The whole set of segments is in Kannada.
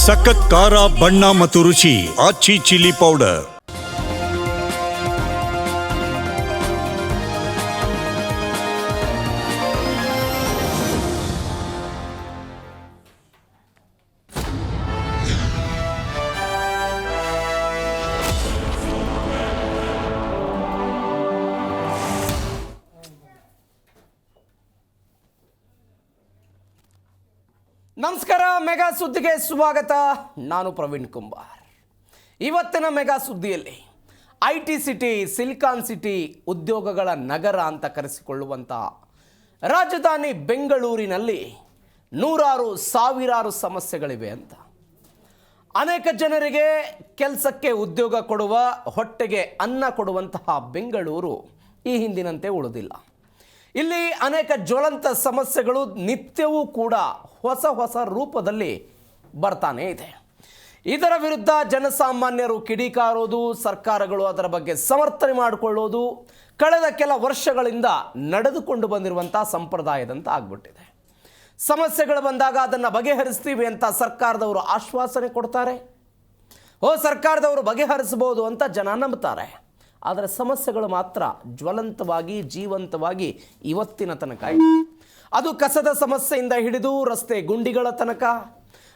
ಸಖತ್ ಖಾರ ಬಣ್ಣ ಮತ್ತು ರುಚಿ ಆಚಿ ಚಿಲ್ಲಿ ಪೌಡರ್. ನಮಸ್ಕಾರ, ಮೆಗಾ ಸುದ್ದಿಗೆ ಸ್ವಾಗತ. ನಾನು ಪ್ರವೀಣ್ ಕುಂಬಾರ್. ಇವತ್ತಿನ ಮೆಗಾ ಸುದ್ದಿಯಲ್ಲಿ IT ಸಿಟಿ, ಸಿಲಿಕಾನ್ ಸಿಟಿ, ಉದ್ಯೋಗಗಳ ನಗರ ಅಂತ ಕರೆಸಿಕೊಳ್ಳುವಂಥ ರಾಜಧಾನಿ ಬೆಂಗಳೂರಿನಲ್ಲಿ ನೂರಾರು ಸಾವಿರಾರು ಸಮಸ್ಯೆಗಳಿವೆ ಅಂತ. ಅನೇಕ ಜನರಿಗೆ ಕೆಲಸಕ್ಕೆ ಉದ್ಯೋಗ ಕೊಡುವ, ಹೊಟ್ಟೆಗೆ ಅನ್ನ ಕೊಡುವಂತಹ ಬೆಂಗಳೂರು ಈ ಹಿಂದಿನಂತೆ ಉಳಿದಿಲ್ಲ. ಇಲ್ಲಿ ಅನೇಕ ಜ್ವಲಂತ ಸಮಸ್ಯೆಗಳು ನಿತ್ಯವೂ ಕೂಡ ಹೊಸ ಹೊಸ ರೂಪದಲ್ಲಿ ಬರ್ತಾನೆ ಇದೆ. ಇದರ ವಿರುದ್ಧ ಜನಸಾಮಾನ್ಯರು ಕಿಡಿಕಾರೋದು, ಸರ್ಕಾರಗಳು ಅದರ ಬಗ್ಗೆ ಸಮರ್ಥನೆ ಮಾಡಿಕೊಳ್ಳೋದು ಕಳೆದ ಕೆಲ ವರ್ಷಗಳಿಂದ ನಡೆದುಕೊಂಡು ಬಂದಿರುವಂಥ ಸಂಪ್ರದಾಯದಂತ ಆಗ್ಬಿಟ್ಟಿದೆ. ಸಮಸ್ಯೆಗಳು ಬಂದಾಗ ಅದನ್ನು ಬಗೆಹರಿಸ್ತೀವಿ ಅಂತ ಸರ್ಕಾರದವರು ಆಶ್ವಾಸನೆ ಕೊಡ್ತಾರೆ. ಸರ್ಕಾರದವರು ಬಗೆಹರಿಸಬಹುದು ಅಂತ ಜನ ನಂಬ್ತಾರೆ. ಆದರೆ ಸಮಸ್ಯೆಗಳು ಮಾತ್ರ ಜ್ವಲಂತವಾಗಿ, ಜೀವಂತವಾಗಿ ಇವತ್ತಿನ ತನಕ ಇದೆ. ಅದು ಕಸದ ಸಮಸ್ಯೆಯಿಂದ ಹಿಡಿದು ರಸ್ತೆ ಗುಂಡಿಗಳ ತನಕ,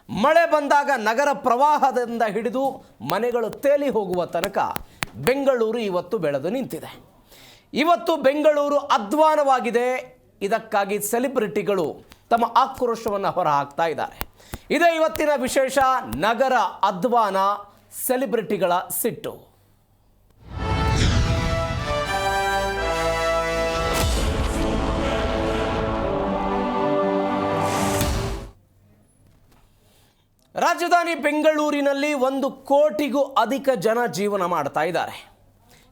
ಮಳೆ ಬಂದಾಗ ನಗರ ಪ್ರವಾಹದಿಂದ ಹಿಡಿದು ಮನೆಗಳು ತೇಲಿ ಹೋಗುವ ತನಕ ಬೆಂಗಳೂರು ಇವತ್ತು ಬೆಳೆದು ನಿಂತಿದೆ. ಇವತ್ತು ಬೆಂಗಳೂರು ಅಧ್ವಾನವಾಗಿದೆ. ಇದಕ್ಕಾಗಿ ಸೆಲೆಬ್ರಿಟಿಗಳು ತಮ್ಮ ಆಕ್ರೋಶವನ್ನು ಹೊರಹಾಕ್ತಾ ಇದ್ದಾರೆ. ಇದೇ ಇವತ್ತಿನ ವಿಶೇಷ. ನಗರ ಅಧ್ವಾನ, ಸೆಲೆಬ್ರಿಟಿಗಳ ಸಿಟ್ಟು. ರಾಜಧಾನಿ ಬೆಂಗಳೂರಿನಲ್ಲಿ 1 ಕೋಟಿಗೂ ಅಧಿಕ ಜನ ಜೀವನ ಮಾಡ್ತಾ ಇದ್ದಾರೆ.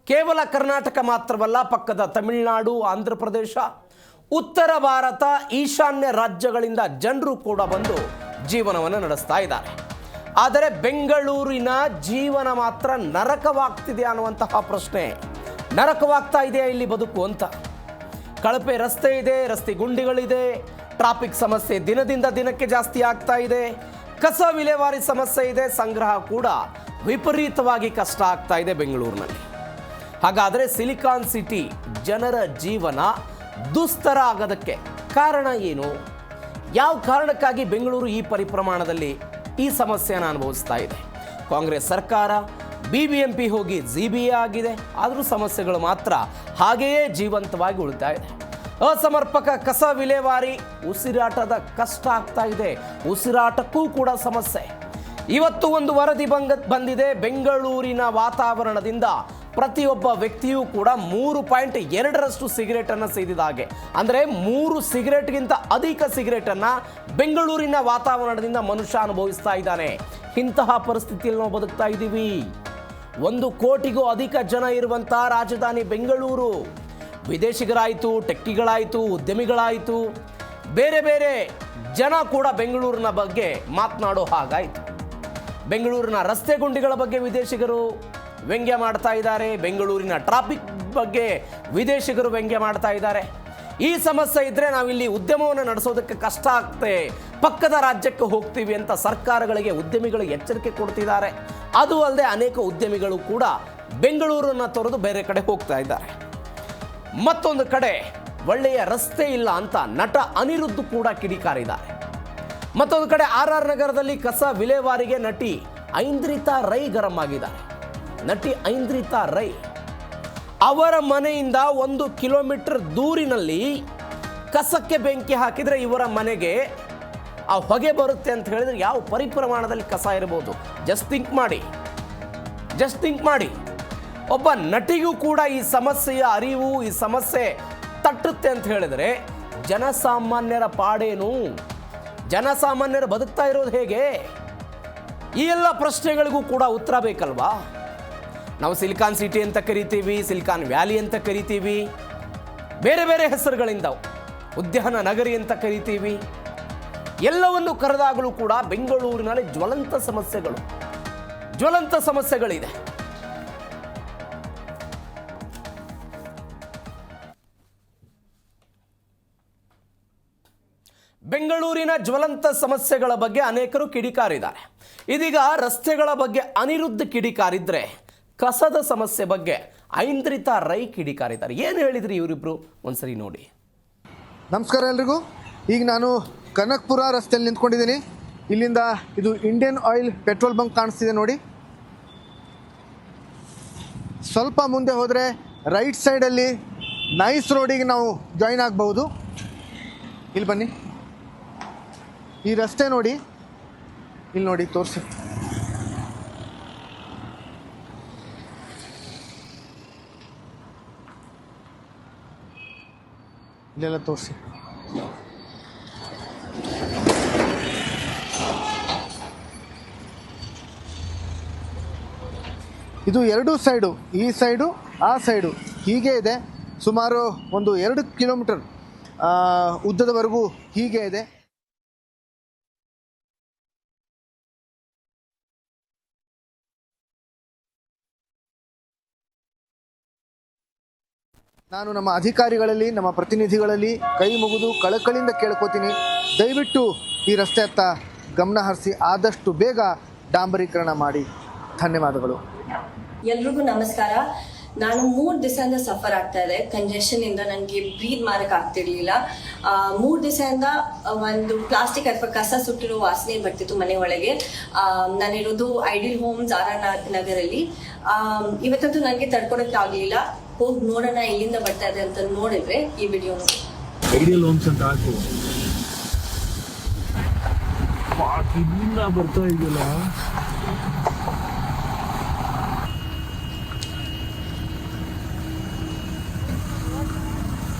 ಕೇವಲ ಕರ್ನಾಟಕ ಮಾತ್ರವಲ್ಲ, ಪಕ್ಕದ ತಮಿಳುನಾಡು, ಆಂಧ್ರ ಪ್ರದೇಶ, ಉತ್ತರ ಭಾರತ, ಈಶಾನ್ಯ ರಾಜ್ಯಗಳಿಂದ ಜನರು ಕೂಡ ಬಂದು ಜೀವನವನ್ನು ನಡೆಸ್ತಾ ಇದ್ದಾರೆ. ಆದರೆ ಬೆಂಗಳೂರಿನ ಜೀವನ ಮಾತ್ರ ನರಕವಾಗ್ತಿದೆ ಅನ್ನುವಂತಹ ಪ್ರಶ್ನೆ. ನರಕವಾಗ್ತಾ ಇದೆಯಾ ಇಲ್ಲಿ ಬದುಕು ಅಂತ? ಕಳಪೆ ರಸ್ತೆ ಇದೆ, ರಸ್ತೆ ಗುಂಡಿಗಳಿದೆ, ಟ್ರಾಫಿಕ್ ಸಮಸ್ಯೆ ದಿನದಿಂದ ದಿನಕ್ಕೆ ಜಾಸ್ತಿ ಆಗ್ತಾ ಇದೆ, ಕಸ ವಿಲೇವಾರಿ ಸಮಸ್ಯೆ ಇದೆ, ಸಂಗ್ರಹ ಕೂಡ ವಿಪರೀತವಾಗಿ ಕಷ್ಟ ಆಗ್ತಾ ಇದೆ ಬೆಂಗಳೂರಿನಲ್ಲಿ. ಹಾಗಾದರೆ ಸಿಲಿಕಾನ್ ಸಿಟಿ ಜನರ ಜೀವನ ದುಸ್ತರ ಆಗೋದಕ್ಕೆ ಕಾರಣ ಏನು? ಯಾವ ಕಾರಣಕ್ಕಾಗಿ ಬೆಂಗಳೂರು ಈ ಪರಿಪ್ರಮಾಣದಲ್ಲಿ ಈ ಸಮಸ್ಯೆಯನ್ನು ಅನುಭವಿಸ್ತಾ ಇದೆ? ಕಾಂಗ್ರೆಸ್ ಸರ್ಕಾರ BBMP ಹೋಗಿ GBA ಆಗಿದೆ, ಆದರೂ ಸಮಸ್ಯೆಗಳು ಮಾತ್ರ ಹಾಗೆಯೇ ಜೀವಂತವಾಗಿ ಉಳಿತಾ ಇದೆ. ಅಸಮರ್ಪಕ ಕಸ ವಿಲೇವಾರಿ, ಉಸಿರಾಟದ ಕಷ್ಟ ಆಗ್ತಾ ಇದೆ, ಉಸಿರಾಟಕ್ಕೂ ಕೂಡ ಸಮಸ್ಯೆ. ಇವತ್ತು ಒಂದು ವರದಿ ಬಂದಿದೆ. ಬೆಂಗಳೂರಿನ ವಾತಾವರಣದಿಂದ ಪ್ರತಿಯೊಬ್ಬ ವ್ಯಕ್ತಿಯೂ ಕೂಡ 3.2ರಷ್ಟು ಸಿಗರೇಟನ್ನು ಸೇದಿದ ಹಾಗೆ. ಅಂದರೆ 3 ಸಿಗರೇಟ್ಗಿಂತ ಅಧಿಕ ಸಿಗರೇಟನ್ನು ಬೆಂಗಳೂರಿನ ವಾತಾವರಣದಿಂದ ಮನುಷ್ಯ ಅನುಭವಿಸ್ತಾ ಇದ್ದಾನೆ. ಇಂತಹ ಪರಿಸ್ಥಿತಿಯಲ್ಲಿ ನಾವು ಬದುಕ್ತಾ ಇದ್ದೀವಿ. 1 ಕೋಟಿಗೂ ಅಧಿಕ ಜನ ಇರುವಂಥ ರಾಜಧಾನಿ ಬೆಂಗಳೂರು. ವಿದೇಶಿಗರಾಯಿತು, ಟೆಕ್ಕಿಗಳಾಯಿತು, ಉದ್ಯಮಿಗಳಾಯಿತು, ಬೇರೆ ಬೇರೆ ಜನ ಕೂಡ ಬೆಂಗಳೂರಿನ ಬಗ್ಗೆ ಮಾತನಾಡೋ ಹಾಗಾಯಿತು. ಬೆಂಗಳೂರಿನ ರಸ್ತೆ ಗುಂಡಿಗಳ ಬಗ್ಗೆ ವಿದೇಶಿಗರು ವ್ಯಂಗ್ಯ ಮಾಡ್ತಾ ಇದ್ದಾರೆ. ಬೆಂಗಳೂರಿನ ಟ್ರಾಫಿಕ್ ಬಗ್ಗೆ ವಿದೇಶಿಗರು ವ್ಯಂಗ್ಯ ಮಾಡ್ತಾ ಇದ್ದಾರೆ. ಈ ಸಮಸ್ಯೆ ಇದ್ದರೆ ನಾವಿಲ್ಲಿ ಉದ್ಯಮವನ್ನು ನಡೆಸೋದಕ್ಕೆ ಕಷ್ಟ ಆಗ್ತದೆ, ಪಕ್ಕದ ರಾಜ್ಯಕ್ಕೆ ಹೋಗ್ತೀವಿ ಅಂತ ಸರ್ಕಾರಗಳಿಗೆ ಉದ್ಯಮಿಗಳು ಎಚ್ಚರಿಕೆ ಕೊಡ್ತಿದ್ದಾರೆ. ಅದು ಅಲ್ಲದೆ ಅನೇಕ ಉದ್ಯಮಿಗಳು ಕೂಡ ಬೆಂಗಳೂರನ್ನು ತೊರೆದು ಬೇರೆ ಕಡೆ ಹೋಗ್ತಾ ಇದ್ದಾರೆ. ಮತ್ತೊಂದು ಕಡೆ ಒಳ್ಳೆಯ ರಸ್ತೆ ಇಲ್ಲ ಅಂತ ನಟ ಅನಿರುದ್ಧ್ ಕೂಡ ಕಿಡಿಕಾರಿದ್ದಾರೆ. ಮತ್ತೊಂದು ಕಡೆ RR ನಗರದಲ್ಲಿ ಕಸ ವಿಲೇವಾರಿಗೆ ನಟಿ ಐಂದ್ರಿತಾ ರೈ ಗರಂ ಆಗಿದ್ದಾರೆ. ನಟಿ ಐಂದ್ರಿತಾ ರೈ ಅವರ ಮನೆಯಿಂದ 1 ಕಿಲೋಮೀಟರ್ ದೂರಿನಲ್ಲಿ ಕಸಕ್ಕೆ ಬೆಂಕಿ ಹಾಕಿದರೆ ಇವರ ಮನೆಗೆ ಆ ಹೊಗೆ ಬರುತ್ತೆ ಅಂತ ಹೇಳಿದ್ರೆ ಯಾವ ಪರಿಪ್ರಮಾಣದಲ್ಲಿ ಕಸ ಇರಬಹುದು? ಜಸ್ಟ್ ಥಿಂಕ್ ಮಾಡಿ. ಒಬ್ಬ ನಟಿಗೂ ಕೂಡ ಈ ಸಮಸ್ಯೆಯ ಅರಿವು, ಈ ಸಮಸ್ಯೆ ತಟ್ಟುತ್ತೆ ಅಂತ ಹೇಳಿದರೆ ಜನಸಾಮಾನ್ಯರ ಪಾಡೇನು? ಜನಸಾಮಾನ್ಯರು ಬದುಕ್ತಾ ಇರೋದು ಹೇಗೆ? ಈ ಎಲ್ಲ ಪ್ರಶ್ನೆಗಳಿಗೂ ಕೂಡ ಉತ್ತರ ಬೇಕಲ್ವಾ? ನಾವು ಸಿಲಿಕಾನ್ ಸಿಟಿ ಅಂತ ಕರಿತೀವಿ, ಸಿಲಿಕಾನ್ ವ್ಯಾಲಿ ಅಂತ ಕರಿತೀವಿ, ಬೇರೆ ಬೇರೆ ಹೆಸರುಗಳಿಂದ ಉದ್ಯಾನ ನಗರಿ ಅಂತ ಕರಿತೀವಿ. ಎಲ್ಲವನ್ನು ಕರೆದಾಗಲೂ ಕೂಡ ಬೆಂಗಳೂರಿನಲ್ಲಿ ಜ್ವಲಂತ ಸಮಸ್ಯೆಗಳಿದೆ. ಬೆಂಗಳೂರಿನ ಜ್ವಲಂತ ಸಮಸ್ಯೆಗಳ ಬಗ್ಗೆ ಅನೇಕರು ಕಿಡಿಕಾರಿದ್ದಾರೆ. ಇದೀಗ ರಸ್ತೆಗಳ ಬಗ್ಗೆ ಅನಿರುದ್ಧ ಕಿಡಿಕಾರಿದ್ರೆ ಕಸದ ಸಮಸ್ಯೆ ಬಗ್ಗೆ ಐಂದ್ರಿತಾ ರೈ ಕಿಡಿಕಾರಿದ್ದಾರೆ. ಏನು ಹೇಳಿದ್ರಿ ಇವರಿಬ್ರು ಒಂದ್ಸರಿ ನೋಡಿ. ನಮಸ್ಕಾರ ಎಲ್ರಿಗೂ. ಈಗ ನಾನು ಕನಕಪುರ ರಸ್ತೆಯಲ್ಲಿ ನಿಂತ್ಕೊಂಡಿದ್ದೀನಿ. ಇಲ್ಲಿಂದ ಇದು ಇಂಡಿಯನ್ ಆಯಿಲ್ ಪೆಟ್ರೋಲ್ ಬಂಕ್ ಕಾಣಿಸ್ತಿದೆ ನೋಡಿ. ಸ್ವಲ್ಪ ಮುಂದೆ ಹೋದರೆ ರೈಟ್ ಸೈಡಲ್ಲಿ ನೈಸ್ ರೋಡಿಗೆ ನಾವು ಜಾಯಿನ್ ಆಗಬಹುದು. ಇಲ್ಲಿ ಬನ್ನಿ, ಈ ರಸ್ತೆ ನೋಡಿ, ಇಲ್ಲಿ ನೋಡಿ ತೋರಿಸಿ. ಇಲ್ಲೆಲ್ಲ ತೋರಿಸಿ. ಇದು ಎರಡೂ ಸೈಡು, ಈ ಸೈಡು ಆ ಸೈಡು ಹೀಗೆ ಇದೆ. ಸುಮಾರು ಒಂದು 2 ಕಿಲೋಮೀಟರ್ ಉದ್ದದವರೆಗೂ ಹೀಗೆ ಇದೆ. ನಾನು ನಮ್ಮ ಅಧಿಕಾರಿಗಳಲ್ಲಿ, ನಮ್ಮ ಪ್ರತಿನಿಧಿಗಳಲ್ಲಿ ಕೈ ಮುಗಿದು ಕಳಕಳಿಯಿಂದ ಕೇಳ್ಕೊತೀನಿ, ದಯವಿಟ್ಟು ಈ ರಸ್ತೆ ಹತ್ತ ಗಮನ ಹರಿಸಿ ಆದಷ್ಟು ಬೇಗ ಡಾಂಬರೀಕರಣ ಮಾಡಿ. ಧನ್ಯವಾದಗಳು. ಎಲ್ರಿಗೂ ನಮಸ್ಕಾರ. ನಾನು 3 ದಿವಸದಿಂದ ಸಫರ್ ಆಗ್ತಾ ಇದೆ ಕಂಜೆಷನ್ ಇಂದ. ನನಗೆ ಬ್ರೀತ್ ಮಾಡಕ್ ಆಗ್ತಿರ್ಲಿಲ್ಲ. 3 ದಿವಸದಿಂದ ಒಂದು ಪ್ಲಾಸ್ಟಿಕ್ ಅಥವಾ ಕಸ ಸುಟ್ಟಿರೋ ವಾಸನೆ ಬರ್ತಿತ್ತು ಮನೆ ಒಳಗೆ. ನಾನಿರೋದು ಐಡಿಯಲ್ ಹೋಮ್ಸ್ ಆರ್ ನಗರಲ್ಲಿ. ಇವತ್ತಂತೂ ನನಗೆ ತಡ್ಕೊಳಕ್ ಆಗ್ಲಿಲ್ಲ. ಹೋಗಿ ನೋಡೋಣ ಎಲ್ಲಿಂದ ಬರ್ತಾ ಇದೆ ಅಂತ ನೋಡಿದ್ರೆ ಈ ವಿಡಿಯೋ ನೋಡಿ. ಐಡಿಯಲ್ ಹೋಮ್ಸ್ ಅಂತ ಹಾಕು. ಇಲ್ಲಿಂದ ಬರ್ತಾ ಇದೆಯಲ್ಲ.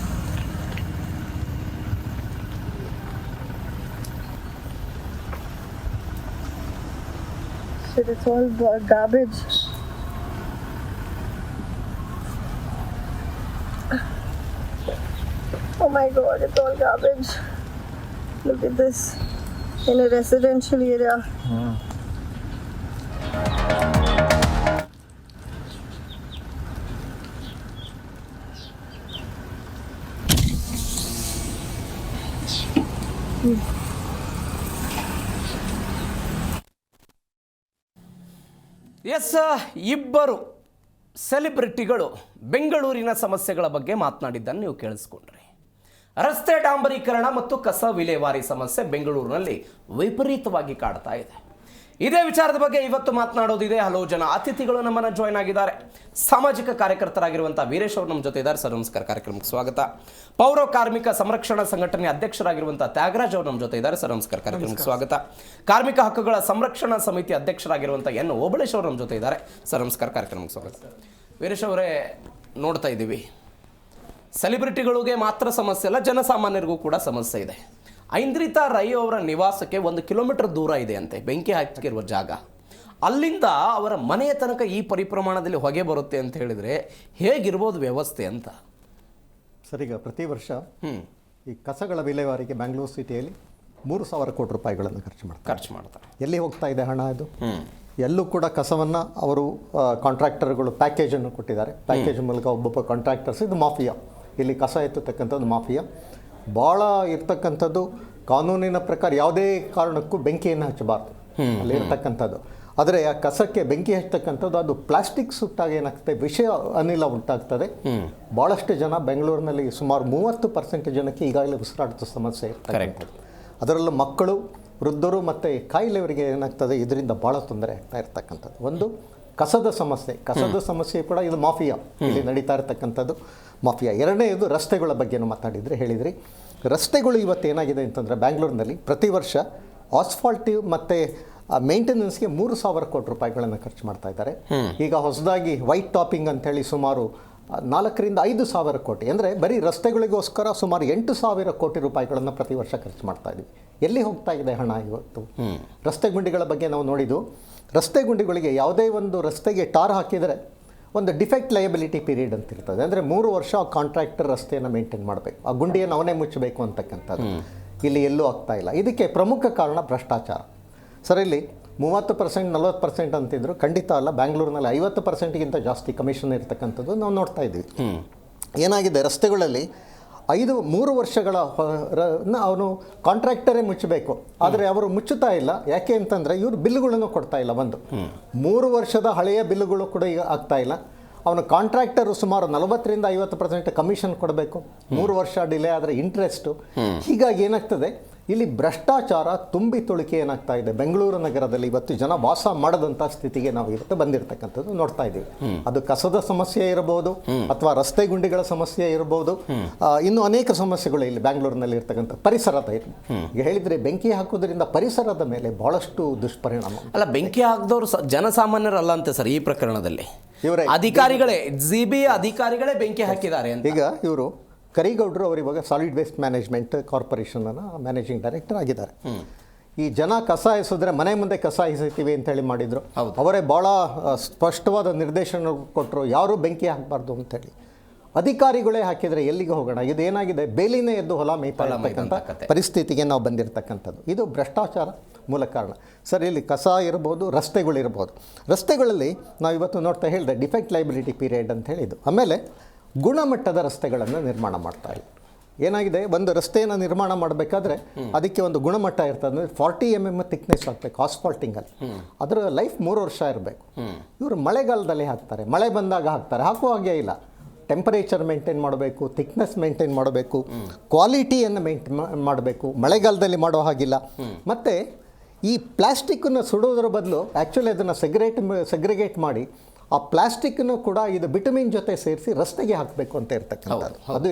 Shit, it's all garbage. Oh my god, it's all garbage. Look at this. In a residential area. Yes, ಇಬ್ಬರು ಸೆಲೆಬ್ರಿಟಿಗಳು ಬೆಂಗಳೂರಿನ ಸಮಸ್ಯೆಗಳ ಬಗ್ಗೆ ಮಾತನಾಡಿದ್ದನ್ನು ನೀವು ಕೇಳಿಸ್ಕೊಂಡ್ರಿ. ರಸ್ತೆ ಡಾಂಬರೀಕರಣ ಮತ್ತು ಕಸ ವಿಲೇವಾರಿ ಸಮಸ್ಯೆ ಬೆಂಗಳೂರಿನಲ್ಲಿ ವಿಪರೀತವಾಗಿ ಕಾಡ್ತಾ ಇದೆ. ಇದೇ ವಿಚಾರದ ಬಗ್ಗೆ ಇವತ್ತು ಮಾತನಾಡೋದಿದೆ. ಹಲವು ಜನ ಅತಿಥಿಗಳು ನಮ್ಮನ್ನು ಜಾಯ್ನ್ ಆಗಿದ್ದಾರೆ. ಸಾಮಾಜಿಕ ಕಾರ್ಯಕರ್ತರಾಗಿರುವಂಥ ವೀರೇಶ್ ಅವರು ನಮ್ಮ ಜೊತೆ ಇದ್ದಾರೆ. ಸರ್ ನಮಸ್ಕಾರ, ಕಾರ್ಯಕ್ರಮಕ್ಕೆ ಸ್ವಾಗತ. ಪೌರ ಕಾರ್ಮಿಕ ಸಂರಕ್ಷಣಾ ಸಂಘಟನೆ ಅಧ್ಯಕ್ಷರಾಗಿರುವಂಥ ತ್ಯಾಗರಾಜ್ ಅವರು ನಮ್ಮ ಜೊತೆ ಇದ್ದಾರೆ. ಸರ್ ನಮಸ್ಕಾರ, ಕಾರ್ಯಕ್ರಮಕ್ಕೆ ಸ್ವಾಗತ. ಕಾರ್ಮಿಕ ಹಕ್ಕುಗಳ ಸಂರಕ್ಷಣಾ ಸಮಿತಿ ಅಧ್ಯಕ್ಷರಾಗಿರುವಂಥ ಎನ್ ಓಬಳೇಶ್ ಅವರು ನಮ್ಮ ಜೊತೆ ಇದ್ದಾರೆ. ಸರ್ ನಮಸ್ಕಾರ, ಕಾರ್ಯಕ್ರಮಕ್ಕೆ ಸ್ವಾಗತ. ವೀರೇಶ್ ಅವರೇ, ನೋಡ್ತಾ ಇದ್ದೀವಿ, ಸೆಲೆಬ್ರಿಟಿಗಳಿಗೆ ಮಾತ್ರ ಸಮಸ್ಯೆ ಅಲ್ಲ, ಜನಸಾಮಾನ್ಯರಿಗೂ ಕೂಡ ಸಮಸ್ಯೆ ಇದೆ. ಐಂದ್ರಿತಾ ರೈ ಅವರ ನಿವಾಸಕ್ಕೆ 1 ಕಿಲೋಮೀಟರ್ ದೂರ ಇದೆ ಅಂತೆ ಬೆಂಕಿ ಹಾಕಿರುವ ಜಾಗ. ಅಲ್ಲಿಂದ ಅವರ ಮನೆಯ ತನಕ ಈ ಪರಿಪ್ರಮಾಣದಲ್ಲಿ ಹೊಗೆ ಬರುತ್ತೆ ಅಂತ ಹೇಳಿದರೆ ಹೇಗಿರ್ಬೋದು ವ್ಯವಸ್ಥೆ ಅಂತ. ಸರ್, ಈಗ ಪ್ರತಿ ವರ್ಷ ಈ ಕಸಗಳ ವಿಲೇವಾರಿಗೆ ಬ್ಯಾಂಗ್ಳೂರು ಸಿಟಿಯಲ್ಲಿ 3,000 ಕೋಟಿ ರೂಪಾಯಿಗಳನ್ನು ಖರ್ಚು ಮಾಡ್ತಾರೆ. ಎಲ್ಲಿ ಹೋಗ್ತಾ ಇದೆ ಹಣ? ಇದು ಎಲ್ಲೂ ಕೂಡ ಕಸವನ್ನು ಅವರು ಕಾಂಟ್ರಾಕ್ಟರ್ಗಳು ಪ್ಯಾಕೇಜನ್ನು ಕೊಟ್ಟಿದ್ದಾರೆ. ಪ್ಯಾಕೇಜ್ ಮೂಲಕ ಒಬ್ಬೊಬ್ಬ ಕಾಂಟ್ರಾಕ್ಟರ್ಸ್, ಇದು ಮಾಫಿಯಾ. ಇಲ್ಲಿ ಕಸ ಎತ್ತತಕ್ಕಂಥದ್ದು ಮಾಫಿಯಾ. ಭಾಳ ಇರ್ತಕ್ಕಂಥದ್ದು ಕಾನೂನಿನ ಪ್ರಕಾರ ಯಾವುದೇ ಕಾರಣಕ್ಕೂ ಬೆಂಕಿಯನ್ನು ಹಚ್ಚಬಾರ್ದು ಅಲ್ಲಿ ಇರ್ತಕ್ಕಂಥದ್ದು. ಆದರೆ ಆ ಕಸಕ್ಕೆ ಬೆಂಕಿ ಹಚ್ಚತಕ್ಕಂಥದ್ದು ಅದು ಪ್ಲಾಸ್ಟಿಕ್ ಸುಟ್ಟಾಗ ಏನಾಗ್ತದೆ, ವಿಷ ಅನಿಲ ಉಂಟಾಗ್ತದೆ. ಭಾಳಷ್ಟು ಜನ ಬೆಂಗಳೂರಿನಲ್ಲಿ ಸುಮಾರು 30% ಜನಕ್ಕೆ ಈಗಾಗಲೇ ಉಸಿರಾಟದ ಸಮಸ್ಯೆ ಇರ್ತದೆ. ಅದರಲ್ಲೂ ಮಕ್ಕಳು, ವೃದ್ಧರು ಮತ್ತು ಕಾಯಿಲೆಯವರಿಗೆ ಏನಾಗ್ತದೆ, ಇದರಿಂದ ಭಾಳ ತೊಂದರೆ ಆಗ್ತಾ ಇರ್ತಕ್ಕಂಥದ್ದು. ಒಂದು ಕಸದ ಸಮಸ್ಯೆ ಕೂಡ ಇದು ಮಾಫಿಯಾ, ಇಲ್ಲಿ ನಡೀತಾ ಇರ್ತಕ್ಕಂಥದ್ದು ಮಾಫಿಯಾ. ಎರಡನೇದು ರಸ್ತೆಗಳ ಬಗ್ಗೆನೂ ಮಾತಾಡಿದರೆ ಹೇಳಿದ್ರಿ. ರಸ್ತೆಗಳು ಇವತ್ತೇನಾಗಿದೆ ಅಂತಂದರೆ ಬ್ಯಾಂಗ್ಳೂರಿನಲ್ಲಿ ಪ್ರತಿ ವರ್ಷ ಆಸ್ಫಾಲ್ಟಿವ್ ಮತ್ತು ಮೇಂಟೆನೆನ್ಸ್ಗೆ 3,000 ಕೋಟಿ ರೂಪಾಯಿಗಳನ್ನು ಖರ್ಚು ಮಾಡ್ತಾ ಇದ್ದಾರೆ. ಈಗ ಹೊಸದಾಗಿ ವೈಟ್ ಟಾಪಿಂಗ್ ಅಂಥೇಳಿ ಸುಮಾರು 4ರಿಂದ 5,000 ಕೋಟಿ, ಅಂದರೆ ಬರೀ ರಸ್ತೆಗಳಿಗೋಸ್ಕರ ಸುಮಾರು 8,000 ಕೋಟಿ ರೂಪಾಯಿಗಳನ್ನು ಪ್ರತಿ ವರ್ಷ ಖರ್ಚು ಮಾಡ್ತಾ ಇದ್ದೀವಿ. ಎಲ್ಲಿ ಹೋಗ್ತಾ ಇದೆ ಹಣ ಇವತ್ತು? ರಸ್ತೆ ಗುಂಡಿಗಳ ಬಗ್ಗೆ ನಾವು ನೋಡಿದ್ದು, ರಸ್ತೆ ಗುಂಡಿಗಳಿಗೆ ಯಾವುದೇ ಒಂದು ರಸ್ತೆಗೆ ಟಾರ್ ಹಾಕಿದರೆ ಒಂದು ಡಿಫೆಕ್ಟ್ ಲಯಬಿಲಿಟಿ ಪೀರಿಯಡ್ ಅಂತ ಇರ್ತದೆ. ಅಂದರೆ 3 ವರ್ಷ ಕಾಂಟ್ರಾಕ್ಟರ್ ರಸ್ತೆಯನ್ನು ಮೇಂಟೈನ್ ಮಾಡಬೇಕು, ಆ ಗುಂಡಿಯನ್ನು ಅವನೇ ಮುಚ್ಚಬೇಕು ಅಂತಕ್ಕಂಥದ್ದು. ಇಲ್ಲಿ ಎಲ್ಲೂ ಆಗ್ತಾ ಇಲ್ಲ. ಇದಕ್ಕೆ ಪ್ರಮುಖ ಕಾರಣ ಭ್ರಷ್ಟಾಚಾರ. ಸರ್, ಇಲ್ಲಿ 30%, 40% ಅಂತಿದ್ರು, ಖಂಡಿತ ಅಲ್ಲ. ಬ್ಯಾಂಗ್ಳೂರಿನಲ್ಲಿ 50%ಗಿಂತ ಜಾಸ್ತಿ ಕಮಿಷನ್ ಇರ್ತಕ್ಕಂಥದ್ದು ನಾವು ನೋಡ್ತಾ ಇದ್ದೀವಿ. ಏನಾಗಿದೆ, ರಸ್ತೆಗಳಲ್ಲಿ 3 ವರ್ಷಗಳ ಅವನು ಕಾಂಟ್ರಾಕ್ಟರೇ ಮುಚ್ಚಬೇಕು. ಆದರೆ ಅವರು ಮುಚ್ಚುತ್ತಾ ಇಲ್ಲ. ಯಾಕೆ ಅಂತಂದರೆ ಇವರು ಬಿಲ್ಗಳನ್ನು ಕೊಡ್ತಾ ಇಲ್ಲ. 3 ವರ್ಷದ ಹಳೆಯ ಬಿಲ್luಗಳು ಕೂಡ ಈಗ ಆಗ್ತಾ ಇಲ್ಲ. ಅವನು ಕಾಂಟ್ರಾಕ್ಟರು ಸುಮಾರು 40-50% ಕಮಿಷನ್ ಕೊಡಬೇಕು. 3 ವರ್ಷ ಡಿಲೇ ಆದರೆ ಇಂಟ್ರೆಸ್ಟು. ಹೀಗಾಗಿ ಏನಾಗ್ತದೆ, ಇಲ್ಲಿ ಭ್ರಷ್ಟಾಚಾರ ತುಂಬಿ ತುಳುಕಿ ಏನಾಗ್ತಾ ಇದೆ. ಬೆಂಗಳೂರು ನಗರದಲ್ಲಿ ಇವತ್ತು ಜನ ವಾಸ ಮಾಡದಂಥ ಸ್ಥಿತಿಗೆ ನಾವು ಇವತ್ತು ಬಂದಿರತಕ್ಕಂಥದ್ದು ನೋಡ್ತಾ ಇದ್ದೀವಿ. ಅದು ಕಸದ ಸಮಸ್ಯೆ ಇರಬಹುದು, ಅಥವಾ ರಸ್ತೆ ಗುಂಡಿಗಳ ಸಮಸ್ಯೆ ಇರಬಹುದು, ಇನ್ನು ಅನೇಕ ಸಮಸ್ಯೆಗಳು ಇಲ್ಲಿ ಬ್ಯಾಂಗ್ಳೂರಿನಲ್ಲಿ ಇರ್ತಕ್ಕಂಥ ಪರಿಸರದ ಈಗ ಹೇಳಿದ್ರೆ ಬೆಂಕಿ ಹಾಕೋದ್ರಿಂದ ಪರಿಸರದ ಮೇಲೆ ಬಹಳಷ್ಟು ದುಷ್ಪರಿಣಾಮ. ಅಲ್ಲ, ಬೆಂಕಿ ಹಾಕಿದವರು ಜನಸಾಮಾನ್ಯರಲ್ಲ ಅಂತೆ ಸರ್ ಈ ಪ್ರಕರಣದಲ್ಲಿ. ಇವರೇ ಅಧಿಕಾರಿಗಳೇ, ZB ಅಧಿಕಾರಿಗಳೇ ಬೆಂಕಿ ಹಾಕಿದ್ದಾರೆ ಅಂತ. ಈಗ ಇವರು ಕರಿಗೌಡರು ಅವರು ಇವಾಗ solid waste management corporation managing director ಆಗಿದ್ದಾರೆ. ಈ ಜನ ಕಸ ಎಸೆದ್ರೆ ಮನೆ ಮುಂದೆ ಕಸ ಎಸೆತೀವಿ ಅಂತ ಹೇಳಿ ಮಾಡಿದ್ರು. ಅವರೇ ಭಾಳ ಸ್ಪಷ್ಟವಾದ ನಿರ್ದೇಶನ ಕೊಟ್ಟರು, ಯಾರೂ ಬೆಂಕಿ ಹಾಕಬಾರ್ದು ಅಂತೇಳಿ. ಅಧಿಕಾರಿಗಳೇ ಹಾಕಿದರೆ ಎಲ್ಲಿಗೆ ಹೋಗೋಣ? ಇದೇನಾಗಿದೆ, ಬೇಲಿನೇ ಎದ್ದು ಹೊಲ ಮೇಯ್ತಾ ಇರ್ತಕ್ಕಂಥ ಪರಿಸ್ಥಿತಿಗೆ ನಾವು ಬಂದಿರತಕ್ಕಂಥದ್ದು. ಇದು ಭ್ರಷ್ಟಾಚಾರ ಮೂಲ ಕಾರಣ. ಸರ್, ಇಲ್ಲಿ ಕಸ ಇರ್ಬೋದು, ರಸ್ತೆಗಳಿರ್ಬೋದು. ರಸ್ತೆಗಳಲ್ಲಿ ನಾವು ಇವತ್ತು ನೋಡ್ತಾ ಹೇಳಿದೆ ಡಿಫೆಕ್ಟ್ ಲೈಬಿಲಿಟಿ ಪೀರಿಯಡ್ ಅಂತ ಹೇಳಿದ್ದು. ಆಮೇಲೆ ಗುಣಮಟ್ಟದ ರಸ್ತೆಗಳನ್ನು ನಿರ್ಮಾಣ ಮಾಡ್ತಾ ಇಲ್ಲ. ಏನಾಗಿದೆ, ಒಂದು ರಸ್ತೆಯನ್ನು ನಿರ್ಮಾಣ ಮಾಡಬೇಕಾದ್ರೆ ಅದಕ್ಕೆ ಒಂದು ಗುಣಮಟ್ಟ ಇರ್ತದೆ. 40 mm ಥಿಕ್ನೆಸ್ ಹಾಕಬೇಕು ಆಸ್ಫಾಲ್ಟಿಂಗಲ್ಲಿ. ಅದರ ಲೈಫ್ 3 ವರ್ಷ ಇರಬೇಕು. ಇವರು ಮಳೆಗಾಲದಲ್ಲಿ ಹಾಕ್ತಾರೆ, ಮಳೆ ಬಂದಾಗ ಹಾಕ್ತಾರೆ. ಹಾಕುವ ಹಾಗೆ ಇಲ್ಲ. ಟೆಂಪರೇಚರ್ ಮೇಂಟೈನ್ ಮಾಡಬೇಕು, ಥಿಕ್ನೆಸ್ ಮೇಂಟೈನ್ ಮಾಡಬೇಕು, ಕ್ವಾಲಿಟಿಯನ್ನು ಮೇಂಟೈನ್ ಮಾಡಬೇಕು. ಮಳೆಗಾಲದಲ್ಲಿ ಮಾಡೋ ಹಾಗಿಲ್ಲ. ಮತ್ತು ಈ ಪ್ಲಾಸ್ಟಿಕ್ಕನ್ನು ಸುಡೋದ್ರ ಬದಲು ಆ್ಯಕ್ಚುಲಿ ಅದನ್ನು ಸೆಗ್ರಿಗೇಟ್ ಮಾಡಿ ಆ ಪ್ಲಾಸ್ಟಿಕ್ನು ಕೂಡ ಇದು ಬಿಟಮಿನ್ ಜೊತೆ ಸೇರಿಸಿ ರಸ್ತೆಗೆ ಹಾಕಬೇಕು ಅಂತ ಇರ್ತಕ್ಕಂಥದ್ದು. ಅದು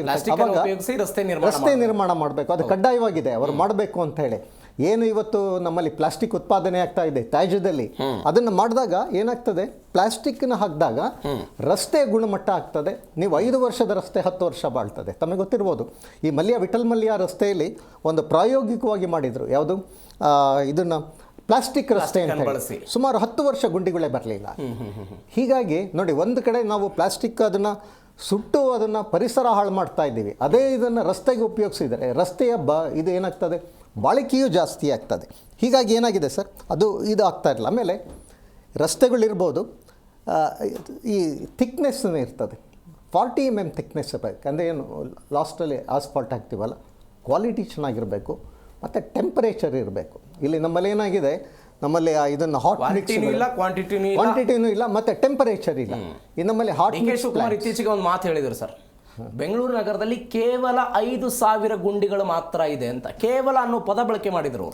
ರಸ್ತೆ ನಿರ್ಮಾಣ ಮಾಡಬೇಕು. ಅದು ಕಡ್ಡಾಯವಾಗಿದೆ, ಅವರು ಮಾಡಬೇಕು ಅಂತ ಹೇಳಿ. ಏನು ಇವತ್ತು ನಮ್ಮಲ್ಲಿ ಪ್ಲಾಸ್ಟಿಕ್ ಉತ್ಪಾದನೆ ಆಗ್ತಾ ಇದೆ ತ್ಯಾಜ್ಯದಲ್ಲಿ, ಅದನ್ನು ಮಾಡಿದಾಗ ಏನಾಗ್ತದೆ, ಪ್ಲಾಸ್ಟಿಕ್ನ ಹಾಕಿದಾಗ ರಸ್ತೆ ಗುಣಮಟ್ಟ ಆಗ್ತದೆ. ನೀವು 5 ವರ್ಷದ ರಸ್ತೆ 10 ವರ್ಷ ಬಾಳ್ತದೆ. ತಮಗೆ ಗೊತ್ತಿರ್ಬೋದು, ಈ ವಿಠಲ್ ಮಲ್ಯ ರಸ್ತೆಯಲ್ಲಿ ಒಂದು ಪ್ರಾಯೋಗಿಕವಾಗಿ ಮಾಡಿದರು. ಯಾವುದು ಇದನ್ನು ಪ್ಲಾಸ್ಟಿಕ್ ರಸ್ತೆ ಅಂತ ಬಳಸಿ ಸುಮಾರು 10 ವರ್ಷ ಗುಂಡಿಗಳೇ ಬರಲಿಲ್ಲ. ಹೀಗಾಗಿ ನೋಡಿ, ಒಂದು ಕಡೆ ನಾವು ಪ್ಲಾಸ್ಟಿಕ್ ಅದನ್ನು ಸುಟ್ಟು ಅದನ್ನು ಪರಿಸರ ಹಾಳು ಮಾಡ್ತಾ ಇದ್ದೀವಿ. ಅದೇ ಇದನ್ನು ರಸ್ತೆಗೆ ಉಪಯೋಗಿಸಿದರೆ ರಸ್ತೆಯ ಇದು ಏನಾಗ್ತದೆ, ಬಾಳಿಕೆಯೂ ಜಾಸ್ತಿ ಆಗ್ತದೆ. ಹೀಗಾಗಿ ಏನಾಗಿದೆ ಸರ್, ಇದು ಆಗ್ತಾ ಇಲ್ಲ. ಆಮೇಲೆ ರಸ್ತೆಗಳಿರ್ಬೋದು, ಈ ಥಿಕ್ನೆಸ್ನೇ ಇರ್ತದೆ. 40 mm ಥಿಕ್ನೆಸ್ ಇರಬೇಕು. ಅಂದರೆ ಏನು, ಲಾಸ್ಟಲ್ಲಿ ಆಸ್ಫಾಲ್ಟ್ ಹಾಕ್ತೀವಲ್ಲ, ಕ್ವಾಲಿಟಿ ಚೆನ್ನಾಗಿರಬೇಕು ಮತ್ತು ಟೆಂಪರೇಚರ್ ಇರಬೇಕು. ಇಲ್ಲಿ ನಮ್ಮಲ್ಲಿ ಏನಾಗಿದೆ, ನಮ್ಮಲ್ಲಿ ಇದನ್ನು ಹಾಟ್ ಕ್ವಾಂಟಿಟಿನೂ ಇಲ್ಲ ಮತ್ತು ಟೆಂಪರೇಚರ್ ಇಲ್ಲ. ಈ ನಮ್ಮಲ್ಲಿ ಹಾಟ್ ಶಿವಕುಮಾರ್ ಇತ್ತೀಚೆಗೆ ಒಂದು ಮಾತು ಹೇಳಿದರು ಸರ್, ಬೆಂಗಳೂರು ನಗರದಲ್ಲಿ ಕೇವಲ 5,000 ಗುಂಡಿಗಳು ಮಾತ್ರ ಇದೆ ಅಂತ. ಕೇವಲ ಅನ್ನೋ ಪದ ಬಳಕೆ ಮಾಡಿದರು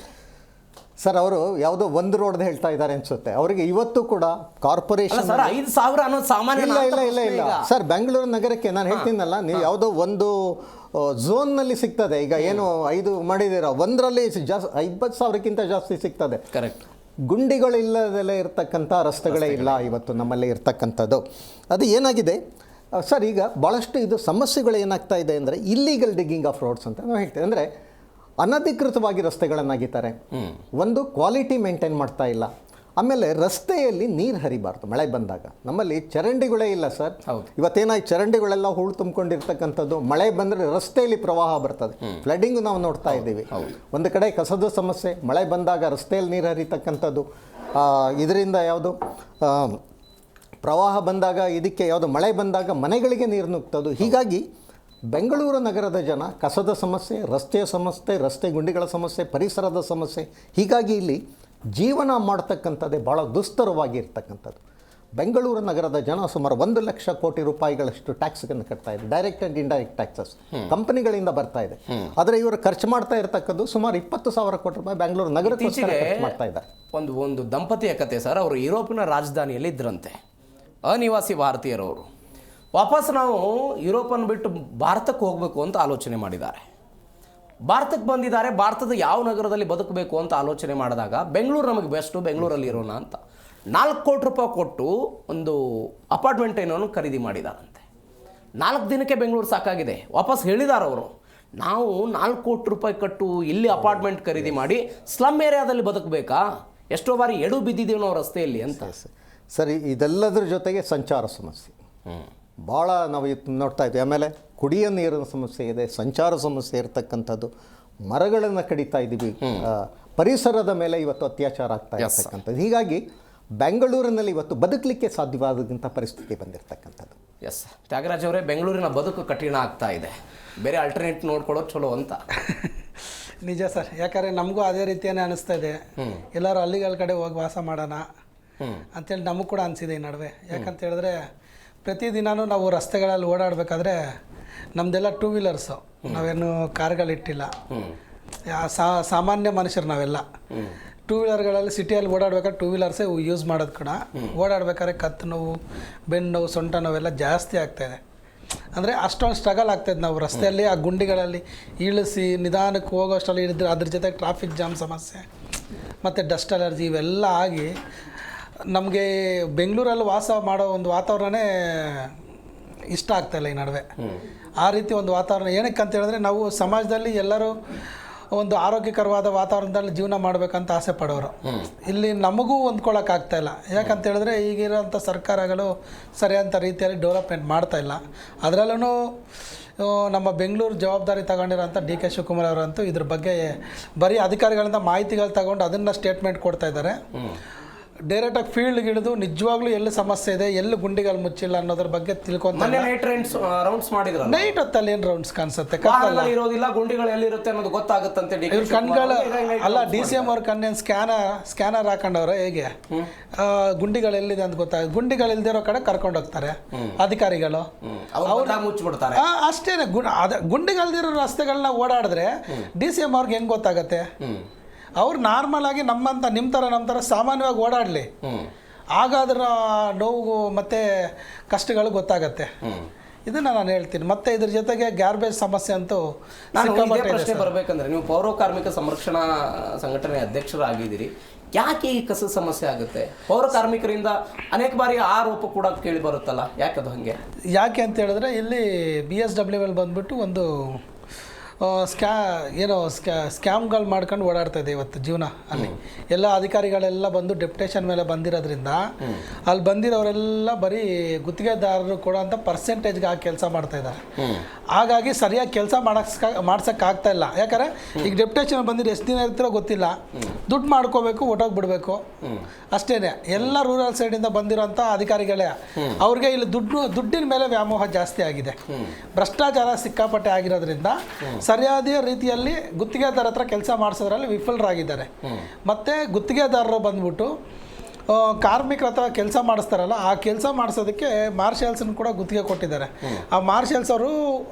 ಸರ್. ಅವರು ಯಾವುದೋ ಒಂದು ರೋಡ್ದು ಹೇಳ್ತಾ ಇದ್ದಾರೆ ಅನ್ಸುತ್ತೆ. ಅವರಿಗೆ ಇವತ್ತು ಕೂಡ ಕಾರ್ಪೊರೇಷನ್ 5,000 ಅನ್ನೋದು ಸಾಮಾನ್ಯ ಇಲ್ಲ ಸರ್. ಬೆಂಗಳೂರು ನಗರಕ್ಕೆ ನಾನು ಹೇಳ್ತೀನಲ್ಲ, ನೀವು ಯಾವುದೋ ಒಂದು ಝೋನ್ನಲ್ಲಿ ಸಿಗ್ತದೆ. ಈಗ ಏನು 5 ಮಾಡಿದ್ದೀರ, ಒಂದರಲ್ಲಿ 50,000ಕ್ಕಿಂತ ಜಾಸ್ತಿ ಸಿಗ್ತದೆ. ಕರೆಕ್ಟ್. ಗುಂಡಿಗಳಿಲ್ಲದಲ್ಲೇ ಇರ್ತಕ್ಕಂಥ ರಸ್ತೆಗಳೇ ಇಲ್ಲ ಇವತ್ತು ನಮ್ಮಲ್ಲಿ ಇರ್ತಕ್ಕಂಥದ್ದು. ಅದು ಏನಾಗಿದೆ ಸರ್, ಈಗ ಭಾಳಷ್ಟು ಇದು ಸಮಸ್ಯೆಗಳು ಏನಾಗ್ತಾ ಇದೆ ಅಂದರೆ ಇಲ್ಲೀಗಲ್ ಡಿಗ್ಗಿಂಗ್ ಆಫ್ ರೋಡ್ಸ್ ಅಂತ ನಾವು ಹೇಳ್ತೇವೆ. ಅಂದರೆ ಅನಧಿಕೃತವಾಗಿ ರಸ್ತೆಗಳನ್ನು ಅಗಿತಾರೆ. ಒಂದು ಕ್ವಾಲಿಟಿ ಮೇಂಟೈನ್ ಮಾಡ್ತಾ ಇಲ್ಲ. ಆಮೇಲೆ ರಸ್ತೆಯಲ್ಲಿ ನೀರು ಹರಿಬಾರ್ದು ಮಳೆ ಬಂದಾಗ. ನಮ್ಮಲ್ಲಿ ಚರಂಡಿಗಳೇ ಇಲ್ಲ ಸರ್. ಇವತ್ತೇನಾಯ್ತು, ಚರಂಡಿಗಳೆಲ್ಲ ಹೂಳು ತುಂಬಿಕೊಂಡಿರ್ತಕ್ಕಂಥದ್ದು. ಮಳೆ ಬಂದರೆ ರಸ್ತೆಯಲ್ಲಿ ಪ್ರವಾಹ ಬರ್ತದೆ. ಫ್ಲಡ್ಡಿಂಗು ನಾವು ನೋಡ್ತಾ ಇದ್ದೀವಿ. ಒಂದು ಕಡೆ ಕಸದ ಸಮಸ್ಯೆ, ಮಳೆ ಬಂದಾಗ ರಸ್ತೆಯಲ್ಲಿ ನೀರು ಹರಿತಕ್ಕಂಥದ್ದು. ಇದರಿಂದ ಯಾವುದು ಪ್ರವಾಹ ಬಂದಾಗ, ಇದಕ್ಕೆ ಯಾವುದು ಮಳೆ ಬಂದಾಗ ಮನೆಗಳಿಗೆ ನೀರು ನುಗ್ತದ್ದು. ಹೀಗಾಗಿ ಬೆಂಗಳೂರು ನಗರದ ಜನ ಕಸದ ಸಮಸ್ಯೆ, ರಸ್ತೆಯ ಸಮಸ್ಯೆ, ರಸ್ತೆ ಗುಂಡಿಗಳ ಸಮಸ್ಯೆ, ಪರಿಸರದ ಸಮಸ್ಯೆ. ಹೀಗಾಗಿ ಇಲ್ಲಿ ಜೀವನ ಮಾಡ್ತಕ್ಕಂಥದ್ದೇ ಭಾಳ ದುಸ್ತರವಾಗಿರ್ತಕ್ಕಂಥದ್ದು. ಬೆಂಗಳೂರು ನಗರದ ಜನ ಸುಮಾರು 1 ಲಕ್ಷ ಕೋಟಿ ರೂಪಾಯಿಗಳಷ್ಟು ಟ್ಯಾಕ್ಸ್ಗಳನ್ನು ಕಟ್ತಾ ಇದೆ. ಡೈರೆಕ್ಟ್ ಆ್ಯಂಡ್ ಇಂಡೈರೆಕ್ಟ್ ಟ್ಯಾಕ್ಸಸ್ ಕಂಪನಿಗಳಿಂದ ಬರ್ತಾ ಇದೆ. ಆದರೆ ಇವರು ಖರ್ಚು ಮಾಡ್ತಾ ಇರ್ತಕ್ಕದ್ದು ಸುಮಾರು 20,000 ಕೋಟಿ ರೂಪಾಯಿ ಬೆಂಗಳೂರು ನಗರಕ್ಕೆ ಮಾಡ್ತಾ ಇದ್ದಾರೆ. ಒಂದು ದಂಪತಿಯ ಕತೆ ಸರ್. ಅವರು ಯುರೋಪಿನ ರಾಜಧಾನಿಯಲ್ಲಿ ಇದ್ರಂತೆ, ಅನಿವಾಸಿ ಭಾರತೀಯರವರು. ವಾಪಸ್ ನಾವು ಯುರೋಪನ್ನು ಬಿಟ್ಟು ಭಾರತಕ್ಕೆ ಹೋಗಬೇಕು ಅಂತ ಆಲೋಚನೆ ಮಾಡಿದ್ದಾರೆ. ಭಾರತಕ್ಕೆ ಬಂದಿದ್ದಾರೆ. ಭಾರತದ ಯಾವ ನಗರದಲ್ಲಿ ಬದುಕಬೇಕು ಅಂತ ಆಲೋಚನೆ ಮಾಡಿದಾಗ ಬೆಂಗಳೂರು ನಮಗೆ ಬೆಸ್ಟು, ಬೆಂಗಳೂರಲ್ಲಿ ಇರೋಣ ಅಂತ 4 ಕೋಟಿ ರೂಪಾಯಿ ಕೊಟ್ಟು ಒಂದು ಅಪಾರ್ಟ್ಮೆಂಟ್ ಏನೋ ಖರೀದಿ ಮಾಡಿದಾರಂತೆ. 4 ದಿನಕ್ಕೆ ಬೆಂಗಳೂರು ಸಾಕಾಗಿದೆ. ವಾಪಸ್ ಹೇಳಿದ್ದಾರೆ ಅವರು, ನಾವು 4 ಕೋಟಿ ರೂಪಾಯಿ ಕಟ್ಟು ಇಲ್ಲಿ ಅಪಾರ್ಟ್ಮೆಂಟ್ ಖರೀದಿ ಮಾಡಿ ಸ್ಲಮ್ ಏರಿಯಾದಲ್ಲಿ ಬದುಕಬೇಕಾ? ಎಷ್ಟೋ ಬಾರಿ ಎಡು ಬಿದ್ದಿದ್ದೀವಿ ನಾವು ರಸ್ತೆಯಲ್ಲಿ ಅಂತ. ಸರಿ, ಇದೆಲ್ಲದರ ಜೊತೆಗೆ ಸಂಚಾರ ಸಮಸ್ಯೆ ಭಾಳ ನಾವು ನೋಡ್ತಾ ಇದ್ದೀವಿ. ಆಮೇಲೆ ಕುಡಿಯೋ ನೀರಿನ ಸಮಸ್ಯೆ ಇದೆ, ಸಂಚಾರ ಸಮಸ್ಯೆ ಇರತಕ್ಕಂಥದ್ದು. ಮರಗಳನ್ನು ಕಡಿತಾ ಇದ್ದೀವಿ, ಪರಿಸರದ ಮೇಲೆ ಇವತ್ತು ಅತ್ಯಾಚಾರ ಆಗ್ತಾ ಇರ್ತಕ್ಕಂಥದ್ದು. ಹೀಗಾಗಿ ಬೆಂಗಳೂರಿನಲ್ಲಿ ಇವತ್ತು ಬದುಕಲಿಕ್ಕೆ ಸಾಧ್ಯವಾದಂಥ ಪರಿಸ್ಥಿತಿ ಬಂದಿರತಕ್ಕಂಥದ್ದು. ಎಸ್, ತ್ಯಾಗರಾಜ್ ಅವರೇ, ಬೆಂಗಳೂರಿನ ಬದುಕು ಕಠಿಣ ಆಗ್ತಾ ಇದೆ, ಬೇರೆ ಆಲ್ಟರ್ನೇಟ್ ನೋಡ್ಕೊಳ್ಳೋದು ಚಲೋ ಅಂತ. ನಿಜ ಸರ್, ಯಾಕಂದರೆ ನಮಗೂ ಅದೇ ರೀತಿಯೇ ಅನಿಸ್ತಾ ಇದೆ. ಎಲ್ಲರೂ ಹಳ್ಳಿಗಳ ಕಡೆ ಹೋಗಿ ವಾಸ ಮಾಡೋಣ ಅಂತೇಳಿ ನಮಗೂ ಕೂಡ ಅನಿಸಿದೆ ಈ ನಡುವೆ. ಯಾಕಂತ ಹೇಳಿದ್ರೆ ಪ್ರತಿದಿನವೂ ನಾವು ರಸ್ತೆಗಳಲ್ಲಿ ಓಡಾಡಬೇಕಾದ್ರೆ ನಮ್ಮದೆಲ್ಲ ಟೂ ವೀಲರ್ಸು, ನಾವೇನು ಕಾರ್ಗಳಿಟ್ಟಿಲ್ಲ. ಸಾಮಾನ್ಯ ಮನುಷ್ಯರು ನಾವೆಲ್ಲ ಟೂ ವೀಲರ್ಗಳಲ್ಲಿ ಸಿಟಿಯಲ್ಲಿ ಓಡಾಡ್ಬೇಕಾದ್ರೆ ಟೂ ವೀಲರ್ಸೇ ಯೂಸ್ ಮಾಡೋದು ಕೂಡ. ಓಡಾಡ್ಬೇಕಾದ್ರೆ ಕತ್ತು ನೋವು, ಬೆನ್ನು ನೋವು, ಸೊಂಟ ನೋವೆಲ್ಲ ಜಾಸ್ತಿ ಆಗ್ತಾಯಿದೆ. ಅಂದರೆ ಅಷ್ಟೊಂದು ಸ್ಟ್ರಗಲ್ ಆಗ್ತಾಯಿದೆ. ನಾವು ರಸ್ತೆಯಲ್ಲಿ ಆ ಗುಂಡಿಗಳಲ್ಲಿ ಇಳಿಸಿ ನಿಧಾನಕ್ಕೆ ಹೋಗೋಷ್ಟರಲ್ಲಿ ಇಳಿದ್ರೆ ಅದ್ರ ಜೊತೆಗೆ ಟ್ರಾಫಿಕ್ ಜಾಮ್ ಸಮಸ್ಯೆ ಮತ್ತು ಡಸ್ಟ್ ಅಲರ್ಜಿ ಇವೆಲ್ಲ ಆಗಿ ನಮಗೆ ಬೆಂಗಳೂರಲ್ಲಿ ವಾಸ ಮಾಡೋ ಒಂದು ವಾತಾವರಣನೇ ಇಷ್ಟ ಆಗ್ತಾಯಿಲ್ಲ ಈ ನಡುವೆ. ಆ ರೀತಿ ಒಂದು ವಾತಾವರಣ ಏನಕ್ಕೆ ಅಂತ ಹೇಳಿದ್ರೆ, ನಾವು ಸಮಾಜದಲ್ಲಿ ಎಲ್ಲರೂ ಒಂದು ಆರೋಗ್ಯಕರವಾದ ವಾತಾವರಣದಲ್ಲಿ ಜೀವನ ಮಾಡಬೇಕಂತ ಆಸೆ ಪಡೋರು. ಇಲ್ಲಿ ನಮಗೂ ಹೊಂದ್ಕೊಳ್ಳೋಕ್ಕಾಗ್ತಾಯಿಲ್ಲ. ಯಾಕಂತ ಹೇಳಿದ್ರೆ ಈಗಿರೋಂಥ ಸರ್ಕಾರಗಳು ಸರಿಯಾದ ರೀತಿಯಲ್ಲಿ ಡೆವಲಪ್ಮೆಂಟ್ ಮಾಡ್ತಾಯಿಲ್ಲ. ಅದರಲ್ಲೂ ನಮ್ಮ ಬೆಂಗಳೂರು ಜವಾಬ್ದಾರಿ ತಗೊಂಡಿರೋಂಥ DK ಶಿವಕುಮಾರ್ ಅವರಂತೂ ಇದ್ರ ಬಗ್ಗೆ ಬರೀ ಅಧಿಕಾರಿಗಳಿಂದ ಮಾಹಿತಿಗಳು ತಗೊಂಡು ಅದನ್ನು ಸ್ಟೇಟ್ಮೆಂಟ್ ಕೊಡ್ತಾ ಇದ್ದಾರೆ. ಡೈರೆಕ್ಟಾಗಿ ಫೀಲ್ಡ್ಗೆ ಇಳಿದು ನಿಜವಾಗ್ಲೂ ಎಲ್ಲಿ ಸಮಸ್ಯೆ ಇದೆ, ಎಲ್ಲಿ ಗುಂಡಿಗಳು ಮುಚ್ಚಿಲ್ಲ ಅನ್ನೋದ್ರ ಬಗ್ಗೆ ತಿಳ್ಕೊಂತಾರೆ. ರೌಂಡ್ಸ್ ಮಾಡಿದ್ರು. ನೈಟ್ ಹೊತ್ತಲ್ಲಿ ಏನು ರೌಂಡ್ಸ್ ಕಾಣಿಸುತ್ತೆ, ಇರೋದಿಲ್ಲ, ಗುಂಡಿಗಳು ಎಲ್ಲಿರುತ್ತೆ ಅನ್ನೋದು ಗೊತ್ತಾಗುತ್ತಂತೆ. ಇವ್ರ ಕಣ್ಗಳು ಅಲ್ಲ, DCM ಅವ್ರ ಕಣ್ಣೇನು ಸ್ಕ್ಯಾನರ್ ಹಾಕೊಂಡವ್ರೆ, ಹೇಗೆ ಗುಂಡಿಗಳು ಎಲ್ಲಿದೆ ಅಂತ ಗೊತ್ತಾಗುತ್ತೆ. ಗುಂಡಿಗಳು ಇಲ್ದಿರೋ ಕಡೆ ಕರ್ಕೊಂಡು ಹೋಗ್ತಾರೆ ಅಧಿಕಾರಿಗಳು, ಅವ್ರು ಮುಚ್ಚಿಬಿಡ್ತಾರೆ. ಅಷ್ಟೇನೆ. ಗುಂಡಿಗಲ್ದಿರೋ ರಸ್ತೆಗಳನ್ನ ಓಡಾಡಿದ್ರೆ DCM ಅವ್ರಿಗೆ ಹೆಂಗೆ ಗೊತ್ತಾಗತ್ತೆ? ಅವ್ರು ನಾರ್ಮಲ್ ಆಗಿ ನಿಮ್ಮ ಥರ ಸಾಮಾನ್ಯವಾಗಿ ಓಡಾಡಲಿ, ಆಗ ಅದರ ನೋವು ಮತ್ತು ಕಷ್ಟಗಳು ಗೊತ್ತಾಗತ್ತೆ. ಇದನ್ನು ನಾನು ಹೇಳ್ತೀನಿ. ಮತ್ತು ಇದ್ರ ಜೊತೆಗೆ ಗ್ಯಾರ್ಬೇಜ್ ಸಮಸ್ಯೆ ಅಂತೂ ಪ್ರಶ್ನೆ ಬರಬೇಕಂದ್ರೆ, ನೀವು ಪೌರ ಕಾರ್ಮಿಕ ಸಂರಕ್ಷಣಾ ಸಂಘಟನೆ ಅಧ್ಯಕ್ಷರಾಗಿದ್ದೀರಿ, ಯಾಕೆ ಈ ಕಸ ಸಮಸ್ಯೆ ಆಗುತ್ತೆ? ಪೌರ ಕಾರ್ಮಿಕರಿಂದ ಅನೇಕ ಬಾರಿ ಆರೋಪ ಕೂಡ ಕೇಳಿ ಬರುತ್ತಲ್ಲ, ಯಾಕದು ಹಾಗೆ? ಯಾಕೆ ಅಂತ ಹೇಳಿದ್ರೆ, ಇಲ್ಲಿ BSW ಬಂದ್ಬಿಟ್ಟು ಒಂದು ಸ್ಕ್ಯಾಮ್ಗಳು ಮಾಡ್ಕೊಂಡು ಓಡಾಡ್ತಾ ಇದೆ ಇವತ್ತು ಜೀವನ. ಅಲ್ಲಿ ಎಲ್ಲ ಅಧಿಕಾರಿಗಳೆಲ್ಲ ಬಂದು ಡೆಪ್ಯುಟೇಷನ್ ಮೇಲೆ ಬಂದಿರೋದ್ರಿಂದ ಅಲ್ಲಿ ಬಂದಿರೋರೆಲ್ಲ ಬರೀ ಗುತ್ತಿಗೆದಾರರು ಕೊಡೋಂಥ ಪರ್ಸೆಂಟೇಜ್ಗೆ ಆಗಿ ಕೆಲಸ ಮಾಡ್ತಾ ಇದ್ದಾರೆ. ಹಾಗಾಗಿ ಸರಿಯಾಗಿ ಕೆಲಸ ಮಾಡ್ಸೋಕ್ಕಾಗ್ತಾ ಇಲ್ಲ. ಯಾಕಂದರೆ ಈಗ ಡೆಪ್ಯುಟೇಷನ್ ಬಂದಿರೋ ಎಷ್ಟು ದಿನ ಇರ್ತಿರೋ ಗೊತ್ತಿಲ್ಲ, ದುಡ್ಡು ಮಾಡ್ಕೋಬೇಕು, ಒಟ್ಟೋಗ್ಬಿಡ್ಬೇಕು, ಅಷ್ಟೇ. ಎಲ್ಲ ರೂರಲ್ ಸೈಡಿಂದ ಬಂದಿರೋಂಥ ಅಧಿಕಾರಿಗಳೇ, ಅವ್ರಿಗೆ ಇಲ್ಲಿ ದುಡ್ಡಿನ ಮೇಲೆ ವ್ಯಾಮೋಹ ಜಾಸ್ತಿ ಆಗಿದೆ. ಭ್ರಷ್ಟಾಚಾರ ಸಿಕ್ಕಾಪಟ್ಟೆ ಆಗಿರೋದ್ರಿಂದ ಸರಿಯಾದ ರೀತಿಯಲ್ಲಿ ಗುತ್ತಿಗೆದಾರ ಹತ್ರ ಕೆಲಸ ಮಾಡಿಸೋದ್ರಲ್ಲಿ ವಿಫಲರಾಗಿದ್ದಾರೆ. ಮತ್ತು ಗುತ್ತಿಗೆದಾರರು ಬಂದ್ಬಿಟ್ಟು ಕಾರ್ಮಿಕರ ಹತ್ರ ಕೆಲಸ ಮಾಡಿಸ್ತಾರಲ್ಲ, ಆ ಕೆಲಸ ಮಾಡಿಸೋದಕ್ಕೆ ಮಾರ್ಷಲ್ಸನ್ನು ಕೂಡ ಗುತ್ತಿಗೆ ಕೊಟ್ಟಿದ್ದಾರೆ. ಆ ಮಾರ್ಷಲ್ಸ್ ಅವರು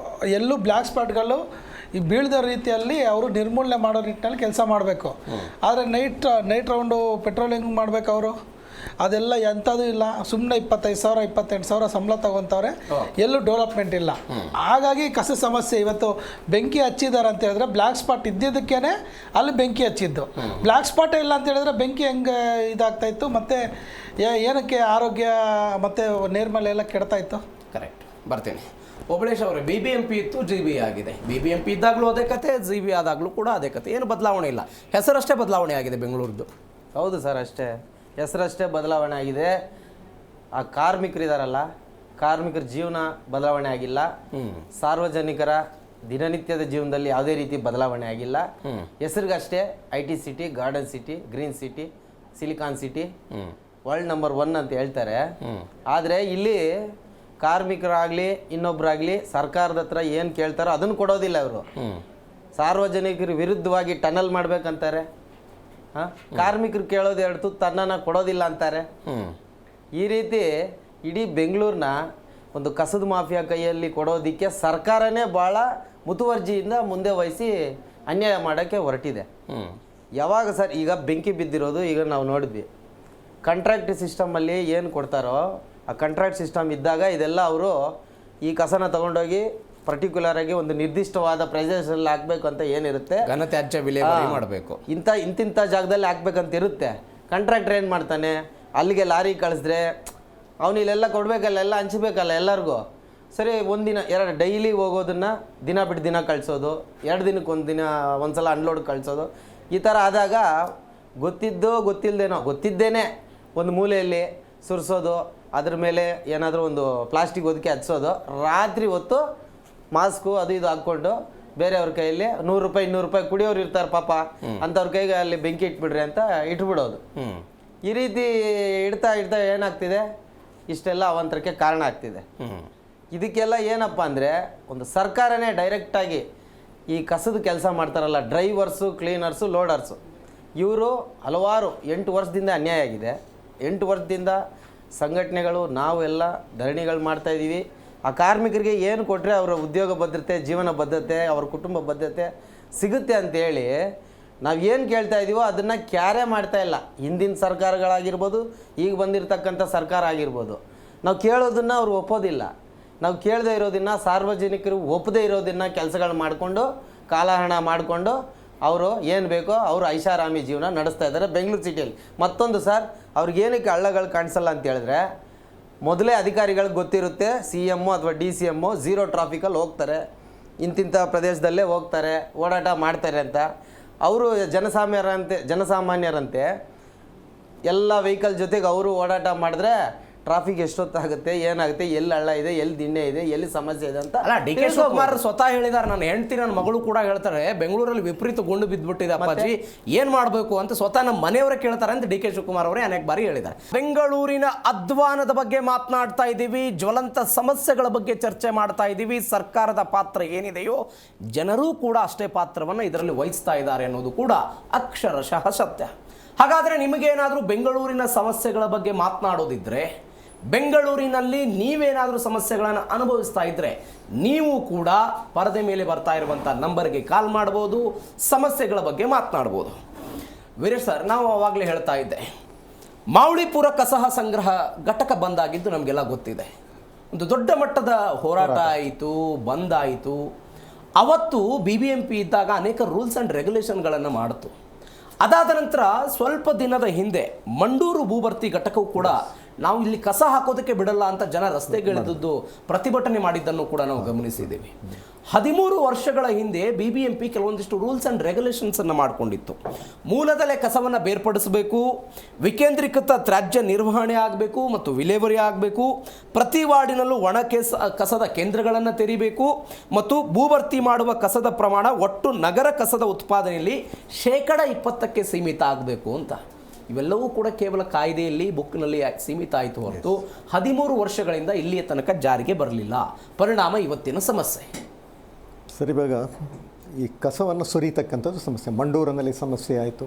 ಎಲ್ಲೂ ಬ್ಲ್ಯಾಕ್ ಸ್ಪಾಟ್ಗಳು ಈ ಬೀಳದ ರೀತಿಯಲ್ಲಿ ಅವರು ನಿರ್ಮೂಲನೆ ಮಾಡೋ ನಿಟ್ಟಿನಲ್ಲಿ ಕೆಲಸ ಮಾಡಬೇಕು. ಆದರೆ ನೈಟ್ ರೌಂಡು ಪೆಟ್ರೋಲಿಂಗ್ ಮಾಡಬೇಕು ಅವರು, ಅದೆಲ್ಲ ಎಂಥದ್ದು ಇಲ್ಲ. ಸುಮ್ಮನೆ 25,000 28,000 ಸಂಬಳ ತಗೊತವ್ರೆ, ಎಲ್ಲೂ ಡೆವಲಪ್ಮೆಂಟ್ ಇಲ್ಲ. ಹಾಗಾಗಿ ಕಸ ಸಮಸ್ಯೆ. ಇವತ್ತು ಬೆಂಕಿ ಹಚ್ಚಿದ್ದಾರೆ ಅಂತ ಹೇಳಿದ್ರೆ ಬ್ಲ್ಯಾಕ್ ಸ್ಪಾಟ್ ಇದ್ದಿದ್ದಕ್ಕೇನೆ ಅಲ್ಲಿ ಬೆಂಕಿ ಹಚ್ಚಿದ್ದು. ಬ್ಲ್ಯಾಕ್ ಸ್ಪಾಟೇ ಇಲ್ಲ ಅಂತ ಹೇಳಿದ್ರೆ ಬೆಂಕಿ ಹೆಂಗೆ ಇದಾಗ್ತಾಯಿತ್ತು, ಮತ್ತು ಏನಕ್ಕೆ ಆರೋಗ್ಯ ಮತ್ತು ನೇರ್ಮಲೆ ಎಲ್ಲ ಕೆಡ್ತಾಯಿತ್ತು. ಕರೆಕ್ಟ್. ಬರ್ತೀನಿ ಓಬಳೇಶ್ ಅವರೇ, BBMP ಇತ್ತು, GB ಆಗಿದೆ. BBMP ಇದ್ದಾಗಲೂ ಅದೇ ಕತೆ, GB ಆದಾಗಲೂ ಕೂಡ ಅದೇ ಕತೆ, ಏನು ಬದಲಾವಣೆ ಇಲ್ಲ, ಹೆಸರಷ್ಟೇ ಬದಲಾವಣೆ ಆಗಿದೆ ಬೆಂಗಳೂರದ್ದು. ಹೌದು ಸರ್, ಅಷ್ಟೇ, ಹೆಸರಷ್ಟೇ ಬದಲಾವಣೆ ಆಗಿದೆ. ಆ ಕಾರ್ಮಿಕರಿದಾರಲ್ಲ, ಕಾರ್ಮಿಕರ ಜೀವನ ಬದಲಾವಣೆ ಆಗಿಲ್ಲ. ಸಾರ್ವಜನಿಕರ ದಿನನಿತ್ಯದ ಜೀವನದಲ್ಲಿ ಯಾವುದೇ ರೀತಿ ಬದಲಾವಣೆ ಆಗಿಲ್ಲ. ಹೆಸರಿಗಷ್ಟೇ IT city, garden city, green city, silicon city, world number 1 ಅಂತ ಹೇಳ್ತಾರೆ. ಆದರೆ ಇಲ್ಲಿ ಕಾರ್ಮಿಕರಾಗಲಿ ಇನ್ನೊಬ್ಬರಾಗಲಿ ಸರ್ಕಾರದ ಹತ್ರ ಏನು ಕೇಳ್ತಾರೋ ಅದನ್ನು ಕೊಡೋದಿಲ್ಲ ಇವರು. ಸಾರ್ವಜನಿಕರ ವಿರುದ್ಧವಾಗಿ ಟನಲ್ ಮಾಡ್ಬೇಕಂತಾರೆ. ಕಾರ್ಮಿಕರು ಕೇಳೋದು ಎರಡು ತುತ್ತು ಅನ್ನನ ಕೊಡೋದಿಲ್ಲ ಅಂತಾರೆ. ಈ ರೀತಿ ಇಡೀ ಬೆಂಗಳೂರನ್ನ ಒಂದು ಕಸದ ಮಾಫಿಯಾ ಕೈಯಲ್ಲಿ ಕೊಡೋದಕ್ಕೆ ಸರ್ಕಾರನೇ ಭಾಳ ಮುತುವರ್ಜಿಯಿಂದ ಮುಂದೆ ವಹಿಸಿ ಅನ್ಯಾಯ ಮಾಡೋಕ್ಕೆ ಹೊರಟಿದೆ. ಯಾವಾಗ ಸರ್ ಈಗ ಬೆಂಕಿ ಬಿದ್ದಿರೋದು ಈಗ ನಾವು ನೋಡಿದ್ವಿ. ಕಾಂಟ್ರಾಕ್ಟ್ ಸಿಸ್ಟಮಲ್ಲಿ ಏನು ಕೊಡ್ತಾರೋ ಆ ಕಾಂಟ್ರಾಕ್ಟ್ ಸಿಸ್ಟಮ್ ಇದ್ದಾಗ ಇದೆಲ್ಲ ಅವರು ಈ ಕಸನ ತಗೊಂಡೋಗಿ ಪರ್ಟಿಕ್ಯುಲರ್ ಆಗಿ ಒಂದು ನಿರ್ದಿಷ್ಟವಾದ ಪ್ರದೇಶದಲ್ಲಿ ಹಾಕಬೇಕು ಅಂತ ಏನಿರುತ್ತೆ, ಘನತ್ಯಾಜ್ಯ ವಿಲೇವಾರಿ ಮಾಡಬೇಕು, ಇಂತಿಂಥ ಜಾಗದಲ್ಲಿ ಹಾಕ್ಬೇಕಂತ ಇರುತ್ತೆ. ಕಾಂಟ್ರಾಕ್ಟರ್ ಏನು ಮಾಡ್ತಾನೆ, ಅಲ್ಲಿಗೆ ಲಾರಿ ಕಳಿಸಿದ್ರೆ ಅವನು ಇಲ್ಲೆಲ್ಲ ಕೊಡಬೇಕಲ್ಲ, ಎಲ್ಲ ಹಂಚಬೇಕಲ್ಲ ಎಲ್ಲರಿಗೂ. ಸರಿ, ಒಂದಿನ ಎರಡು ಡೈಲಿ ಹೋಗೋದನ್ನು ದಿನ ಬಿಟ್ಟು ದಿನ ಕಳಿಸೋದು, 2 ದಿನಕ್ಕೆ ಒಂದು ಸಲ ಅನ್ಲೋಡ್ ಕಳಿಸೋದು, ಈ ಥರ ಆದಾಗ ಗೊತ್ತಿದ್ದೇನೆ ಒಂದು ಮೂಲೆಯಲ್ಲಿ ಸುರಿಸೋದು, ಅದ್ರ ಮೇಲೆ ಏನಾದರೂ ಒಂದು ಪ್ಲಾಸ್ಟಿಕ್ ಹೊದಿಕೆ ಹಚ್ಚೋದು, ರಾತ್ರಿ ಹೊತ್ತು ಮಾಸ್ಕು ಅದು ಇದು ಹಾಕ್ಕೊಂಡು ಬೇರೆಯವ್ರ ಕೈಯಲ್ಲಿ 100 ರೂಪಾಯಿ 200 ರೂಪಾಯಿ ಕುಡಿಯೋರು ಇರ್ತಾರೆ ಪಾಪ, ಅಂಥವ್ರ ಕೈಗೆ ಅಲ್ಲಿ ಬೆಂಕಿ ಇಟ್ಬಿಡ್ರಿ ಅಂತ ಇಟ್ಬಿಡೋದು. ಈ ರೀತಿ ಇಡ್ತಾ ಏನಾಗ್ತಿದೆ, ಇಷ್ಟೆಲ್ಲ ಅವಾಂತರಕ್ಕೆ ಕಾರಣ ಆಗ್ತಿದೆ. ಇದಕ್ಕೆಲ್ಲ ಏನಪ್ಪ ಅಂದರೆ ಒಂದು ಸರ್ಕಾರನೇ ಡೈರೆಕ್ಟಾಗಿ ಈ ಕಸದ ಕೆಲಸ ಮಾಡ್ತಾರಲ್ಲ, ಡ್ರೈವರ್ಸು, ಕ್ಲೀನರ್ಸು, ಲೋಡರ್ಸು, ಇವರು ಹಲವಾರು 8 ವರ್ಷದಿಂದ ಅನ್ಯಾಯ ಆಗಿದೆ. 8 ವರ್ಷದಿಂದ ಸಂಘಟನೆಗಳು ನಾವು ಎಲ್ಲ ಧರಣಿಗಳು ಮಾಡ್ತಾಯಿದ್ದೀವಿ. ಆ ಕಾರ್ಮಿಕರಿಗೆ ಏನು ಕೊಟ್ಟರೆ ಅವರ ಉದ್ಯೋಗ ಭದ್ರತೆ, ಜೀವನ ಭದ್ರತೆ, ಅವರ ಕುಟುಂಬ ಭದ್ರತೆ ಸಿಗುತ್ತೆ ಅಂತೇಳಿ ನಾವು ಏನು ಕೇಳ್ತಾ ಇದ್ದೀವೋ ಅದನ್ನು ಕ್ಯಾರೇ ಮಾಡ್ತಾ ಇಲ್ಲ. ಹಿಂದಿನ ಸರ್ಕಾರಗಳಾಗಿರ್ಬೋದು, ಈಗ ಬಂದಿರತಕ್ಕಂಥ ಸರ್ಕಾರ ಆಗಿರ್ಬೋದು, ನಾವು ಕೇಳೋದನ್ನು ಅವ್ರು ಒಪ್ಪೋದಿಲ್ಲ. ನಾವು ಕೇಳದೇ ಇರೋದನ್ನು, ಸಾರ್ವಜನಿಕರು ಒಪ್ಪದೇ ಇರೋದನ್ನು ಕೆಲಸಗಳು ಮಾಡಿಕೊಂಡು ಕಾಲಹರಣ ಮಾಡಿಕೊಂಡು ಅವರು ಏನು ಬೇಕೋ ಅವರು ಐಷಾರಾಮಿ ಜೀವನ ನಡೆಸ್ತಾ ಇದ್ದಾರೆ ಬೆಂಗಳೂರು ಸಿಟಿಯಲ್ಲಿ. ಮತ್ತೊಂದು ಸರ್, ಅವ್ರಿಗೇನಕ್ಕೆ ಹಳ್ಳಗಳು ಕಾಣಿಸಲ್ಲ ಅಂತ ಹೇಳಿದ್ರೆ, ಮೊದಲೇ ಅಧಿಕಾರಿಗಳಿಗೆ ಗೊತ್ತಿರುತ್ತೆ, CM ಅಥವಾ DCM 0 ಟ್ರಾಫಿಕಲ್ಲಿ ಹೋಗ್ತಾರೆ, ಇಂತಿಂಥ ಪ್ರದೇಶದಲ್ಲೇ ಹೋಗ್ತಾರೆ, ಓಡಾಟ ಮಾಡ್ತಾರೆ ಅಂತ. ಅವರು ಜನಸಾಮಾನ್ಯರಂತೆ ಎಲ್ಲ ವೆಹಿಕಲ್ ಜೊತೆಗೆ ಅವರು ಓಡಾಟ ಮಾಡಿದ್ರೆ ಟ್ರಾಫಿಕ್ ಎಷ್ಟೊತ್ತಾಗುತ್ತೆ, ಏನಾಗುತ್ತೆ, ಎಲ್ಲಿ ಹಳ್ಳ ಇದೆ, ಎಲ್ಲಿ ದಿಣ್ಣೆ ಇದೆ, ಎಲ್ಲಿ ಸಮಸ್ಯೆ ಇದೆ ಅಂತ. ಅಲ್ಲ, DK ಶಿವಕುಮಾರ್ ಸ್ವತಃ ಹೇಳಿದ್ದಾರೆ. ನನ್ನ ಹೆಂಡತಿ, ನನ್ನ ಮಗಳು ಕೂಡ ಹೇಳ್ತಾರೆ, ಬೆಂಗಳೂರಲ್ಲಿ ವಿಪರೀತ ಗುಂಡು ಬಿದ್ದುಬಿಟ್ಟಿದೆ ಅಪ್ಪಾಜಿ, ಏನು ಮಾಡಬೇಕು ಅಂತ ಸ್ವತಃ ನಮ್ಮ ಮನೆಯವರೇ ಕೇಳ್ತಾರೆ ಅಂತ DK ಶಿವಕುಮಾರ್ ಅವರೇ ಅನೇಕ ಬಾರಿ ಹೇಳಿದ್ದಾರೆ. ಬೆಂಗಳೂರಿನ ಅಧ್ವಾನದ ಬಗ್ಗೆ ಮಾತನಾಡ್ತಾ ಇದ್ದೀವಿ, ಜ್ವಲಂತ ಸಮಸ್ಯೆಗಳ ಬಗ್ಗೆ ಚರ್ಚೆ ಮಾಡ್ತಾ ಇದ್ದೀವಿ. ಸರ್ಕಾರದ ಪಾತ್ರ ಏನಿದೆಯೋ ಜನರೂ ಕೂಡ ಅಷ್ಟೇ ಪಾತ್ರವನ್ನು ಇದರಲ್ಲಿ ವಹಿಸ್ತಾ ಇದ್ದಾರೆ ಅನ್ನೋದು ಕೂಡ ಅಕ್ಷರಶಃ ಸತ್ಯ. ಹಾಗಾದರೆ ನಿಮಗೇನಾದರೂ ಬೆಂಗಳೂರಿನ ಸಮಸ್ಯೆಗಳ ಬಗ್ಗೆ ಮಾತನಾಡೋದಿದ್ರೆ, ಬೆಂಗಳೂರಿನಲ್ಲಿ ನೀವೇನಾದರೂ ಸಮಸ್ಯೆಗಳನ್ನು ಅನುಭವಿಸ್ತಾ ಇದ್ದರೆ ನೀವು ಕೂಡ ಪರದೆ ಮೇಲೆ ಬರ್ತಾ ಇರುವಂಥ ನಂಬರ್ಗೆ ಕಾಲ್ ಮಾಡ್ಬೋದು, ಸಮಸ್ಯೆಗಳ ಬಗ್ಗೆ ಮಾತನಾಡ್ಬೋದು. ವೀರೇಶ್ ಸರ್, ನಾವು ಆವಾಗಲೇ ಹೇಳ್ತಾ ಇದ್ದೆ, ಮಾವಳಿಪುರ ಕಸಹ ಸಂಗ್ರಹ ಘಟಕ ಬಂದಾಗಿದ್ದು ನಮಗೆಲ್ಲ ಗೊತ್ತಿದೆ. ಒಂದು ದೊಡ್ಡ ಮಟ್ಟದ ಹೋರಾಟ ಆಯಿತು, ಬಂದಾಯಿತು. ಅವತ್ತು BBMP ಇದ್ದಾಗ ಅನೇಕ ರೂಲ್ಸ್ ಆ್ಯಂಡ್ ರೆಗ್ಯುಲೇಷನ್ಗಳನ್ನು ಮಾಡಿತು. ಅದಾದ ನಂತರ ಸ್ವಲ್ಪ ದಿನದ ಹಿಂದೆ ಮಂಡೂರು ಭೂಭರ್ತಿ ಘಟಕವು ಕೂಡ ನಾವು ಇಲ್ಲಿ ಕಸ ಹಾಕೋದಕ್ಕೆ ಬಿಡಲ್ಲ ಅಂತ ಜನ ರಸ್ತೆಗಿಳಿದದ್ದು, ಪ್ರತಿಭಟನೆ ಮಾಡಿದ್ದನ್ನು ಕೂಡ ನಾವು ಗಮನಿಸಿದ್ದೀವಿ. 13 ವರ್ಷಗಳ ಹಿಂದೆ BBMP ಕೆಲವೊಂದಿಷ್ಟು ರೂಲ್ಸ್ ಆ್ಯಂಡ್ ರೆಗ್ಯುಲೇಷನ್ಸನ್ನು ಮಾಡಿಕೊಂಡಿತ್ತು. ಮೂಲದಲ್ಲೇ ಕಸವನ್ನು ಬೇರ್ಪಡಿಸಬೇಕು, ವಿಕೇಂದ್ರೀಕೃತ ತ್ಯಾಜ್ಯ ನಿರ್ವಹಣೆ ಆಗಬೇಕು ಮತ್ತು ವಿಲೇವಾರಿ ಆಗಬೇಕು, ಪ್ರತಿ ವಾರ್ಡಿನಲ್ಲೂ ಒಣ ಕಸದ ಕೇಂದ್ರಗಳನ್ನು ತೆರೀಬೇಕು ಮತ್ತು ಭೂಭರ್ತಿ ಮಾಡುವ ಕಸದ ಪ್ರಮಾಣ ಒಟ್ಟು ನಗರ ಕಸದ ಉತ್ಪಾದನೆಯಲ್ಲಿ 20% ಸೀಮಿತ ಆಗಬೇಕು ಅಂತ. ಇವೆಲ್ಲವೂ ಕೂಡ ಕೇವಲ ಕಾಯ್ದೆಯಲ್ಲಿ, ಬುಕ್ನಲ್ಲಿ ಸೀಮಿತ ಆಯಿತು ಹೊರತು 13 ವರ್ಷಗಳಿಂದ ಇಲ್ಲಿಯ ತನಕ ಜಾರಿಗೆ ಬರಲಿಲ್ಲ. ಪರಿಣಾಮ ಇವತ್ತಿನ ಸಮಸ್ಯೆ. ಸರಿ, ಇವಾಗ ಈ ಕಸವನ್ನು ಸುರಿತಕ್ಕಂಥದ್ದು ಸಮಸ್ಯೆ. ಮಂಡೂರಿನಲ್ಲಿ ಸಮಸ್ಯೆ ಆಯಿತು,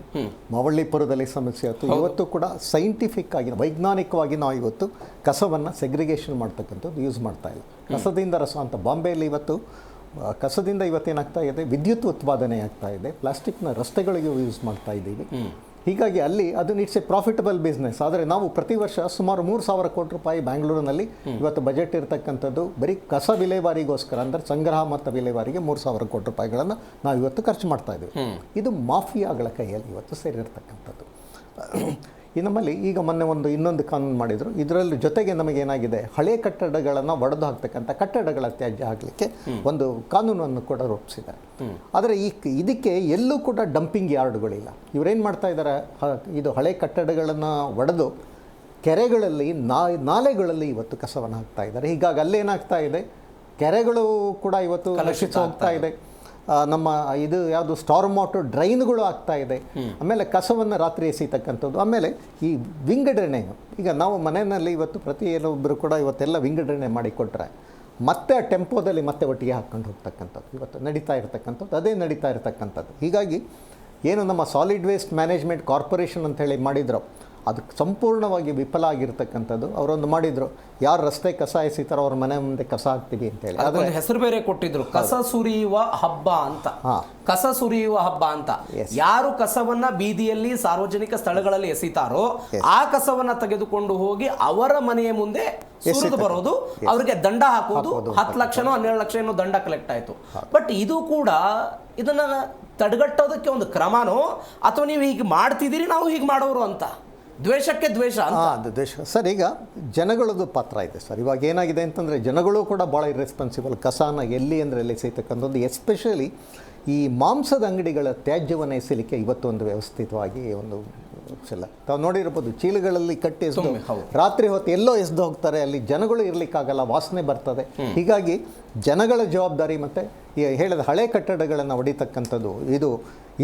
ಮಾವಳ್ಳಿಪುರದಲ್ಲಿ ಸಮಸ್ಯೆ ಆಯಿತು. ಇವತ್ತು ಕೂಡ ಸೈಂಟಿಫಿಕ್ ಆಗಿ, ವೈಜ್ಞಾನಿಕವಾಗಿ ನಾವು ಇವತ್ತು ಕಸವನ್ನು ಸೆಗ್ರಿಗೇಷನ್ ಮಾಡ್ತಕ್ಕಂಥದ್ದು ಯೂಸ್ ಮಾಡ್ತಾ ಇಲ್ಲ. ಕಸದಿಂದ ರಸ ಅಂತ ಬಾಂಬೆಯಲ್ಲಿ ಇವತ್ತು ಕಸದಿಂದ ಇವತ್ತೇನಾಗ್ತಾ ಇದೆ, ವಿದ್ಯುತ್ ಉತ್ಪಾದನೆ ಆಗ್ತಾ ಇದೆ, ಪ್ಲಾಸ್ಟಿಕ್ನ ರಸ್ತೆಗಳಿಗೆ ಯೂಸ್ ಮಾಡ್ತಾ ಇದ್ದೀವಿ. ಹೀಗಾಗಿ ಅಲ್ಲಿ ಅದು ಇಟ್ಸ್ ಎ ಪ್ರಾಫಿಟಬಲ್ ಬಿಸ್ನೆಸ್. ಆದರೆ ನಾವು ಪ್ರತಿ ವರ್ಷ ಸುಮಾರು 3,000 ಕೋಟಿ ರೂಪಾಯಿ ಬ್ಯಾಂಗ್ಳೂರಿನಲ್ಲಿ ಇವತ್ತು ಬಜೆಟ್ ಇರತಕ್ಕಂಥದ್ದು ಬರೀ ಕಸ ವಿಲೇವಾರಿಗೋಸ್ಕರ, ಅಂದರೆ ಸಂಗ್ರಹ ಮತ್ತು ವಿಲೇವಾರಿಗೆ 3,000 ಕೋಟಿ ರೂಪಾಯಿಗಳನ್ನು ನಾವು ಇವತ್ತು ಖರ್ಚು ಮಾಡ್ತಾ ಇದ್ದೀವಿ. ಇದು ಮಾಫಿಯಾಗಳ ಕೈಯಲ್ಲಿ ಇವತ್ತು ಸೇರಿರ್ತಕ್ಕಂಥದ್ದು. ಈ ನಮ್ಮಲ್ಲಿ ಈಗ ಮೊನ್ನೆ ಇನ್ನೊಂದು ಕಾನೂನು ಮಾಡಿದರು. ಇದರಲ್ಲಿ ಜೊತೆಗೆ ನಮಗೇನಾಗಿದೆ, ಹಳೆ ಕಟ್ಟಡಗಳನ್ನು ಒಡೆದು ಹಾಕ್ತಕ್ಕಂಥ ಕಟ್ಟಡಗಳ ತ್ಯಾಜ್ಯ ಹಾಕಲಿಕ್ಕೆ ಒಂದು ಕಾನೂನನ್ನು ಕೂಡ ರೂಪಿಸಿದ್ದಾರೆ. ಆದರೆ ಇದಕ್ಕೆ ಎಲ್ಲೂ ಕೂಡ ಡಂಪಿಂಗ್ ಯಾರ್ಡ್ಗಳಿಲ್ಲ. ಇವರೇನು ಮಾಡ್ತಾ ಇದ್ದಾರೆ, ಇದು ಹಳೆ ಕಟ್ಟಡಗಳನ್ನು ಒಡೆದು ಕೆರೆಗಳಲ್ಲಿ, ನಾಲೆಗಳಲ್ಲಿ ಇವತ್ತು ಕಸವನ್ನು ಹಾಕ್ತಾ ಇದ್ದಾರೆ. ಹೀಗಾಗಿ ಅಲ್ಲೇನಾಗ್ತಾ ಇದೆ, ಕೆರೆಗಳು ಕೂಡ ಇವತ್ತು ನಶಿಸಿ ಹೋಗ್ತಾ ಇದೆ. ನಮ್ಮ ಇದು ಯಾವುದು ಸ್ಟಾರ್ಮ್ ವಾಟರ್ ಡ್ರೈನ್ಗಳು ಆಗ್ತಾ ಇದೆ. ಆಮೇಲೆ ಕಸವನ್ನು ರಾತ್ರಿ ಎಸೀತಕ್ಕಂಥದ್ದು. ಆಮೇಲೆ ಈ ವಿಂಗಡಣೆ, ಈಗ ನಾವು ಮನೆಯಲ್ಲಿ ಇವತ್ತು ಪ್ರತಿಯೊಬ್ಬರು ಕೂಡ ಇವತ್ತೆಲ್ಲ ವಿಂಗಡಣೆ ಮಾಡಿಕೊಟ್ರೆ ಮತ್ತೆ ಆ ಟೆಂಪೋದಲ್ಲಿ ಮತ್ತೆ ಒಟ್ಟಿಗೆ ಹಾಕ್ಕೊಂಡು ಹೋಗ್ತಕ್ಕಂಥದ್ದು ಇವತ್ತು ನಡೀತಾ ಇರತಕ್ಕಂಥದ್ದು, ಅದೇ ನಡೀತಾ ಇರತಕ್ಕಂಥದ್ದು. ಹೀಗಾಗಿ ಏನು ನಮ್ಮ ಸಾಲಿಡ್ ವೇಸ್ಟ್ ಮ್ಯಾನೇಜ್ಮೆಂಟ್ ಕಾರ್ಪೊರೇಷನ್ ಅಂತೇಳಿ ಮಾಡಿದ್ರು, ಅದು ಸಂಪೂರ್ಣವಾಗಿ ವಿಫಲ ಆಗಿರ್ತಕ್ಕಂಥದ್ದು. ಅವರೊಂದು ಮಾಡಿದ್ರು, ಯಾರು ರಸ್ತೆ ಕಸ ಎಸಿತಾರೋ ಅವ್ರ ಮನೆ ಮುಂದೆ ಕಸ ಹಾಕ್ತೀವಿ ಅಂತೇಳಿ. ಅದೊಂದು ಹೆಸರು ಬೇರೆ ಕೊಟ್ಟಿದ್ರು, ಕಸ ಸುರಿಯುವ ಹಬ್ಬ ಅಂತ. ಕಸ ಸುರಿಯುವ ಹಬ್ಬ ಅಂತ. ಯಾರು ಕಸವನ್ನ ಬೀದಿಯಲ್ಲಿ, ಸಾರ್ವಜನಿಕ ಸ್ಥಳಗಳಲ್ಲಿ ಎಸಿತಾರೋ ಆ ಕಸವನ್ನ ತೆಗೆದುಕೊಂಡು ಹೋಗಿ ಅವರ ಮನೆಯ ಮುಂದೆ ಸುರಿದು ಬರೋದು, ಅವರಿಗೆ ದಂಡ ಹಾಕೋದು. 10 ಲಕ್ಷನೋ 12 ಲಕ್ಷ ಏನೋ ದಂಡ ಕಲೆಕ್ಟ್ ಆಯ್ತು. ಬಟ್ ಇದು ಕೂಡ ಇದನ್ನ ತಡೆಗಟ್ಟೋದಕ್ಕೆ ಒಂದು ಕ್ರಮನೋ, ಅಥವಾ ನೀವು ಹೀಗೆ ಮಾಡ್ತಿದ್ದೀರಿ ನಾವು ಹೀಗೆ ಮಾಡೋರು ಅಂತ, ದ್ವೇಷಕ್ಕೆ ದ್ವೇಷ ಅದು ದ್ವೇಷ ಸರ್. ಈಗ ಜನಗಳದ್ದು ಪಾತ್ರ ಇದೆ ಸರ್. ಇವಾಗ ಏನಾಗಿದೆ ಅಂತಂದರೆ, ಜನಗಳು ಕೂಡ ಭಾಳ ಇರ್ರೆಸ್ಪಾನ್ಸಿಬಲ್. ಕಸನ ಎಲ್ಲಿ ಅಂದರೆ ಎಲ್ಲಿ ಎಸೆಯತಕ್ಕಂಥದ್ದು. ಎಸ್ಪೆಷಲಿ ಈ ಮಾಂಸದ ಅಂಗಡಿಗಳ ತ್ಯಾಜ್ಯವನ್ನು ಎಸಲಿಕ್ಕೆ ಇವತ್ತೊಂದು ವ್ಯವಸ್ಥಿತವಾಗಿ ಒಂದು ಇಲ್ಲ. ತಾವು ನೋಡಿರ್ಬೋದು, ಚೀಲಗಳಲ್ಲಿ ಕಟ್ಟಿ ಎಸ್ದು ರಾತ್ರಿ ಹೊತ್ತು ಎಲ್ಲೋ ಎಸ್ದು ಹೋಗ್ತಾರೆ. ಅಲ್ಲಿ ಜನಗಳು ಇರಲಿಕ್ಕಾಗಲ್ಲ, ವಾಸನೆ ಬರ್ತದೆ. ಹೀಗಾಗಿ ಜನಗಳ ಜವಾಬ್ದಾರಿ. ಮತ್ತು ಹೇಳಿದ ಹಳೆ ಕಟ್ಟಡಗಳನ್ನು ಹೊಡಿತಕ್ಕಂಥದ್ದು,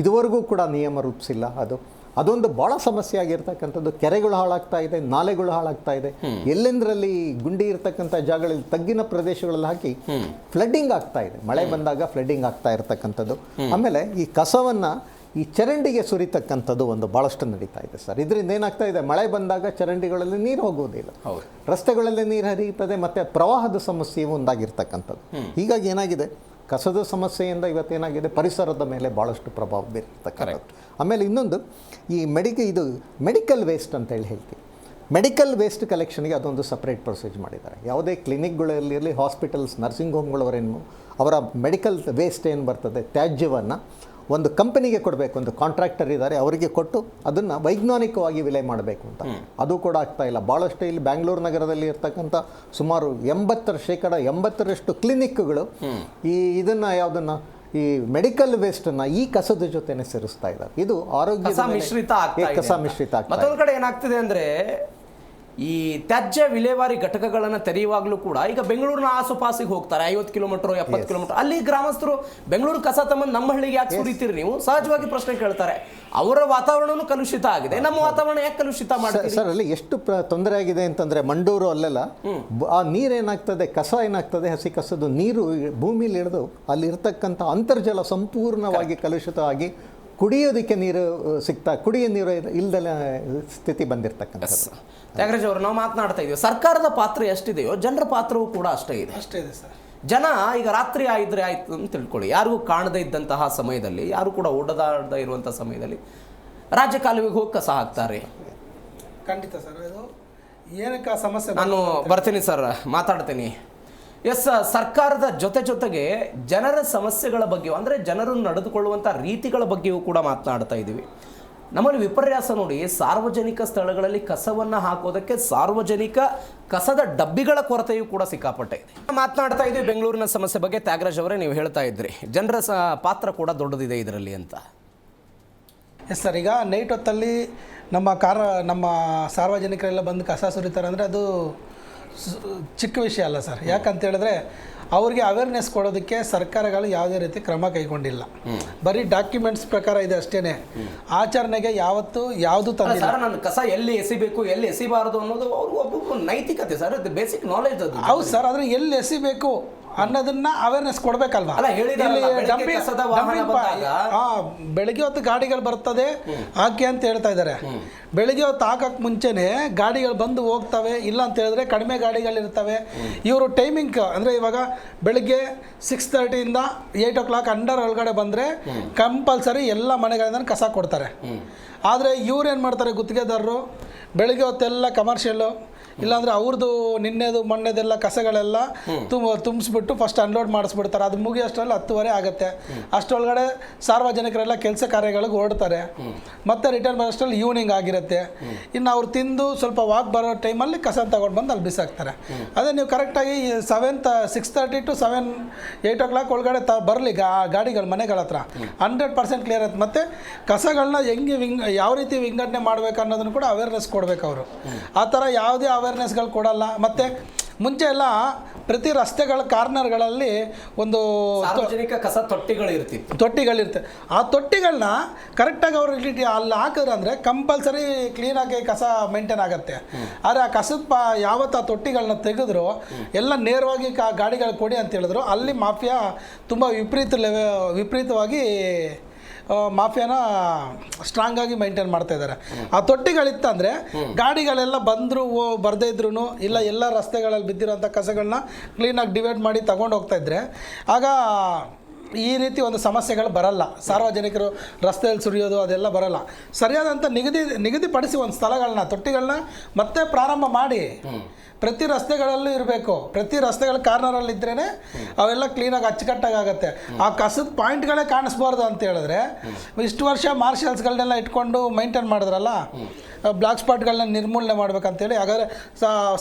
ಇದುವರೆಗೂ ಕೂಡ ನಿಯಮ ರೂಪಿಸಿಲ್ಲ ಅದು. ಅದೊಂದು ಭಾಳ ಸಮಸ್ಯೆ ಆಗಿರ್ತಕ್ಕಂಥದ್ದು. ಕೆರೆಗಳು ಹಾಳಾಗ್ತಾ ಇದೆ, ನಾಲೆಗಳು ಹಾಳಾಗ್ತಾ ಇದೆ. ಎಲ್ಲೆಂದರಲ್ಲಿ ಗುಂಡಿ ಇರ್ತಕ್ಕಂಥ ಜಾಗಗಳಲ್ಲಿ ತಗ್ಗಿನ ಪ್ರದೇಶಗಳಲ್ಲಿ ಹಾಕಿ ಫ್ಲಡ್ಡಿಂಗ್ ಆಗ್ತಾ ಇದೆ. ಮಳೆ ಬಂದಾಗ ಫ್ಲಡ್ಡಿಂಗ್ ಆಗ್ತಾ ಇರತಕ್ಕಂಥದ್ದು. ಆಮೇಲೆ ಈ ಕಸವನ್ನು ಈ ಚರಂಡಿಗೆ ಸುರಿತಕ್ಕಂಥದ್ದು ಒಂದು ಭಾಳಷ್ಟು ನಡೀತಾ ಇದೆ ಸರ್. ಇದರಿಂದ ಏನಾಗ್ತಾ ಇದೆ, ಮಳೆ ಬಂದಾಗ ಚರಂಡಿಗಳಲ್ಲಿ ನೀರು ಹೋಗುವುದಿಲ್ಲ, ರಸ್ತೆಗಳಲ್ಲಿ ನೀರು ಹರಿಯುತ್ತದೆ, ಮತ್ತು ಪ್ರವಾಹದ ಸಮಸ್ಯೆಯೂ ಒಂದಾಗಿರ್ತಕ್ಕಂಥದ್ದು. ಹೀಗಾಗಿ ಏನಾಗಿದೆ, ಕಸದ ಸಮಸ್ಯೆಯಿಂದ ಇವತ್ತೇನಾಗಿದೆ, ಪರಿಸರದ ಮೇಲೆ ಭಾಳಷ್ಟು ಪ್ರಭಾವ ಬೀರಿರ್ತಕ್ಕಂಥದ್ದು. ಆಮೇಲೆ ಇನ್ನೊಂದು ಈ ಮೆಡಿಕಲ್ ವೇಸ್ಟ್ ಅಂತೇಳಿ ಹೇಳ್ತೀವಿ. ಮೆಡಿಕಲ್ ವೇಸ್ಟ್ ಕಲೆಕ್ಷನ್ಗೆ ಅದೊಂದು ಸಪ್ರೇಟ್ ಪ್ರೊಸೀಜ್ ಮಾಡಿದ್ದಾರೆ. ಯಾವುದೇ ಕ್ಲಿನಿಕ್ಗಳಲ್ಲಿರಲಿ, ಹಾಸ್ಪಿಟಲ್ಸ್, ನರ್ಸಿಂಗ್ ಹೋಮ್ಗಳವರೇನು ಅವರ ಮೆಡಿಕಲ್ ವೇಸ್ಟ್ ಏನು ಬರ್ತದೆ, ತ್ಯಾಜ್ಯವನ್ನು ಒಂದು ಕಂಪನಿಗೆ ಕೊಡಬೇಕು, ಒಂದು ಕಾಂಟ್ರಾಕ್ಟರ್ ಇದ್ದಾರೆ, ಅವರಿಗೆ ಕೊಟ್ಟು ಅದನ್ನು ವೈಜ್ಞಾನಿಕವಾಗಿ ವಿಲೆ ಮಾಡಬೇಕು ಅಂತ. ಅದು ಕೂಡ ಆಗ್ತಾ ಇಲ್ಲ. ಭಾಳಷ್ಟು ಇಲ್ಲಿ ಬ್ಯಾಂಗ್ಳೂರು ನಗರದಲ್ಲಿ ಇರ್ತಕ್ಕಂಥ ಸುಮಾರು 80% ಕ್ಲಿನಿಕ್ಗಳು ಇದನ್ನು ಯಾವುದನ್ನು ಈ ಮೆಡಿಕಲ್ ವೇಸ್ಟನ್ನು ಈ ಕಸದ ಜೊತೆನೆ ಸೇರಿಸ್ತಾ ಇದ್ದಾರೆ. ಇದು ಆರೋಗ್ಯ ಕಸ ಮಿಶ್ರಿತ ಆಗ್ತಾ ಮತ್ತೊಂದು ಕಡೆ ಏನಾಗ್ತಿದೆ ಅಂದರೆ ಈ ತ್ಯಾಜ್ಯ ವಿಲೇವಾರಿ ಘಟಕಗಳನ್ನು ತೆರೆಯುವಾಗಲೂ ಕೂಡ ಈಗ ಬೆಂಗಳೂರಿನ ಆಸುಪಾಸಿಗೆ ಹೋಗ್ತಾರೆ, 50 ಕಿಲೋಮೀಟರ್ 70 ಕಿಲೋಮೀಟರ್. ಅಲ್ಲಿ ಗ್ರಾಮಸ್ಥರು ಬೆಂಗಳೂರು ಕಸ ತಮ್ಮನ್ನು ನಮ್ಮ ಹಳ್ಳಿಗೆ ಯಾಕೆ ಸುರಿತೀರಿ ನೀವು ಸಹಜವಾಗಿ ಪ್ರಶ್ನೆ ಕೇಳ್ತಾರೆ. ಅವರ ವಾತಾವರಣನೂ ಕಲುಷಿತ ಆಗಿದೆ, ನಮ್ಮ ವಾತಾವರಣ ಯಾಕೆ ಕಲುಷಿತ ಮಾಡ್ತೀರಿ ಸರ್? ಅಲ್ಲಿ ಎಷ್ಟು ತೊಂದರೆ ಆಗಿದೆ ಅಂತಂದರೆ, ಮಂಡೂರು ಅಲ್ಲೆಲ್ಲ ಆ ನೀರೇನಾಗ್ತದೆ, ಕಸ ಏನಾಗ್ತದೆ, ಹಸಿ ಕಸದ ನೀರು ಭೂಮಿಲಿ ಇಳಿದು ಅಲ್ಲಿರ್ತಕ್ಕಂಥ ಅಂತರ್ಜಲ ಸಂಪೂರ್ಣವಾಗಿ ಕಲುಷಿತವಾಗಿ ಕುಡಿಯೋದಕ್ಕೆ ನೀರು ಕುಡಿಯೋ ನೀರು ಇಲ್ಲದ ಸ್ಥಿತಿ ಬಂದಿರತಕ್ಕಂಥದ್ದು. ತ್ಯಾಗರಾಜ್ ಅವರು, ನಾವು ಮಾತನಾಡ್ತಾ ಇದ್ದೀವಿ, ಸರ್ಕಾರದ ಪಾತ್ರ ಎಷ್ಟಿದೆಯೋ ಜನರ ಪಾತ್ರವೂ ಕೂಡ ಅಷ್ಟೇ ಇದೆ ಸರ್. ಜನ ಈಗ ರಾತ್ರಿ ಆಯಿದ್ರೆ ಆಯ್ತು ಅಂತ ತಿಳ್ಕೊಳ್ಳಿ, ಯಾರಿಗೂ ಕಾಣದೇ ಇದ್ದಂತಹ ಸಮಯದಲ್ಲಿ, ಯಾರು ಕೂಡ ಓಡದಾಡದ ಇರುವಂಥ ಸಮಯದಲ್ಲಿ ರಾಜ್ಯ ಕಾಲುವೆಗೆ ಹೋಗಿ ಕಸ ಹಾಕ್ತಾರೆ. ಖಂಡಿತ ಸರ್, ಅದು ಏನಕ್ಕೆ ಸಮಸ್ಯೆ. ನಾನು ಬರ್ತೀನಿ ಸರ್, ಮಾತಾಡ್ತೀನಿ. ಎಸ್, ಸರ್ಕಾರದ ಜೊತೆಗೆ ಜನರ ಸಮಸ್ಯೆಗಳ ಬಗ್ಗೆ, ಅಂದರೆ ಜನರು ನಡೆದುಕೊಳ್ಳುವಂಥ ರೀತಿಗಳ ಬಗ್ಗೆಯೂ ಕೂಡ ಮಾತನಾಡ್ತಾ ಇದ್ದೀವಿ. ನಮ್ಮಲ್ಲಿ ವಿಪರ್ಯಾಸ ನೋಡಿ, ಸಾರ್ವಜನಿಕ ಸ್ಥಳಗಳಲ್ಲಿ ಕಸವನ್ನು ಹಾಕೋದಕ್ಕೆ ಸಾರ್ವಜನಿಕ ಕಸದ ಡಬ್ಬಿಗಳ ಕೊರತೆಯೂ ಕೂಡ ಸಿಕ್ಕಾಪಟ್ಟೆ ಇದೆ. ಮಾತನಾಡ್ತಾ ಇದ್ದೀವಿ ಬೆಂಗಳೂರಿನ ಸಮಸ್ಯೆ ಬಗ್ಗೆ. ತ್ಯಾಗರಾಜ್ ಅವರೇ, ನೀವು ಹೇಳ್ತಾ ಇದ್ರಿ ಜನರ ಪಾತ್ರ ಕೂಡ ದೊಡ್ಡದಿದೆ ಇದರಲ್ಲಿ ಅಂತ. ಎಸ್ ಸರ್, ಈಗ ನೈಟ್ ಹೊತ್ತಲ್ಲಿ ನಮ್ಮ ಸಾರ್ವಜನಿಕರೆಲ್ಲ ಬಂದು ಕಸ ಸುರಿತಾರೆ ಅಂದರೆ ಅದು ಚಿಕ್ಕ ವಿಷಯ ಅಲ್ಲ ಸರ್. ಯಾಕಂತ ಹೇಳಿದ್ರೆ ಅವ್ರಿಗೆ ಅವೇರ್ನೆಸ್ ಕೊಡೋದಕ್ಕೆ ಸರ್ಕಾರಗಳು ಯಾವುದೇ ರೀತಿ ಕ್ರಮ ಕೈಗೊಂಡಿಲ್ಲ. ಬರೀ ಡಾಕ್ಯುಮೆಂಟ್ಸ್ ಪ್ರಕಾರ ಇದೆ ಅಷ್ಟೇನೆ, ಆಚರಣೆಗೆ ಯಾವುದು ತಂದಿಲ್ಲ. ನನ್ನ ಕಸ ಎಲ್ಲಿ ಎಸಿಬೇಕು, ಎಲ್ಲಿ ಎಸಿಬಾರದು ಅನ್ನೋದು ಒಬ್ಬೊಬ್ಬ ನೈತಿಕತೆ ಸರ್, ಬೇಸಿಕ್ ನಾಲೆಜ್ ಅದು. ಹೌದು ಸರ್, ಆದರೆ ಎಲ್ಲಿ ಎಸಿಬೇಕು ಅನ್ನೋದನ್ನ ಅವೇರ್ನೆಸ್ ಕೊಡ್ಬೇಕಲ್ವಾ? ಬೆಳಗ್ಗೆ ಹೊತ್ತು ಗಾಡಿಗಳು ಬರ್ತದೆ ಹಾಕಿ ಅಂತ ಹೇಳ್ತಾ ಇದ್ದಾರೆ. ಬೆಳಗ್ಗೆ ಹೊತ್ತು ಹಾಕಕ್ಕೆ ಮುಂಚೆನೆ ಗಾಡಿಗಳು ಬಂದು ಹೋಗ್ತವೆ, ಇಲ್ಲ ಅಂತ ಹೇಳಿದ್ರೆ ಕಡಿಮೆ ಗಾಡಿಗಳಿರ್ತವೆ. ಇವರು ಟೈಮಿಂಗ್ ಅಂದರೆ ಇವಾಗ ಬೆಳಿಗ್ಗೆ 6:30 8 o'clock ಅಂಡರ್ ಒಳಗಡೆ ಬಂದರೆ ಕಂಪಲ್ಸರಿ ಎಲ್ಲ ಮನೆಗಳಿಂದ ಕಸ ಕೊಡ್ತಾರೆ. ಆದರೆ ಇವ್ರೇನು ಮಾಡ್ತಾರೆ, ಗುತ್ತಿಗೆದಾರರು ಬೆಳಗ್ಗೆ ಹೊತ್ತೆಲ್ಲ ಕಮರ್ಷಿಯಲ್ಲು ಇಲ್ಲಾಂದರೆ ಅವ್ರದ್ದು ನಿನ್ನೆದು ಮೊನ್ನೆದೆಲ್ಲ ಕಸಗಳೆಲ್ಲ ತುಂಬಿಸ್ಬಿಟ್ಟು ಫಸ್ಟ್ ಅನ್ಲೋಡ್ ಮಾಡಿಸ್ಬಿಡ್ತಾರೆ. ಅದು ಮುಗಿಯೋಷ್ಟರಲ್ಲಿ 10:30 ಆಗುತ್ತೆ. ಅಷ್ಟರೊಳಗಡೆ ಸಾರ್ವಜನಿಕರೆಲ್ಲ ಕೆಲಸ ಕಾರ್ಯಗಳಿಗೆ ಹೊರಡ್ತಾರೆ, ಮತ್ತೆ ರಿಟರ್ನ್ ಬರೋಷ್ಟರಲ್ಲಿ ಈವ್ನಿಂಗ್ ಆಗಿರುತ್ತೆ. ಇನ್ನು ಅವ್ರು ತಿಂದು ಸ್ವಲ್ಪ ವಾಕ್ ಬರೋ ಟೈಮಲ್ಲಿ ಕಸ ತಗೊಂಡು ಬಂದು ಅಲ್ಲಿ ಬಿಸಾಕ್ತಾರೆ. ಅದೇ ನೀವು ಕರೆಕ್ಟಾಗಿ 6:30 to 7 8 o'clock ಒಳಗಡೆ ಬರಲಿ ಗಾಡಿಗಳು ಮನೆಗಳ ಹತ್ರ 100% ಕ್ಲಿಯರ್ ಆಯ್ತು. ಮತ್ತು ಕಸಗಳನ್ನ ಹೆಂಗೆ ಯಾವ ರೀತಿ ವಿಂಗಡಣೆ ಮಾಡಬೇಕು ಅನ್ನೋದನ್ನು ಕೂಡ ಅವೇರ್ನೆಸ್ ಕೊಡಬೇಕು ಅವರು. ಆ ಥರ ಯಾವುದೇ ಅವೇರ್ನೆಸ್ಗಳು ಕೊಡಲ್ಲ. ಮತ್ತು ಮುಂಚೆ ಎಲ್ಲ ಪ್ರತಿ ರಸ್ತೆಗಳ ಕಾರ್ನರ್ಗಳಲ್ಲಿ ಒಂದು ಸಾರ್ವಜನಿಕ ಕಸ ತೊಟ್ಟಿಗಳಿರ್ತವೆ. ಆ ತೊಟ್ಟಿಗಳನ್ನ ಕರೆಕ್ಟಾಗಿ ಅವರು ಅಲ್ಲಿ ಹಾಕಿದ್ರೆ ಅಂದರೆ ಕಂಪಲ್ಸರಿ ಕ್ಲೀನಾಗಿ ಕಸ ಮೇಂಟೈನ್ ಆಗುತ್ತೆ. ಆದರೆ ಆ ಕಸದ ಯಾವತ್ತು ಆ ತೊಟ್ಟಿಗಳನ್ನ ತೆಗೆದ್ರು ಎಲ್ಲ ನೇರವಾಗಿ ಗಾಡಿಗಳು ಕೊಡಿ ಅಂತ ಹೇಳಿದ್ರು, ಅಲ್ಲಿ ಮಾಫಿಯಾ ತುಂಬ ವಿಪರೀತವಾಗಿ ಮಾಫಿಯಾನ ಸ್ಟ್ರಾಂಗ್ ಆಗಿ ಮೈಂಟೈನ್ ಮಾಡ್ತಾ ಇದ್ದಾರೆ. ಆ ತೊಟ್ಟಿಗಳಿತ್ತಂದರೆ ಗಾಡಿಗಳೆಲ್ಲ ಬಂದರೂ ಬರದೇ ಇದ್ರೂ ಇಲ್ಲ ಎಲ್ಲ ರಸ್ತೆಗಳಲ್ಲಿ ಬಿದ್ದಿರೋಂಥ ಕಸಗಳನ್ನ ಕ್ಲೀನಾಗಿ ಡಿವೈಡ್ ಮಾಡಿ ತಗೊಂಡು ಹೋಗ್ತಾ ಇದ್ರೆ ಆಗ ಈ ರೀತಿ ಒಂದು ಸಮಸ್ಯೆಗಳು ಬರಲ್ಲ. ಸಾರ್ವಜನಿಕರು ರಸ್ತೆಯಲ್ಲಿ ಸುರಿಯೋದು ಅದೆಲ್ಲ ಬರಲ್ಲ. ಸರಿಯಾದಂಥ ನಿಗದಿಪಡಿಸಿ ಒಂದು ಸ್ಥಳಗಳನ್ನ ತೊಟ್ಟಿಗಳನ್ನ ಮತ್ತೆ ಪ್ರಾರಂಭ ಮಾಡಿ ಪ್ರತಿ ರಸ್ತೆಗಳಲ್ಲೂ ಇರಬೇಕು. ಪ್ರತಿ ರಸ್ತೆಗಳ ಕಾರ್ನರಲ್ಲಿ ಇದ್ರೇ ಅವೆಲ್ಲ ಕ್ಲೀನಾಗಿ ಅಚ್ಚುಕಟ್ಟಾಗಿ ಆಗುತ್ತೆ. ಆ ಕಸದ ಪಾಯಿಂಟ್ಗಳೇ ಕಾಣಿಸ್ಬಾರ್ದು ಅಂತ ಹೇಳಿದ್ರೆ ಇಷ್ಟು ವರ್ಷ ಮಾರ್ಷಲ್ಸ್ಗಳನ್ನೆಲ್ಲ ಇಟ್ಕೊಂಡು ಮೈಂಟೈನ್ ಮಾಡಿದ್ರಲ್ಲ, ಬ್ಲಾಕ್ ಸ್ಪಾಟ್ಗಳನ್ನ ನಿರ್ಮೂಲನೆ ಮಾಡ್ಬೇಕಂತೇಳಿ. ಹಾಗಾದರೆ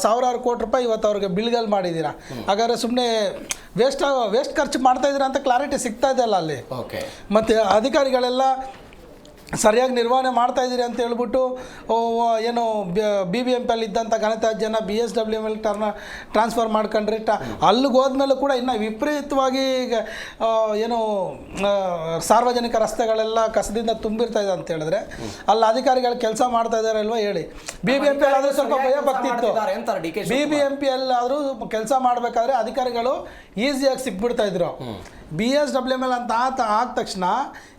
ಸಾವಿರಾರು ಕೋಟಿ ರೂಪಾಯಿ ಇವತ್ತು ಅವ್ರಿಗೆ ಬಿಲ್ಗಳು ಮಾಡಿದ್ದೀರಾ. ಹಾಗಾದರೆ ಸುಮ್ಮನೆ ವೇಸ್ಟ್ ಖರ್ಚು ಮಾಡ್ತಾ ಇದ್ದೀರಾ ಅಂತ ಕ್ಲಾರಿಟಿ ಸಿಗ್ತಾ ಇದೆಯಲ್ಲ ಅಲ್ಲಿ. ಮತ್ತು ಅಧಿಕಾರಿಗಳೆಲ್ಲ ಸರಿಯಾಗಿ ನಿರ್ವಹಣೆ ಮಾಡ್ತಾ ಇದ್ದೀರಿ ಅಂತ ಹೇಳ್ಬಿಟ್ಟು ಏನು BBMP ಇದ್ದಂಥ ಘನತ್ಯಾಜ್ಯನ BSWM ಟ್ರಾನ್ಸ್ಫರ್ ಮಾಡ್ಕೊಂಡ್ರೆ ಅಲ್ಲಿಗೆ ಹೋದ್ಮೇಲೂ ಕೂಡ ಇನ್ನು ವಿಪರೀತವಾಗಿ ಏನು ಸಾರ್ವಜನಿಕ ರಸ್ತೆಗಳೆಲ್ಲ ಕಸದಿಂದ ತುಂಬಿರ್ತಾ ಇದೆ ಅಂತ ಹೇಳಿದ್ರೆ ಅಲ್ಲಿ ಅಧಿಕಾರಿಗಳು ಕೆಲಸ ಮಾಡ್ತಾ ಇದ್ದಾರೆ ಅಲ್ವಾ ಹೇಳಿ. BBMP ಆದರೂ ಸ್ವಲ್ಪ ಭಯ ಭಕ್ತಿ ಇತ್ತು. BBMP ಆದರೂ ಕೆಲಸ ಮಾಡಬೇಕಾದ್ರೆ ಅಧಿಕಾರಿಗಳು ಈಸಿಯಾಗಿ ಸಿಕ್ಬಿಡ್ತಾ ಇದ್ರು. BSWM ಅಂತ ಆದ ತಕ್ಷಣ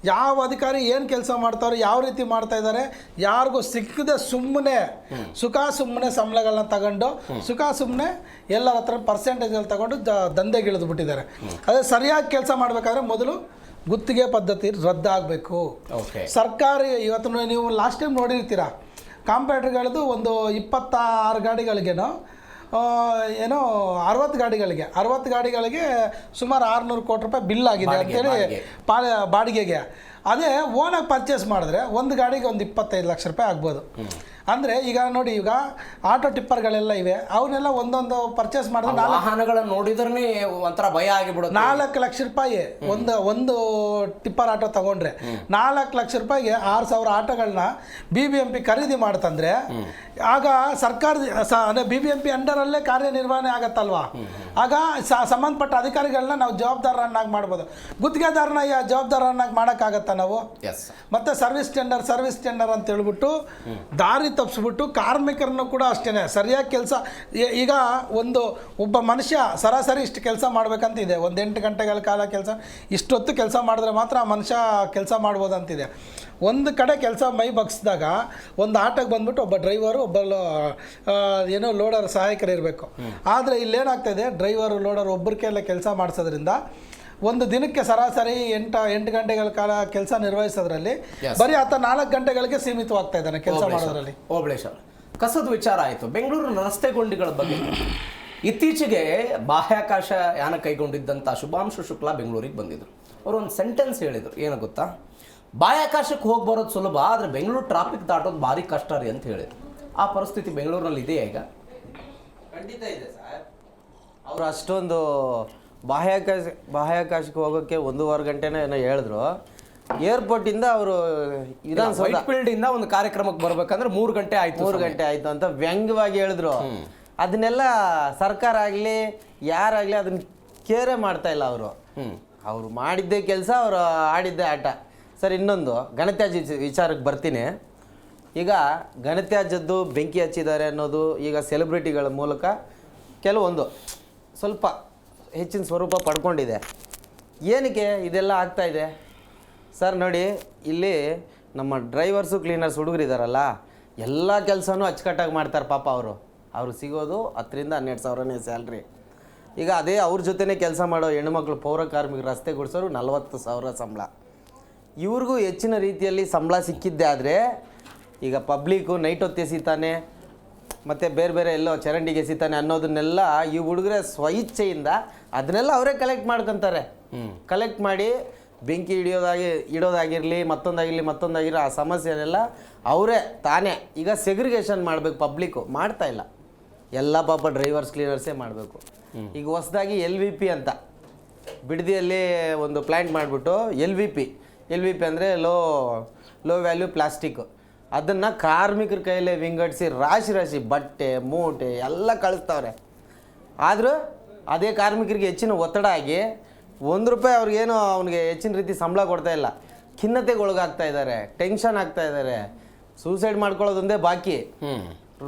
ಯಾವ ಅಧಿಕಾರಿ ಏನು ಕೆಲಸ ಮಾಡ್ತಾರೋ ಯಾವ ರೀತಿ ಮಾಡ್ತಾ ಇದ್ದಾರೆ ಯಾರಿಗೂ ಸಿಕ್ಕದೆ ಸುಮ್ಮನೆ ಸುಮ್ಮನೆ ಸಂಬಳಗಳನ್ನ ತಗೊಂಡು ಸುಮ್ಮನೆ ಎಲ್ಲರ ಹತ್ರ ಪರ್ಸೆಂಟೇಜಲ್ಲಿ ತಗೊಂಡು ದಂಧೆಗಿಳಿದು ಬಿಟ್ಟಿದ್ದಾರೆ. ಅದೇ ಸರಿಯಾಗಿ ಕೆಲಸ ಮಾಡಬೇಕಾದ್ರೆ ಮೊದಲು ಗುತ್ತಿಗೆ ಪದ್ಧತಿ ರದ್ದಾಗಬೇಕು. ಸರ್ಕಾರಿ ಇವತ್ತು ನೀವು ಲಾಸ್ಟ್ ಟೈಮ್ ನೋಡಿರ್ತೀರ ಕಾಂಪ್ಯೂಟರ್ಗಳದ್ದು ಒಂದು 26 ಗಾಡಿಗಳಿಗೇನೋ ಏನೋ 60 ಗಾಡಿಗಳಿಗೆ ಸುಮಾರು 600 ಕೋಟಿ ರೂಪಾಯಿ ಬಿಲ್ ಆಗಿದೆ ಅಂತೇಳಿ ಬಾಡಿಗೆಗೆ. ಅದೇ ಓನಾಗಿ ಪರ್ಚೇಸ್ ಮಾಡಿದ್ರೆ ಒಂದು ಗಾಡಿಗೆ ಒಂದು 25 ಲಕ್ಷ ರೂಪಾಯಿ ಆಗ್ಬೋದು. ಅಂದರೆ ಈಗ ನೋಡಿ, ಈಗ ಆಟೋ ಟಿಪ್ಪರ್ಗಳೆಲ್ಲ ಇವೆ, ಅವನ್ನೆಲ್ಲ ಒಂದೊಂದು ಪರ್ಚೇಸ್ ಮಾಡಿದ್ರೆ ವಾಹನಗಳನ್ನು ನೋಡಿದ್ರೆ ಒಂಥರ ಭಯ ಆಗಿಬಿಡುತ್ತೆ. 4 ಲಕ್ಷ ರೂಪಾಯಿ ಒಂದು ಟಿಪ್ಪರ್ ಆಟೋ ತಗೊಂಡ್ರೆ 4 ಲಕ್ಷ ರೂಪಾಯಿಗೆ 6,000 ಆಟೋಗಳನ್ನ BBMP ಖರೀದಿ ಮಾಡ್ತಂದ್ರೆ ಆಗ ಸರ್ಕಾರ BBMP ಅಂಡರಲ್ಲೇ ಕಾರ್ಯನಿರ್ವಹಣೆ ಆಗತ್ತಲ್ವಾ. ಆಗ ಸಂಬಂಧಪಟ್ಟ ಅಧಿಕಾರಿಗಳನ್ನ ನಾವು ಜವಾಬ್ದಾರರನ್ನಾಗಿ ಮಾಡ್ಬೋದು. ಗುತ್ತಿಗೆದಾರನ ಜವಾಬ್ದಾರರನ್ನಾಗಿ ಮಾಡೋಕ್ಕಾಗತ್ತಾ ನಾವು? ಮತ್ತೆ ಸರ್ವಿಸ್ ಟೆಂಡರ್ ಅಂತ ಹೇಳ್ಬಿಟ್ಟು ದಾರಿ ತಪ್ಪಿಸ್ಬಿಟ್ಟು ಕಾರ್ಮಿಕರನ್ನು ಕೂಡ ಅಷ್ಟೇ ಸರಿಯಾಗಿ ಕೆಲಸ. ಈಗ ಒಬ್ಬ ಮನುಷ್ಯ ಸರಾಸರಿ ಇಷ್ಟು ಕೆಲಸ ಮಾಡ್ಬೇಕಂತ ಇದೆ, ಒಂದು 8 ಗಂಟೆಗಳ ಕಾಲ ಕೆಲಸ, ಇಷ್ಟೊತ್ತು ಕೆಲಸ ಮಾಡಿದ್ರೆ ಮಾತ್ರ ಆ ಮನುಷ್ಯ ಕೆಲಸ ಮಾಡ್ಬೋದಂತಿದೆ. ಒಂದು ಕಡೆ ಕೆಲಸ ಮೈ ಬಗ್ಸಿದಾಗ ಒಂದು ಆಟೋಗೆ ಬಂದ್ಬಿಟ್ಟು ಒಬ್ಬ ಡ್ರೈವರು ಒಬ್ಬ ಏನೋ ಲೋಡರ್ ಸಹಾಯಕರು ಇರಬೇಕು. ಆದರೆ ಇಲ್ಲೇನಾಗ್ತಾ ಇದೆ, ಡ್ರೈವರು ಲೋಡರ್ ಒಬ್ಬರಿಗೆಲ್ಲ ಕೆಲಸ ಮಾಡಿಸೋದ್ರಿಂದ ಒಂದು ದಿನಕ್ಕೆ ಸರಾಸರಿ 8 ಗಂಟೆಗಳ ಕಾಲ ಕೆಲಸ ನಿರ್ವಹಿಸೋದ್ರಲ್ಲಿ ಬರೀ ಆತ 4 ಗಂಟೆಗಳಿಗೆ ಸೀಮಿತವಾಗ್ತಾ ಇದ್ದಾನೆ ಕೆಲಸ ಮಾಡೋದ್ರಲ್ಲಿ. ಓಬಳೇಶ್ವರ, ಕಸದ ವಿಚಾರ ಆಯಿತು. ಬೆಂಗಳೂರಿನ ರಸ್ತೆ ಗುಂಡಿಗಳ ಬಗ್ಗೆ ಇತ್ತೀಚೆಗೆ ಬಾಹ್ಯಾಕಾಶ ಯಾನ ಕೈಗೊಂಡಿದ್ದಂಥ ಶುಭಾಂಶು ಶುಕ್ಲಾ ಬೆಂಗಳೂರಿಗೆ ಬಂದಿದ್ರು. ಅವರು ಒಂದು ಸೆಂಟೆನ್ಸ್ ಹೇಳಿದರು, ಏನು ಗೊತ್ತಾ, ಬಾಹ್ಯಾಕಾಶಕ್ಕೆ ಹೋಗಿ ಬರೋದು ಸುಲಭ, ಆದರೆ ಬೆಂಗಳೂರು ಟ್ರಾಫಿಕ್ ದಾಟೋದು ಭಾರಿ ಕಷ್ಟ ರೀ ಅಂತ ಹೇಳಿದ್ರು. ಆ ಪರಿಸ್ಥಿತಿ ಬೆಂಗಳೂರಿನಲ್ಲಿ ಇದೆಯಾ ಈಗ? ಖಂಡಿತ ಇದೆ ಸರ್. ಅವರು ಅಷ್ಟೊಂದು ಬಾಹ್ಯಾಕಾಶಕ್ಕೆ ಹೋಗೋಕ್ಕೆ 1.5 ಗಂಟೆನೇ ಏನೋ ಹೇಳಿದ್ರು. ಏರ್ಪೋರ್ಟಿಂದ ಅವರು ವೈಟ್ ಫೀಲ್ಡಿಂದ ಒಂದು ಕಾರ್ಯಕ್ರಮಕ್ಕೆ ಬರ್ಬೇಕಂದ್ರೆ 3 ಗಂಟೆ ಆಯ್ತು 3 ಗಂಟೆ ಆಯಿತು ಅಂತ ವ್ಯಂಗ್ಯವಾಗಿ ಹೇಳಿದ್ರು. ಅದನ್ನೆಲ್ಲ ಸರ್ಕಾರ ಆಗಲಿ ಯಾರಾಗಲಿ ಅದನ್ನ ಕೇರೆ ಮಾಡ್ತಾ ಇಲ್ಲ. ಅವರು ಮಾಡಿದ್ದೇ ಕೆಲಸ, ಅವರು ಆಡಿದ್ದೇ ಆಟ. ಸರ್, ಇನ್ನೊಂದು ಘನತ್ಯಾಜ್ಯ ವಿಚಾರಕ್ಕೆ ಬರ್ತೀನಿ. ಈಗ ಘನತ್ಯಾಜ್ಯದ್ದು ಬೆಂಕಿ ಹಚ್ಚಿದ್ದಾರೆ ಅನ್ನೋದು ಈಗ ಸೆಲೆಬ್ರಿಟಿಗಳ ಮೂಲಕ ಕೆಲವೊಂದು ಸ್ವಲ್ಪ ಹೆಚ್ಚಿನ ಸ್ವರೂಪ ಪಡ್ಕೊಂಡಿದೆ. ಏನಕ್ಕೆ ಇದೆಲ್ಲ ಆಗ್ತಾಯಿದೆ ಸರ್? ನೋಡಿ, ಇಲ್ಲಿ ನಮ್ಮ ಡ್ರೈವರ್ಸು ಕ್ಲೀನರ್ಸ್ ಹುಡುಗರಿದ್ದಾರಲ್ಲ, ಎಲ್ಲ ಕೆಲಸನೂ ಅಚ್ಚುಕಟ್ಟಾಗಿ ಮಾಡ್ತಾರೆ ಪಾಪ. ಅವರು ಸಿಗೋದು 10,000 ರಿಂದ 12,000ನೇ ಸ್ಯಾಲ್ರಿ. ಈಗ ಅದೇ ಅವ್ರ ಜೊತೆನೇ ಕೆಲಸ ಮಾಡೋ ಹೆಣ್ಣುಮಕ್ಳು ಪೌರ ಕಾರ್ಮಿಕರು ರಸ್ತೆ ಗುಡಿಸೋರು 40,000 ಸಂಬಳ. ಇವ್ರಿಗೂ ಹೆಚ್ಚಿನ ರೀತಿಯಲ್ಲಿ ಸಂಬಳ ಸಿಕ್ಕಿದ್ದೆ. ಆದರೆ ಈಗ ಪಬ್ಲಿಕ್ಕು ನೈಟ್ ಹೊತ್ತು ಎಸಿತಾನೆ, ಮತ್ತು ಬೇರೆ ಎಲ್ಲೋ ಚರಂಡಿಗೆ ಎಸಿತಾನೆ ಅನ್ನೋದನ್ನೆಲ್ಲ ಈ ಹುಡುಗರೇ ಸ್ವಇಚ್ಛೆಯಿಂದ ಅದನ್ನೆಲ್ಲ ಅವರೇ ಕಲೆಕ್ಟ್ ಮಾಡ್ಕೊತಾರೆ. ಕಲೆಕ್ಟ್ ಮಾಡಿ ಬೆಂಕಿ ಇಡೋದಾಗಿರಲಿ ಮತ್ತೊಂದಾಗಿರಲಿ ಆ ಸಮಸ್ಯೆನೆಲ್ಲ ಅವರೇ ತಾನೇ ಈಗ ಸೆಗ್ರಿಗೇಷನ್ ಮಾಡಬೇಕು. ಪಬ್ಲಿಕ್ಕು ಮಾಡ್ತಾ ಇಲ್ಲ, ಎಲ್ಲ ಪಾಪ ಡ್ರೈವರ್ಸ್ ಕ್ಲೀನರ್ಸೇ ಮಾಡಬೇಕು. ಈಗ ಹೊಸದಾಗಿ LVP ಅಂತ ಬಿಡದಿಯಲ್ಲಿ ಒಂದು ಪ್ಲ್ಯಾಂಟ್ ಮಾಡಿಬಿಟ್ಟು ಎಲ್ ವಿ ಪಿ ಅಂದರೆ ಲೋ ವ್ಯಾಲ್ಯೂ ಪ್ಲಾಸ್ಟಿಕ್ಕು, ಅದನ್ನು ಕಾರ್ಮಿಕರ ಕೈಯಲ್ಲೇ ವಿಂಗಡಿಸಿ ರಾಶಿ ಬಟ್ಟೆ ಮೂಟೆ ಎಲ್ಲ ಕಳಿಸ್ತವ್ರೆ. ಆದರೂ ಅದೇ ಕಾರ್ಮಿಕರಿಗೆ ಹೆಚ್ಚಿನ ಒತ್ತಡ ಆಗಿ ₹1 ಅವನಿಗೆ ಹೆಚ್ಚಿನ ರೀತಿ ಸಂಬಳ ಕೊಡ್ತಾ ಇಲ್ಲ. ಖಿನ್ನತೆಗೆ ಒಳಗಾಗ್ತಾ ಇದ್ದಾರೆ, ಟೆನ್ಷನ್ ಆಗ್ತಾ ಇದ್ದಾರೆ, ಸೂಸೈಡ್ ಮಾಡ್ಕೊಳ್ಳೋದೊಂದೇ ಬಾಕಿ.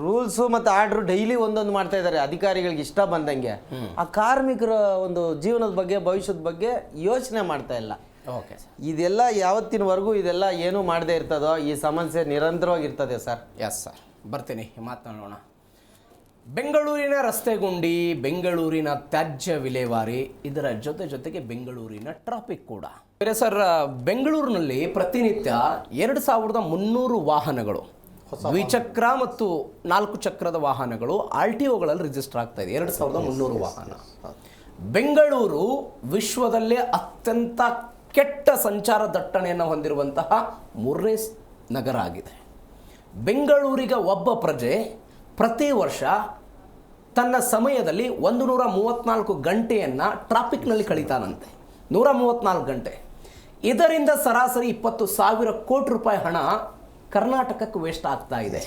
ರೂಲ್ಸು ಮತ್ತು ಆರ್ಡ್ರು ಡೈಲಿ ಒಂದೊಂದು ಮಾಡ್ತಾ ಇದ್ದಾರೆ ಅಧಿಕಾರಿಗಳಿಗೆ ಇಷ್ಟ ಬಂದಂಗೆ. ಆ ಕಾರ್ಮಿಕರ ಒಂದು ಜೀವನದ ಬಗ್ಗೆ ಭವಿಷ್ಯದ ಬಗ್ಗೆ ಯೋಚನೆ ಮಾಡ್ತಾ ಇಲ್ಲ. ಇದೆಲ್ಲ ಯಾವತ್ತಿನವರೆಗೂ ಇದೆಲ್ಲ ಏನೂ ಮಾಡದೇ ಇರ್ತದೋ ಈ ಸಮಸ್ಯೆ ನಿರಂತರವಾಗಿರ್ತದೆ ಸರ್. ಸರ್, ಬರ್ತೀನಿ ಮಾತನಾಡೋಣ. ಬೆಂಗಳೂರಿನ ರಸ್ತೆ ಗುಂಡಿ, ಬೆಂಗಳೂರಿನ ತ್ಯಾಜ್ಯ ವಿಲೇವಾರಿ, ಇದರ ಜೊತೆಗೆ ಬೆಂಗಳೂರಿನ ಟ್ರಾಫಿಕ್ ಕೂಡ ಬೇರೆ ಸರ್. ಬೆಂಗಳೂರಿನಲ್ಲಿ ಪ್ರತಿನಿತ್ಯ 2,300 ವಾಹನಗಳು, ದ್ವಿಚಕ್ರ ಮತ್ತು 4 ಚಕ್ರದ ವಾಹನಗಳು RTOಗಳಲ್ಲಿ ರಿಜಿಸ್ಟರ್ ಆಗ್ತಾ ಇದೆ. 2,300 ವಾಹನ. ಬೆಂಗಳೂರು ವಿಶ್ವದಲ್ಲೇ ಅತ್ಯಂತ ಕೆಟ್ಟ ಸಂಚಾರ ದಟ್ಟಣೆಯನ್ನು ಹೊಂದಿರುವಂತಹ 3ನೇ ನಗರ ಆಗಿದೆ. ಬೆಂಗಳೂರಿಗೆ ಒಬ್ಬ ಪ್ರಜೆ ಪ್ರತಿ ವರ್ಷ ತನ್ನ ಸಮಯದಲ್ಲಿ 134 ಗಂಟೆಯನ್ನು ಟ್ರಾಫಿಕ್ನಲ್ಲಿ ಕಳೀತಾನಂತೆ. 134 ಗಂಟೆ. ಇದರಿಂದ ಸರಾಸರಿ 20,000 ಕೋಟಿ ರೂಪಾಯಿ ಹಣ ಕರ್ನಾಟಕಕ್ಕೆ ವೇಸ್ಟ್ ಆಗ್ತಾ ಇದೆ.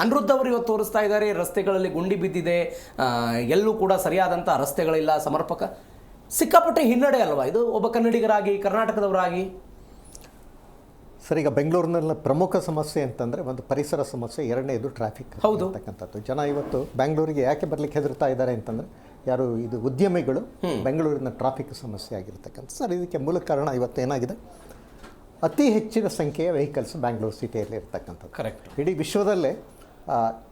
ಅನಿರುದ್ಧ್ ಅವರು ಇವತ್ತು ತೋರಿಸ್ತಾ ಇದ್ದಾರೆ, ರಸ್ತೆಗಳಲ್ಲಿ ಗುಂಡಿ ಬಿದ್ದಿದೆ, ಎಲ್ಲೂ ಕೂಡ ಸರಿಯಾದಂಥ ರಸ್ತೆಗಳಿಲ್ಲ, ಸಮರ್ಪಕ. ಸಿಕ್ಕಾಪಟ್ಟೆ ಹಿನ್ನಡೆ ಅಲ್ವಾ ಇದು ಒಬ್ಬ ಕನ್ನಡಿಗರಾಗಿ, ಕರ್ನಾಟಕದವರಾಗಿ? ಸರ್, ಈಗ ಬೆಂಗಳೂರಿನಲ್ಲಿ ಪ್ರಮುಖ ಸಮಸ್ಯೆ ಅಂತಂದರೆ ಒಂದು ಪರಿಸರ ಸಮಸ್ಯೆ, ಎರಡನೇದು ಟ್ರಾಫಿಕ್ ಅಂತಕ್ಕಂಥದ್ದು. ಜನ ಇವತ್ತು ಬೆಂಗಳೂರಿಗೆ ಯಾಕೆ ಬರಲಿಕ್ಕೆ ಹೆದರ್ತಾ ಇದ್ದಾರೆ ಅಂತಂದರೆ, ಯಾರು ಇದು ಉದ್ಯಮಿಗಳು ಬೆಂಗಳೂರಿನ ಟ್ರಾಫಿಕ್ ಸಮಸ್ಯೆ ಆಗಿರ್ತಕ್ಕಂಥ. ಸರ್, ಇದಕ್ಕೆ ಮೂಲ ಕಾರಣ ಇವತ್ತು ಏನಾಗಿದೆ, ಅತಿ ಹೆಚ್ಚಿನ ಸಂಖ್ಯೆಯ ವೆಹಿಕಲ್ಸ್ ಬ್ಯಾಂಗ್ಳೂರು ಸಿಟಿಯಲ್ಲಿ ಇರ್ತಕ್ಕಂಥದ್ದು. ಕರೆಕ್ಟ್. ಇಡೀ ವಿಶ್ವದಲ್ಲೇ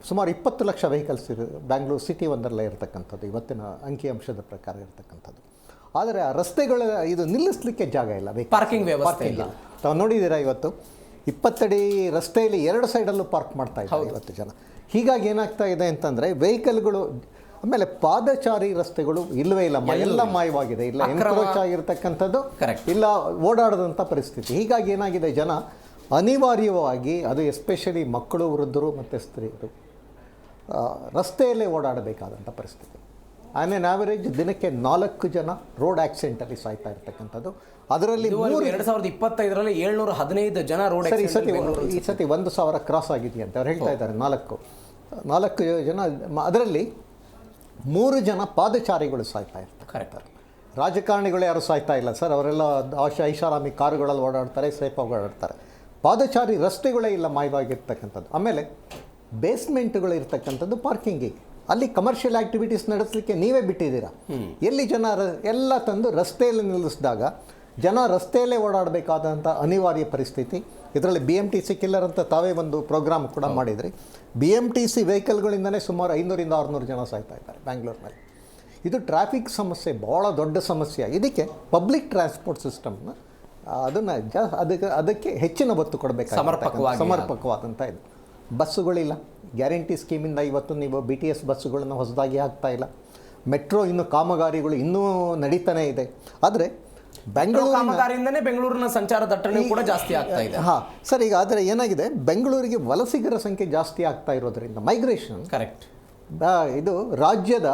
ಸುಮಾರು 20 ಲಕ್ಷ ವೆಹಿಕಲ್ಸ್ ಬ್ಯಾಂಗ್ಳೂರು ಸಿಟಿ ಒಂದರಲ್ಲೇ ಇರತಕ್ಕಂಥದ್ದು ಇವತ್ತಿನ ಅಂಕಿಅಂಶದ ಪ್ರಕಾರ ಇರತಕ್ಕಂಥದ್ದು. ಆದರೆ ಆ ರಸ್ತೆಗಳ ಇದು ನಿಲ್ಲಿಸಲಿಕ್ಕೆ ಜಾಗ ಇಲ್ಲ, ಪಾರ್ಕಿಂಗ್ ವ್ಯವಸ್ಥೆ ಇಲ್ಲ. ತಾವು ನೋಡಿದ್ದೀರಾ, ಇವತ್ತು 20 ಅಡಿ ರಸ್ತೆಯಲ್ಲಿ 2 ಸೈಡಲ್ಲೂ ಪಾರ್ಕ್ ಮಾಡ್ತಾ ಇದ್ದಾರೆ ಇವತ್ತು ಜನ. ಹೀಗಾಗಿ ಏನಾಗ್ತಾ ಇದೆ ಅಂತಂದರೆ, ವೆಹಿಕಲ್ಗಳು, ಆಮೇಲೆ ಪಾದಚಾರಿ ರಸ್ತೆಗಳು ಇಲ್ಲವೇ ಇಲ್ಲ, ಎಲ್ಲ ಮಾಯವಾಗಿದೆ, ಇಲ್ಲ ಎನ್ಕ್ರೋಚ್ ಆಗಿರ್ತಕ್ಕಂಥದ್ದು, ಇಲ್ಲ ಓಡಾಡದಂಥ ಪರಿಸ್ಥಿತಿ. ಹೀಗಾಗಿ ಏನಾಗಿದೆ, ಜನ ಅನಿವಾರ್ಯವಾಗಿ, ಅದು ಎಸ್ಪೆಷಲಿ ಮಕ್ಕಳು, ವೃದ್ಧರು ಮತ್ತು ಸ್ತ್ರೀಯರು ರಸ್ತೆಯಲ್ಲೇ ಓಡಾಡಬೇಕಾದಂಥ ಪರಿಸ್ಥಿತಿ. ಆನ್ ಎನ್ ಆವರೇಜ್ ದಿನಕ್ಕೆ 4 ಜನ ರೋಡ್ ಆಕ್ಸಿಡೆಂಟಲ್ಲಿ ಸಾಯ್ತಾ ಇರ್ತಕ್ಕಂಥದ್ದು. ಅದರಲ್ಲಿ 2025ರಲ್ಲಿ 715 ಜನ ರೋಡ್ ಈ ಸತಿ 1,000 ಕ್ರಾಸ್ ಆಗಿದೆಯಂತೆ ಅವ್ರು ಹೇಳ್ತಾ ಇದ್ದಾರೆ. 4 ಜನ, ಅದರಲ್ಲಿ 3 ಜನ ಪಾದಚಾರಿಗಳು ಸಾಯ್ತಾ ಇರ್ತಾರೆ. ಕರೆಕ್ಟ್. ರಾಜಕಾರಣಿಗಳು ಯಾರು ಸಾಯ್ತಾ ಇಲ್ಲ ಸರ್, ಅವರೆಲ್ಲ ಐಷಾರಾಮಿ ಕಾರುಗಳಲ್ಲಿ ಓಡಾಡ್ತಾರೆ, ಸೇಫಾಗಿ ಓಡಾಡ್ತಾರೆ. ಪಾದಚಾರಿ ರಸ್ತೆಗಳೇ ಇಲ್ಲ, ಮಾಯವಾಗಿರ್ತಕ್ಕಂಥದ್ದು. ಆಮೇಲೆ ಬೇಸ್ಮೆಂಟ್ಗಳು ಇರ್ತಕ್ಕಂಥದ್ದು ಪಾರ್ಕಿಂಗಿಗೆ, ಅಲ್ಲಿ ಕಮರ್ಷಿಯಲ್ ಆ್ಯಕ್ಟಿವಿಟೀಸ್ ನಡೆಸಲಿಕ್ಕೆ ನೀವೇ ಬಿಟ್ಟಿದ್ದೀರಾ. ಎಲ್ಲಿ ಜನ ಎಲ್ಲ ತಂದು ರಸ್ತೆಯಲ್ಲಿ ನಿಲ್ಲಿಸಿದಾಗ ಜನ ರಸ್ತೆಯಲ್ಲೇ ಓಡಾಡಬೇಕಾದಂಥ ಅನಿವಾರ್ಯ ಪರಿಸ್ಥಿತಿ. ಇದರಲ್ಲಿ BMTC ಕಿಲ್ಲರ್ ಅಂತ ತಾವೇ ಒಂದು ಪ್ರೋಗ್ರಾಮ್ ಕೂಡ ಮಾಡಿದ್ರಿ. BMTC ವೆಹಿಕಲ್ಗಳಿಂದಲೇ ಸುಮಾರು 500-600 ಜನ ಸಾಯ್ತಾ ಇದ್ದಾರೆ ಬ್ಯಾಂಗ್ಳೂರಿನಲ್ಲಿ. ಇದು ಟ್ರಾಫಿಕ್ ಸಮಸ್ಯೆ, ಭಾಳ ದೊಡ್ಡ ಸಮಸ್ಯೆ. ಇದಕ್ಕೆ ಪಬ್ಲಿಕ್ ಟ್ರಾನ್ಸ್ಪೋರ್ಟ್ ಸಿಸ್ಟಮ್ನ ಅದನ್ನು ಅದಕ್ಕೆ ಹೆಚ್ಚಿನ ಒತ್ತು ಕೊಡಬೇಕು, ಸಮರ್ಪಕವಾದಂಥ ಇದು. ಬಸ್ಸುಗಳಿಲ್ಲ, ಗ್ಯಾರಂಟಿ ಸ್ಕೀಮಿಂದ ಇವತ್ತು ನೀವು BTS ಬಸ್ಸುಗಳನ್ನು ಹೊಸದಾಗಿ ಹಾಕ್ತಾ ಇಲ್ಲ. ಮೆಟ್ರೋ ಇನ್ನೂ ಕಾಮಗಾರಿಗಳು ಇನ್ನೂ ನಡೀತಾನೆ ಇದೆ. ಆದರೆ ಕಾಮಗಾರಿಯಿಂದನೇ ಬೆಂಗಳೂರಿನ ಸಂಚಾರ ದಟ್ಟಣೆ ಕೂಡ ಜಾಸ್ತಿ ಆಗ್ತಾ ಇದೆ. ಸರ್, ಈಗ ಆದರೆ ಏನಾಗಿದೆ, ಬೆಂಗಳೂರಿಗೆ ವಲಸಿಗರ ಸಂಖ್ಯೆ ಜಾಸ್ತಿ ಆಗ್ತಾ ಇರೋದ್ರಿಂದ ಮೈಗ್ರೇಷನ್, ಕರೆಕ್ಟ್, ಇದು ರಾಜ್ಯದ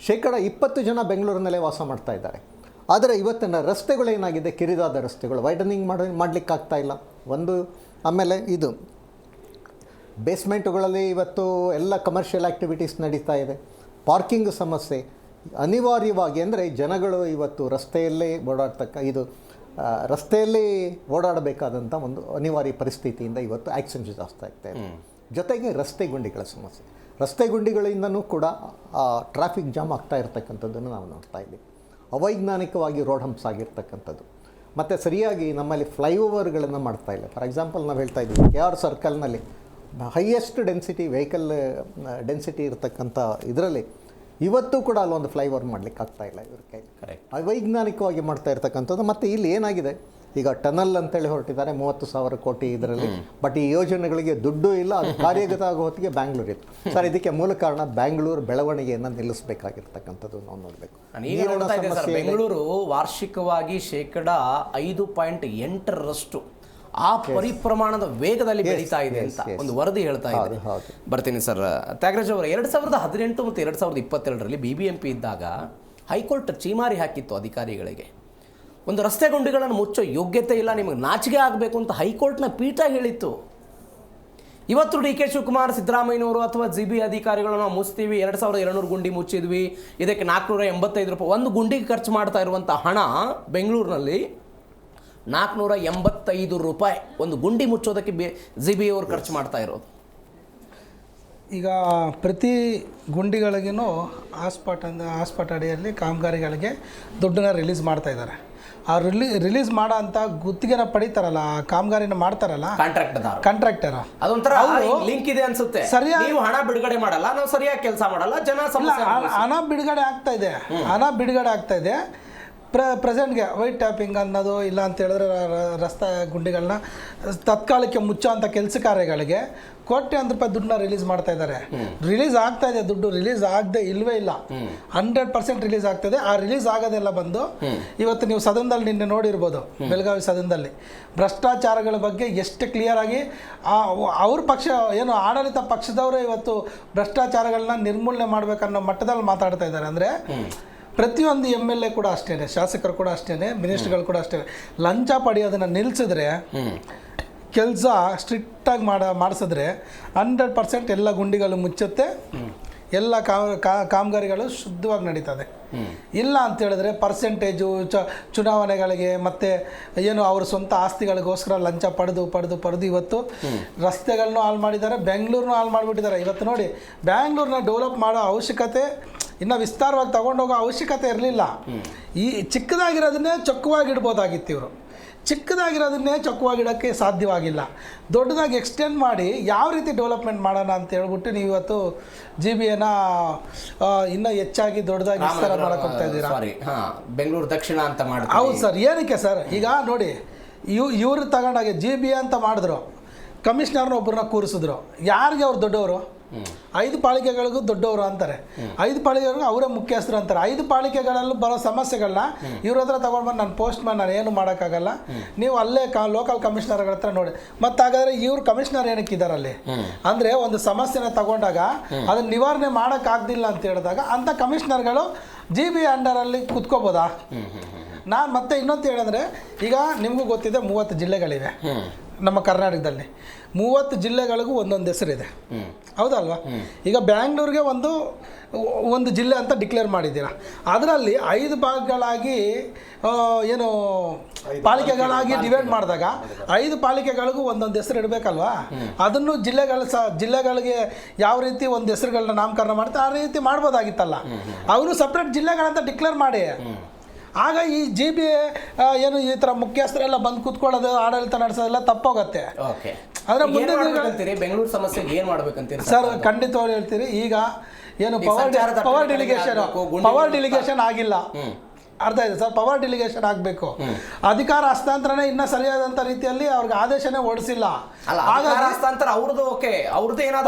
20% ಜನ ಬೆಂಗಳೂರಿನಲ್ಲೇ ವಾಸ ಮಾಡ್ತಾ ಇದ್ದಾರೆ. ಆದರೆ ಇವತ್ತಿನ ರಸ್ತೆಗಳೇನಾಗಿದೆ, ಕಿರಿದಾದ ರಸ್ತೆಗಳು, ವೈಡನಿಂಗ್ ಮಾಡಲಿಕ್ಕೆ ಆಗ್ತಾ ಇಲ್ಲ ಒಂದು. ಆಮೇಲೆ ಇದು ಬೇಸ್ಮೆಂಟುಗಳಲ್ಲಿ ಇವತ್ತು ಎಲ್ಲ ಕಮರ್ಷಿಯಲ್ ಆ್ಯಕ್ಟಿವಿಟೀಸ್ ನಡೀತಾ ಇದೆ. ಪಾರ್ಕಿಂಗ್ ಸಮಸ್ಯೆ ಅನಿವಾರ್ಯವಾಗಿ, ಅಂದರೆ ಜನಗಳು ಇವತ್ತು ರಸ್ತೆಯಲ್ಲೇ ರಸ್ತೆಯಲ್ಲಿ ಓಡಾಡಬೇಕಾದಂಥ ಒಂದು ಅನಿವಾರ್ಯ ಪರಿಸ್ಥಿತಿಯಿಂದ ಇವತ್ತು ಆಕ್ಸಿಡೆಂಟ್ಸ್ ಜಾಸ್ತಿ ಆಗ್ತಾ ಇದೆ. ಜೊತೆಗೆ ರಸ್ತೆ ಗುಂಡಿಗಳ ಸಮಸ್ಯೆ, ರಸ್ತೆ ಗುಂಡಿಗಳಿಂದನೂ ಕೂಡ ಟ್ರಾಫಿಕ್ ಜಾಮ್ ಆಗ್ತಾ ಇರ್ತಕ್ಕಂಥದ್ದನ್ನು ನಾವು ನೋಡ್ತಾ ಇದ್ದೀವಿ. ಅವೈಜ್ಞಾನಿಕವಾಗಿ ರೋಡ್ ಹಂಪ್ಸ್ ಆಗಿರ್ತಕ್ಕಂಥದ್ದು. ಮತ್ತು ಸರಿಯಾಗಿ ನಮ್ಮಲ್ಲಿ ಫ್ಲೈಓವರ್ಗಳನ್ನು ಮಾಡ್ತಾ ಇಲ್ಲ. ಫಾರ್ ಎಕ್ಸಾಂಪಲ್ ನಾವು ಹೇಳ್ತಾ ಇದ್ದೀವಿ, KR ಸರ್ಕಲ್ನಲ್ಲಿ ಹೈಯೆಸ್ಟ್ ಡೆನ್ಸಿಟಿ ವೆಹಿಕಲ್ ಡೆನ್ಸಿಟಿ ಇರತಕ್ಕಂಥ ಇದರಲ್ಲಿ ಇವತ್ತು ಕೂಡ ಅಲ್ಲೊಂದು ಫ್ಲೈಓವರ್ ಮಾಡಲಿಕ್ಕೆ ಆಗ್ತಾ ಇಲ್ಲ ಇವ್ರ ಕೈಲಿ. ಅವೈಜ್ಞಾನಿಕವಾಗಿ ಮಾಡ್ತಾ ಇರ್ತಕ್ಕಂಥದ್ದು. ಮತ್ತು ಇಲ್ಲಿ ಏನಾಗಿದೆ, ಈಗ ಟನಲ್ ಅಂತೇಳಿ ಹೊರಟಿದ್ದಾರೆ 30,000 ಕೋಟಿ ಇದರಲ್ಲಿ. ಬಟ್ ಈ ಯೋಜನೆಗಳಿಗೆ ದುಡ್ಡು ಇಲ್ಲ, ಅದು ಕಾರ್ಯಗತ ಆಗೋ ಹೊತ್ತಿಗೆ ಬ್ಯಾಂಗ್ಳೂರ್ ಇತ್ತು. ಸರ್, ಇದಕ್ಕೆ ಮೂಲ ಕಾರಣ ಬ್ಯಾಂಗ್ಳೂರು ಬೆಳವಣಿಗೆಯನ್ನು ನಿಲ್ಲಿಸಬೇಕಾಗಿರ್ತಕ್ಕಂಥದ್ದು ನಾವು ನೋಡಬೇಕು. ಬೆಂಗಳೂರು ವಾರ್ಷಿಕವಾಗಿ 5.8% ಆ ಪರಿಪ್ರಮಾಣದ ವೇಗದಲ್ಲಿ ಬೆಳೀತಾ ಇದೆ ಅಂತ ಒಂದು ವರದಿ ಹೇಳ್ತಾ ಇದೆ. ಬರ್ತೀನಿ ಸರ್. ತ್ಯಾಗರಾಜ್ ಅವರ 2018 ಮತ್ತು 2022ರಲ್ಲಿ BBMP ಇದ್ದಾಗ ಹೈಕೋರ್ಟ್ ಚೀಮಾರಿ ಹಾಕಿತ್ತು ಅಧಿಕಾರಿಗಳಿಗೆ. ಒಂದು ರಸ್ತೆ ಗುಂಡಿಗಳನ್ನು ಮುಚ್ಚೋ ಯೋಗ್ಯತೆ ಇಲ್ಲ, ನಿಮಗೆ ನಾಚಿಕೆ ಆಗಬೇಕು ಅಂತ ಹೈಕೋರ್ಟ್ನ ಪೀಠ ಹೇಳಿತ್ತು. ಇವತ್ತು DK ಶಿವಕುಮಾರ್, ಸಿದ್ದರಾಮಯ್ಯನವರು ಅಥವಾ GB ಅಧಿಕಾರಿಗಳನ್ನು ನಾವು ಮುಚ್ತೀವಿ, 2200 ಗುಂಡಿ ಮುಚ್ಚಿದ್ವಿ, ಇದಕ್ಕೆ 485 ರೂಪಾಯಿ ಒಂದು ಗುಂಡಿಗೆ ಖರ್ಚು ಮಾಡ್ತಾ ಇರುವಂಥ ಹಣ ಬೆಂಗಳೂರಿನಲ್ಲಿ 485 ರೂಪಾಯಿ ಒಂದು ಗುಂಡಿ ಮುಚ್ಚೋದಕ್ಕೆ GB ಅವರು ಖರ್ಚು ಮಾಡ್ತಾ ಇರೋದು. ಈಗ ಪ್ರತಿ ಗುಂಡಿಗಳಿಗೂ ಹಾಸ್ಪಾಟ್ ಅಡಿಯಲ್ಲಿ ಕಾಮಗಾರಿಗಳಿಗೆ ದುಡ್ಡನ್ನ ರಿಲೀಸ್ ಮಾಡ್ತಾ ಇದ್ದಾರೆ. ಆ ರಿಲೀಸ್ ಮಾಡೋ ಅಂತ ಗುತ್ತಿಗೆನ ಪಡಿತಾರಲ್ಲ, ಕಾಮಗಾರಿನ ಮಾಡ್ತಾರಲ್ಲ ಕಾಂಟ್ರಾಕ್ಟರ್, ಅದೊಂಥರ ಲಿಂಕ್ ಇದೆ ಅನ್ಸುತ್ತೆ. ಸರಿಯಾಗಿ ನೀವು ಹಣ ಬಿಡುಗಡೆ ಮಾಡಲ್ಲ, ನಾವು ಸರಿಯಾಗಿ ಕೆಲಸ ಮಾಡಲ್ಲ, ಜನ ಹಣ ಬಿಡುಗಡೆ ಆಗ್ತಾ ಇದೆ. ಪ್ರೆಸೆಂಟ್ಗೆ ವೈಟ್ ಟ್ಯಾಪಿಂಗ್ ಅನ್ನೋದು ಇಲ್ಲ ಅಂತ ಹೇಳಿದ್ರೆ ರಸ್ತೆ ಗುಂಡಿಗಳನ್ನ ತತ್ಕಾಲಕ್ಕೆ ಮುಚ್ಚೋ ಅಂಥ ಕೆಲಸ ಕಾರ್ಯಗಳಿಗೆ ಕೋಟ್ಯಾಂತರ ರೂಪಾಯಿ ದುಡ್ಡನ್ನ ರಿಲೀಸ್ ಮಾಡ್ತಾ ಇದ್ದಾರೆ. ರಿಲೀಸ್ ಆಗ್ತಾ ಇದೆ ದುಡ್ಡು, ರಿಲೀಸ್ ಆಗದೆ ಇಲ್ವೇ ಇಲ್ಲ, 100% ರಿಲೀಸ್ ಆಗ್ತಾಯಿದೆ. ಆ ರಿಲೀಸ್ ಆಗೋದೆಲ್ಲ ಬಂದು ಇವತ್ತು ನೀವು ಸದನದಲ್ಲಿ ನಿನ್ನೆ ನೋಡಿರ್ಬೋದು, ಬೆಳಗಾವಿ ಸದನದಲ್ಲಿ ಭ್ರಷ್ಟಾಚಾರಗಳ ಬಗ್ಗೆ ಎಷ್ಟು ಕ್ಲಿಯರ್ ಆಗಿ ಅವ್ರ ಪಕ್ಷ ಏನು ಆಡಳಿತ ಪಕ್ಷದವರೇ ಇವತ್ತು ಭ್ರಷ್ಟಾಚಾರಗಳನ್ನ ನಿರ್ಮೂಲನೆ ಮಾಡ್ಬೇಕನ್ನೋ ಮಟ್ಟದಲ್ಲಿ ಮಾತಾಡ್ತಾ ಇದ್ದಾರೆ. ಅಂದರೆ ಪ್ರತಿಯೊಂದು MLA ಕೂಡ ಅಷ್ಟೇ, ಶಾಸಕರು ಕೂಡ ಅಷ್ಟೇ, ಮಿನಿಸ್ಟರ್ಗಳು ಕೂಡ ಅಷ್ಟೇ, ಲಂಚ ಪಡೆಯೋದನ್ನು ನಿಲ್ಲಿಸಿದ್ರೆ, ಕೆಲಸ ಸ್ಟ್ರಿಕ್ಟಾಗಿ ಮಾಡಿಸಿದ್ರೆ 100% ಎಲ್ಲ ಗುಂಡಿಗಳು ಮುಚ್ಚುತ್ತೆ, ಎಲ್ಲ ಕಾಮಗಾರಿಗಳು ಶುದ್ಧವಾಗಿ ನಡೀತದೆ. ಇಲ್ಲ ಅಂತ ಹೇಳಿದ್ರೆ ಪರ್ಸೆಂಟೇಜು ಚುನಾವಣೆಗಳಿಗೆ ಮತ್ತು ಏನು ಅವ್ರ ಸ್ವಂತ ಆಸ್ತಿಗಳಿಗೋಸ್ಕರ ಲಂಚ ಪಡೆದು ಇವತ್ತು ರಸ್ತೆಗಳನ್ನೂ ಹಾಳು ಮಾಡಿದ್ದಾರೆ, ಬೆಂಗಳೂರನ್ನೂ ಹಾಳು ಮಾಡಿಬಿಟ್ಟಿದ್ದಾರೆ. ಇವತ್ತು ನೋಡಿ, ಬೆಂಗಳೂರನ್ನ ಡೆವಲಪ್ ಮಾಡೋ ಅವಶ್ಯಕತೆ, ಇನ್ನು ವಿಸ್ತಾರವಾಗಿ ತಗೊಂಡೋಗೋ ಅವಶ್ಯಕತೆ ಇರಲಿಲ್ಲ. ಈ ಚಿಕ್ಕದಾಗಿರೋದನ್ನೇ ಚೊಕ್ಕವಾಗಿಡ್ಬೋದಾಗಿತ್ತು ಇವರು. ಚಿಕ್ಕದಾಗಿರೋದನ್ನೇ ಚೊಕ್ಕವಾಗಿಡೋಕ್ಕೆ ಸಾಧ್ಯವಾಗಿಲ್ಲ. ದೊಡ್ಡದಾಗಿ ಎಕ್ಸ್ಟೆಂಡ್ ಮಾಡಿ ಯಾವ ರೀತಿ ಡೆವಲಪ್ಮೆಂಟ್ ಮಾಡೋಣ ಅಂತ ಹೇಳ್ಬಿಟ್ಟು ನೀವು ಇವತ್ತು GBAನ ಇನ್ನೂ ಹೆಚ್ಚಾಗಿ ದೊಡ್ಡದಾಗಿ ವಿಸ್ತಾರ ಮಾಡೋಕೆ ಹೋಗ್ತಾ ಇದ್ದೀರಾ. ಬೆಂಗಳೂರು ದಕ್ಷಿಣ ಅಂತ ಮಾಡಿ. ಹೌದು ಸರ್. ಏನಕ್ಕೆ ಸರ್, ಈಗ ನೋಡಿ, ಇವ್ರು ತಗೊಂಡಾಗೆ GBA ಅಂತ ಮಾಡಿದ್ರು, ಕಮಿಷನರ್ನ ಒಬ್ಬರನ್ನ ಕೂರಿಸಿದ್ರು. ಯಾರಿಗೆ ಅವ್ರು ದೊಡ್ಡವರು? 5 ಪಾಲಿಕೆಗಳಿಗೂ ದೊಡ್ಡವರು ಅಂತಾರೆ, 5 ಪಾಲಿಕೆಗಳಿಗೂ ಅವರೇ ಮುಖ್ಯಸ್ಥರು ಅಂತಾರೆ. 5 ಪಾಲಿಕೆಗಳಲ್ಲೂ ಬರೋ ಸಮಸ್ಯೆಗಳನ್ನ ಇವ್ರ ಹತ್ರ ತೊಗೊಂಡ್ಬಂದು ನಾನು ಪೋಸ್ಟ್ ಮ್ಯಾನ್, ನಾನು ಏನು ಮಾಡೋಕ್ಕಾಗಲ್ಲ, ನೀವು ಅಲ್ಲೇ ಲೋಕಲ್ ಕಮಿಷನರ್ಗಳ ಹತ್ರ ನೋಡಿ. ಮತ್ತು ಹಾಗಾದರೆ ಇವ್ರು ಕಮಿಷನರ್ ಏನಕ್ಕಿದ್ದಾರೆ ಅಲ್ಲಿ ಅಂದರೆ, ಒಂದು ಸಮಸ್ಯೆನ ತಗೊಂಡಾಗ ಅದನ್ನ ನಿವಾರಣೆ ಮಾಡೋಕ್ಕಾಗ್ದಿಲ್ಲ ಅಂತ ಹೇಳಿದಾಗ ಅಂಥ ಕಮಿಷನರ್ಗಳು GBA ಅಂಡರಲ್ಲಿ ಕುತ್ಕೋಬೋದಾ? ನಾನು ಮತ್ತೆ ಇನ್ನೊಂದು ಹೇಳಿದ್ರೆ, ಈಗ ನಿಮಗೂ ಗೊತ್ತಿದೆ 30 ಜಿಲ್ಲೆಗಳಿವೆ ನಮ್ಮ ಕರ್ನಾಟಕದಲ್ಲಿ. 30 ಜಿಲ್ಲೆಗಳಿಗೂ ಒಂದೊಂದು ಹೆಸರಿದೆ, ಹೌದಲ್ವಾ? ಈಗ ಬ್ಯಾಂಗ್ಳೂರಿಗೆ ಒಂದು ಜಿಲ್ಲೆ ಅಂತ ಡಿಕ್ಲೇರ್ ಮಾಡಿದ್ದೀರಾ. ಅದರಲ್ಲಿ 5 ಭಾಗಗಳಾಗಿ ಏನು ಪಾಲಿಕೆಗಳಾಗಿ ಡಿವೈಡ್ ಮಾಡಿದಾಗ 5 ಪಾಲಿಕೆಗಳಿಗೂ ಒಂದೊಂದು ಹೆಸರು ಇಡಬೇಕಲ್ವಾ? ಅದನ್ನು ಜಿಲ್ಲೆಗಳಿಗೆ ಯಾವ ರೀತಿ ಒಂದು ಹೆಸರುಗಳನ್ನ ನಾಮಕರಣ ಮಾಡ್ತಾರೆ ಆ ರೀತಿ ಮಾಡ್ಬೋದಾಗಿತ್ತಲ್ಲ. ಅವರು ಸಪ್ರೇಟ್ ಜಿಲ್ಲೆಗಳಂತ ಡಿಕ್ಲೇರ್ ಮಾಡಿ, ಆಗ ಈ GBA ಏನು ಈ ಥರ ಮುಖ್ಯಸ್ಥರೆಲ್ಲ ಬಂದು ಕೂತ್ಕೊಳ್ಳೋದು, ಆಡಳಿತ ನಡೆಸೋದೆಲ್ಲ ತಪ್ಪೋಗತ್ತೆ. ಆದರೆ ಮುಂದೆ ಬೆಂಗಳೂರು ಸಮಸ್ಯೆಗೆ ಏನು ಮಾಡ್ಬೇಕಂತೀರಿ ಸರ್? ಖಂಡಿತವಾಗಿ ಹೇಳ್ತೀರಿ. ಈಗ ಏನು ಪವರ್ ಡಿಲಿಗೇಷನ್ ಆಗಿಲ್ಲ, ಅರ್ಥ ಇದೆ ಸರ್. ಪವರ್ ಡಿಲಿಗೇಷನ್ ಆಗಬೇಕು. ಅಧಿಕಾರ ಹಸ್ತಾಂತರನೇ ಇನ್ನೂ ಸರಿಯಾದಂಥ ರೀತಿಯಲ್ಲಿ ಅವ್ರಿಗೆ ಆದೇಶನೇ ಹೊಡಿಸಿಲ್ಲ.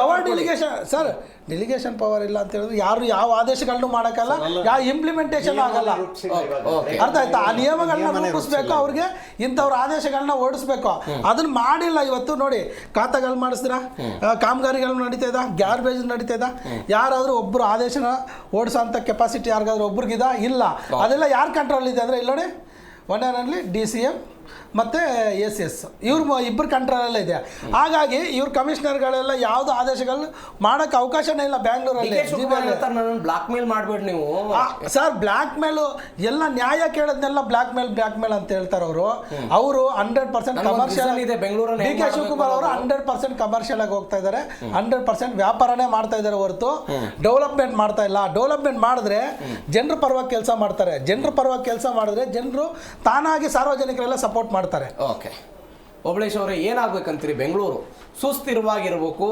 ಪವರ್ ಡಿಲಿಗೇಷನ್ ಸರ್, ಡೆಲಿಗೇಷನ್ ಪವರ್ ಇಲ್ಲ ಅಂತ ಹೇಳಿದ್ರೆ ಯಾರು ಯಾವ ಆದೇಶಗಳನ್ನು ಮಾಡೋಕ್ಕಲ್ಲ, ಯಾವ ಇಂಪ್ಲಿಮೆಂಟೇಷನ್ ಆಗಲ್ಲ. ಅರ್ಥ ಆಯ್ತಾ? ಆ ನಿಯಮಗಳನ್ನ ರೂಪಿಸ್ಬೇಕು, ಅವ್ರಿಗೆ ಇಂಥವ್ರ ಆದೇಶಗಳನ್ನ ಓಡಿಸ್ಬೇಕು. ಅದನ್ನ ಮಾಡಿಲ್ಲ. ಇವತ್ತು ನೋಡಿ, ಖಾತಾಗಳು ಮಾಡಿಸಿದ್ರ, ಕಾಮಗಾರಿಗಳು ನಡೀತಾ ಇದೆ, ಗ್ಯಾರ್ಬೇಜ್ ನಡೀತಾ ಇದೆ. ಯಾರಾದರೂ ಒಬ್ಬರು ಆದೇಶನ ಓಡಿಸೋಂಥ ಕೆಪಾಸಿಟಿ ಯಾರಿಗಾದ್ರೂ ಒಬ್ರಿಗಿದ? ಇಲ್ಲ. ಅದೆಲ್ಲ ಯಾರು ಕಂಟ್ರೋಲ್ ಇದೆ ಅಂದರೆ, ಇಲ್ಲಿ ನೋಡಿ, ಒನ್ ಆ್ಯಂಡ್ ಓನ್ಲಿ DCM ಮತ್ತು SS ಇವ್ರು ಇಬ್ಬರು ಕಂಟ್ರೋಲಲ್ಲೇ ಇದೆ. ಹಾಗಾಗಿ ಇವ್ರ ಕಮಿಷನರ್ಗಳೆಲ್ಲ ಯಾವುದು ಆದೇಶಗಳು ಮಾಡೋಕ್ಕೆ ಅವಕಾಶನೇ ಇಲ್ಲ ಬ್ಯಾಂಗ್ಳೂರಲ್ಲಿ. ಬ್ಲಾಕ್ ಮೇಲ್ ಮಾಡಬೇಡಿ ನೀವು ಸರ್. ಬ್ಲ್ಯಾಕ್ ಮೇಲು ಎಲ್ಲ ನ್ಯಾಯ ಕೇಳೋದನ್ನೆಲ್ಲ ಬ್ಲ್ಯಾಕ್ ಮೇಲ್ ಅಂತ ಹೇಳ್ತಾರೆ ಅವರು. 100% ಕಮರ್ಷಿಯಲ್ ಇದೆ ಬೆಂಗಳೂರಲ್ಲಿ. DK ಶಿವಕುಮಾರ್ ಅವರು 100% ಕಮರ್ಷಿಯಲ್ ಆಗಿ ಹೋಗ್ತಾ ಇದ್ದಾರೆ, 100% ವ್ಯಾಪಾರನೇ ಮಾಡ್ತಾ ಇದ್ದಾರೆ ಹೊರತು ಡೆವಲಪ್ಮೆಂಟ್ ಮಾಡ್ತಾ ಇಲ್ಲ. ಡೆವಲಪ್ಮೆಂಟ್ ಮಾಡಿದ್ರೆ ಜನರ ಪರವಾಗಿ ಕೆಲಸ ಮಾಡ್ತಾರೆ. ಜನರ ಪರವಾಗಿ ಕೆಲಸ ಮಾಡಿದ್ರೆ ಜನರು ತಾನಾಗಿ ಸಾರ್ವಜನಿಕರೆಲ್ಲ ಸಪೋರ್ಟ್ ಮಾಡ್ತಾರೆ. ಓಕೆ, ಓಬಳೇಶ್ ಅವರೇ, ಏನಾಗಬೇಕಂತೀರಿ? ಬೆಂಗಳೂರು ಸುಸ್ಥಿರವಾಗಿರಬೇಕು.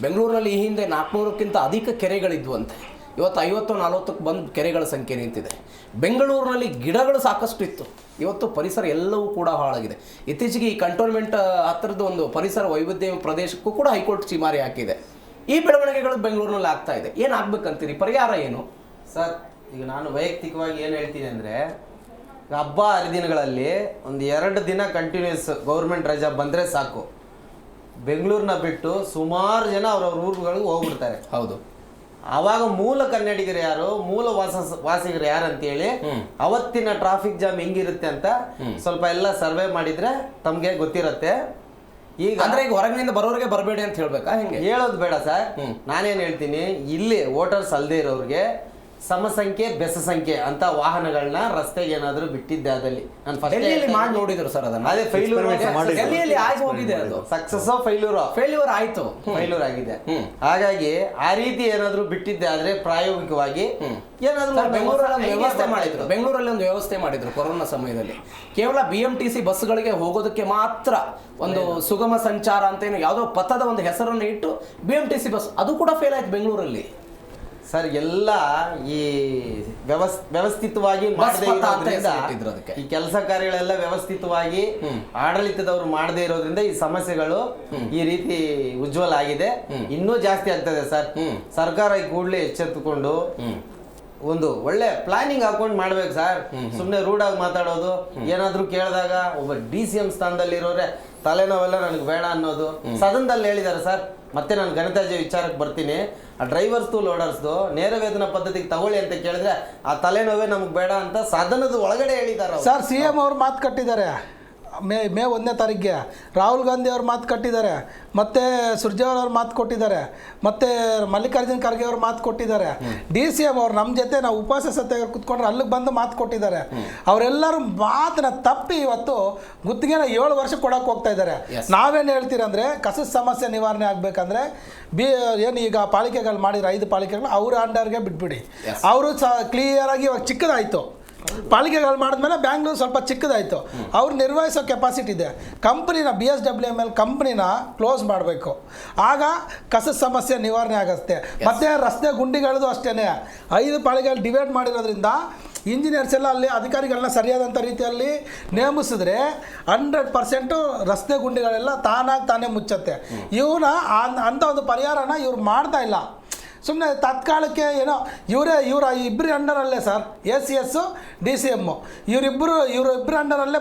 ಬೆಂಗಳೂರಿನಲ್ಲಿ ಈ ಹಿಂದೆ 400ಕ್ಕಿಂತ ಅಧಿಕ ಕೆರೆಗಳಿದ್ವಂತೆ, ಇವತ್ತು 50-40ಕ್ಕೆ ಬಂದು ಕೆರೆಗಳ ಸಂಖ್ಯೆ ನಿಂತಿದೆ. ಬೆಂಗಳೂರಿನಲ್ಲಿ ಗಿಡಗಳು ಸಾಕಷ್ಟು ಇತ್ತು, ಇವತ್ತು ಪರಿಸರ ಎಲ್ಲವೂ ಕೂಡ ಹಾಳಾಗಿದೆ. ಇತ್ತೀಚೆಗೆ ಈ ಕಂಟೋನ್ಮೆಂಟ್ ಹತ್ತಿರದ ಒಂದು ಪರಿಸರ ವೈವಿಧ್ಯ ಪ್ರದೇಶಕ್ಕೂ ಕೂಡ ಹೈಕೋರ್ಟ್ ಚಿಮಾರಿ ಹಾಕಿದೆ. ಈ ಬೆಳವಣಿಗೆಗಳು ಬೆಂಗಳೂರಿನಲ್ಲಿ ಆಗ್ತಾ ಇದೆ. ಏನಾಗಬೇಕಂತೀರಿ? ಪರಿಹಾರ ಏನು ಸರ್? ಈಗ ನಾನು ವೈಯಕ್ತಿಕವಾಗಿ ಏನು ಹೇಳ್ತೀನಿ ಅಂದರೆ, ಹಬ್ಬ ಹರಿದಿನಗಳಲ್ಲಿ 1-2 ದಿನ ಕಂಟಿನ್ಯೂಸ್ ಗೌರ್ಮೆಂಟ್ ರಜಾ ಬಂದರೆ ಸಾಕು, ಬೆಂಗಳೂರನ್ನ ಬಿಟ್ಟು ಸುಮಾರು ಜನ ಅವ್ರವ್ರ ಊರುಗಳಿಗೆ ಹೋಗ್ಬಿಡ್ತಾರೆ. ಹೌದು. ಆವಾಗ ಮೂಲ ಕನ್ನಡಿಗರು ಯಾರು, ಮೂಲ ವಾಸಿಗರು ಯಾರು ಅಂತೇಳಿ ಅವತ್ತಿನ ಟ್ರಾಫಿಕ್ ಜಾಮ್ ಹೆಂಗಿರುತ್ತೆ ಅಂತ ಸ್ವಲ್ಪ ಎಲ್ಲ ಸರ್ವೆ ಮಾಡಿದ್ರೆ ತಮಗೆ ಗೊತ್ತಿರುತ್ತೆ. ಈಗ ಅಂದ್ರೆ ಈಗ ಹೊರಗಿನಿಂದ ಬರೋರಿಗೆ ಬರಬೇಡಿ ಅಂತ ಹೇಳ್ಬೇಕಾ? ಹೆಂಗೆ ಹೇಳೋದು ಬೇಡ ಸರ್. ನಾನೇನು ಹೇಳ್ತೀನಿ, ಇಲ್ಲಿ ವೋಟರ್ಸ್ ಅಲ್ಲದೆ ಇರೋರಿಗೆ ಸಮಸಂಖ್ಯೆ ಬೆಸ ಸಂಖ್ಯೆ ಅಂತ ವಾಹನಗಳನ್ನ ರಸ್ತೆಗೆ ಏನಾದರೂ ಬಿಟ್ಟಿದ್ದೆ ಅದಲ್ಲಿ ನಾನು ಮಾಡಿ ನೋಡಿದ್ರು ಸರ್. ಅದನ್ನ ಅದೇ ಫೇಲ್ಯೂರ್ ಹೋಗಿದೆ, ಅದು ಸಕ್ಸಸ್ ಫೇಲ್ಯೂರ್ ಆಯ್ತು, ಫೇಲ್ಯೂರ್ ಆಗಿದೆ. ಹಾಗಾಗಿ ಆ ರೀತಿ ಏನಾದರೂ ಬಿಟ್ಟಿದ್ದೆ ಆದ್ರೆ ಪ್ರಾಯೋಗಿಕವಾಗಿ ಏನಾದರೂ ಬೆಂಗಳೂರಲ್ಲಿ ಒಂದು ವ್ಯವಸ್ಥೆ ಮಾಡಿದ್ರು ಕೊರೋನಾ ಸಮಯದಲ್ಲಿ. ಕೇವಲ BMTC ಬಸ್ಗಳಿಗೆ ಹೋಗೋದಕ್ಕೆ ಮಾತ್ರ ಒಂದು ಸುಗಮ ಸಂಚಾರ ಅಂತ ಯಾವುದೋ ಪಥದ ಒಂದು ಹೆಸರನ್ನು ಇಟ್ಟು BMTC ಬಸ್, ಅದು ಕೂಡ ಫೇಲ್ ಆಯ್ತು ಬೆಂಗಳೂರಲ್ಲಿ ಸರ್. ಎಲ್ಲ ಈ ವ್ಯವಸ್ಥಿತವಾಗಿ ಮಾಡದೇ ಇರೋದ್ರಿಂದ, ಈ ಕೆಲಸ ಕಾರ್ಯಗಳೆಲ್ಲ ವ್ಯವಸ್ಥಿತವಾಗಿ ಆಡಳಿತದವರು ಮಾಡದೇ ಇರೋದ್ರಿಂದ ಈ ಸಮಸ್ಯೆಗಳು ಈ ರೀತಿ ಉಜ್ವಲ ಆಗಿದೆ. ಇನ್ನೂ ಜಾಸ್ತಿ ಆಗ್ತದೆ ಸರ್. ಸರ್ಕಾರ ಈ ಕೂಡಲೇ ಎಚ್ಚೆತ್ತುಕೊಂಡು ಒಂದು ಒಳ್ಳೆ ಪ್ಲಾನಿಂಗ್ ಹಾಕೊಂಡು ಮಾಡ್ಬೇಕು ಸರ್. ಸುಮ್ಮನೆ ರೂಢಾಗಿ ಮಾತಾಡೋದು, ಏನಾದ್ರೂ ಕೇಳಿದಾಗ ಒಬ್ಬ DCM ಸ್ಥಾನದಲ್ಲಿರೋರೆ ತಲೆನೋವೆಲ್ಲ ನನಗೆ ಬೇಡ ಅನ್ನೋದು ಸದನದಲ್ಲಿ ಹೇಳಿದ್ದಾರೆ ಸರ್. ಮತ್ತೆ ನಾನು ಘನತ್ಯಾಜ್ಯ ವಿಚಾರಕ್ಕೆ ಬರ್ತೀನಿ. ಆ ಡ್ರೈವರ್ಸ್ದು ಲೋಡರ್ಸ್ದು ನೇರ ವೇತನ ಪದ್ಧತಿಗೆ ತಗೊಳ್ಳಿ ಅಂತ ಕೇಳಿದ್ರೆ ಆ ತಲೆನೋವೇ ನಮಗೆ ಬೇಡ ಅಂತ ಸದನದ ಒಳಗಡೆ ಹೇಳಿದ್ದಾರೆ ಸರ್. CM ಅವ್ರು ಮಾತು ಕಟ್ಟಿದ್ದಾರೆ ಮೇ 1ನೇ ತಾರೀಕಿಗೆ. ರಾಹುಲ್ ಗಾಂಧಿ ಅವ್ರು ಮಾತು ಕಟ್ಟಿದ್ದಾರೆ, ಮತ್ತು ಸುರ್ಜೇವಾಲ ಅವ್ರು ಮಾತು ಕೊಟ್ಟಿದ್ದಾರೆ, ಮತ್ತು ಮಲ್ಲಿಕಾರ್ಜುನ್ ಖರ್ಗೆ ಅವ್ರು ಮಾತು ಕೊಟ್ಟಿದ್ದಾರೆ. DCM ಅವ್ರು ನಮ್ಮ ಜೊತೆ ನಾವು ಉಪವಾಸ ಸತ್ಯಾಗ್ರಹ ಕುತ್ಕೊಂಡ್ರೆ ಅಲ್ಲಿಗೆ ಬಂದು ಮಾತು ಕೊಟ್ಟಿದ್ದಾರೆ. ಅವರೆಲ್ಲರೂ ಮಾತನ್ನ ತಪ್ಪಿ ಇವತ್ತು ಗುತ್ತಿಗೆನ 7 ವರ್ಷ ಕೊಡೋಕೆ ಹೋಗ್ತಾ ಇದ್ದಾರೆ. ನಾವೇನು ಹೇಳ್ತೀರಂದರೆ ಕಸದ ಸಮಸ್ಯೆ ನಿವಾರಣೆ ಆಗಬೇಕಂದ್ರೆ ಏನು ಈಗ ಪಾಲಿಕೆಗಳು ಮಾಡಿದ್ರು 5 ಪಾಲಿಕೆಗಳು ಅವ್ರ ಅಂಡರ್ಗೆ ಬಿಟ್ಬಿಡಿ. ಅವರು ಕ್ಲಿಯರಾಗಿ ಇವಾಗ ಚಿಕ್ಕದಾಯಿತು. ಪಾಲಿಕೆಗಳು ಮಾಡಿದ್ಮೇಲೆ ಬ್ಯಾಂಗ್ಳೂರು ಸ್ವಲ್ಪ ಚಿಕ್ಕದಾಯಿತು. ಅವ್ರು ನಿರ್ವಹಿಸೋ ಕೆಪಾಸಿಟಿ ಇದೆ. ಕಂಪ್ನಿನ BSWML ಕಂಪ್ನಿನ ಕ್ಲೋಸ್ ಮಾಡಬೇಕು. ಆಗ ಕಸದ ಸಮಸ್ಯೆ ನಿವಾರಣೆ ಆಗುತ್ತೆ. ಮತ್ತು ರಸ್ತೆ ಗುಂಡಿಗಳದು ಅಷ್ಟೇ 5 ಪಾಳಿಗಳು ಡಿವೈಡ್ ಮಾಡಿರೋದ್ರಿಂದ ಇಂಜಿನಿಯರ್ಸ್ ಎಲ್ಲ ಅಲ್ಲಿ ಅಧಿಕಾರಿಗಳನ್ನ ಸರಿಯಾದಂಥ ರೀತಿಯಲ್ಲಿ ನೇಮಿಸಿದ್ರೆ 100% ರಸ್ತೆ ಗುಂಡಿಗಳೆಲ್ಲ ತಾನೇ ಮುಚ್ಚತ್ತೆ. ಇವನ ಅಂಥ ಒಂದು ಪರಿಹಾರನ ಇವ್ರು ಮಾಡ್ತಾ ಇಲ್ಲ. ಸುಮ್ಮನೆ ತಾತ್ಕಾಲಕ್ಕೆ ಏನೋ ಇವರ ಇಬ್ಬರು ಅಂಡರಲ್ಲೇ ಸರ್, ACS DCM ಇವರಿಬ್ಬರು ಅಂಡರಲ್ಲೇ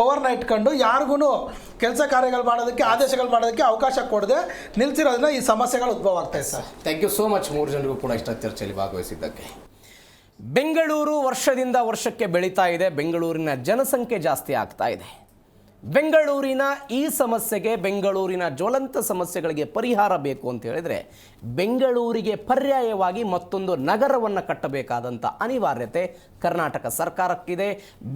ಪವರ್ನ ಇಟ್ಕೊಂಡು ಯಾರಿಗೂ ಕೆಲಸ ಕಾರ್ಯಗಳು ಮಾಡೋದಕ್ಕೆ ಆದೇಶಗಳು ಮಾಡೋದಕ್ಕೆ ಅವಕಾಶ ಕೊಡದೆ ನಿಲ್ಸಿರೋದ್ರಿಂದ ಈ ಸಮಸ್ಯೆಗಳು ಉದ್ಭವ ಆಗ್ತಾಯಿದೆ sir. Thank you so much 3 ಜನರಿಗೂ ಕೂಡ ಇಷ್ಟ ಚರ್ಚೆಯಲ್ಲಿ ಭಾಗವಹಿಸಿದ್ದಕ್ಕೆ. ಬೆಂಗಳೂರು ವರ್ಷದಿಂದ ವರ್ಷಕ್ಕೆ ಬೆಳೀತಾ ಇದೆ. ಬೆಂಗಳೂರಿನ ಜನಸಂಖ್ಯೆ ಜಾಸ್ತಿ ಆಗ್ತಾ ಇದೆ. ಬೆಂಗಳೂರಿನ ಈ ಸಮಸ್ಯೆಗೆ, ಬೆಂಗಳೂರಿನ ಜ್ವಲಂತ ಸಮಸ್ಯೆಗಳಿಗೆ ಪರಿಹಾರ ಬೇಕು ಅಂತ ಹೇಳಿದರೆ ಬೆಂಗಳೂರಿಗೆ ಪರ್ಯಾಯವಾಗಿ ಮತ್ತೊಂದು ನಗರವನ್ನು ಕಟ್ಟಬೇಕಾದಂಥ ಅನಿವಾರ್ಯತೆ ಕರ್ನಾಟಕ ಸರ್ಕಾರಕ್ಕಿದೆ.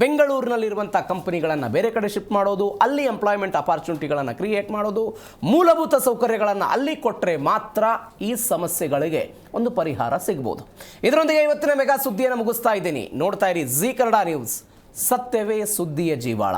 ಬೆಂಗಳೂರಿನಲ್ಲಿರುವಂಥ ಕಂಪನಿಗಳನ್ನು ಬೇರೆ ಕಡೆ ಶಿಫ್ಟ್ ಮಾಡೋದು, ಅಲ್ಲಿ ಎಂಪ್ಲಾಯ್ಮೆಂಟ್ ಅಪಾರ್ಚುನಿಟಿಗಳನ್ನು ಕ್ರಿಯೇಟ್ ಮಾಡೋದು, ಮೂಲಭೂತ ಸೌಕರ್ಯಗಳನ್ನು ಅಲ್ಲಿ ಕೊಟ್ಟರೆ ಮಾತ್ರ ಈ ಸಮಸ್ಯೆಗಳಿಗೆ ಒಂದು ಪರಿಹಾರ ಸಿಗ್ಬೋದು. ಇದರೊಂದಿಗೆ ಇವತ್ತಿನ ಮೆಗಾ ಸುದ್ದಿಯನ್ನು ಮುಗಿಸ್ತಾ ಇದ್ದೀನಿ. ನೋಡ್ತಾ ಇರಿ ಜೀ ಕನ್ನಡ ನ್ಯೂಸ್, ಸತ್ಯವೇ ಸುದ್ದಿಯ ಜೀವಾಳ.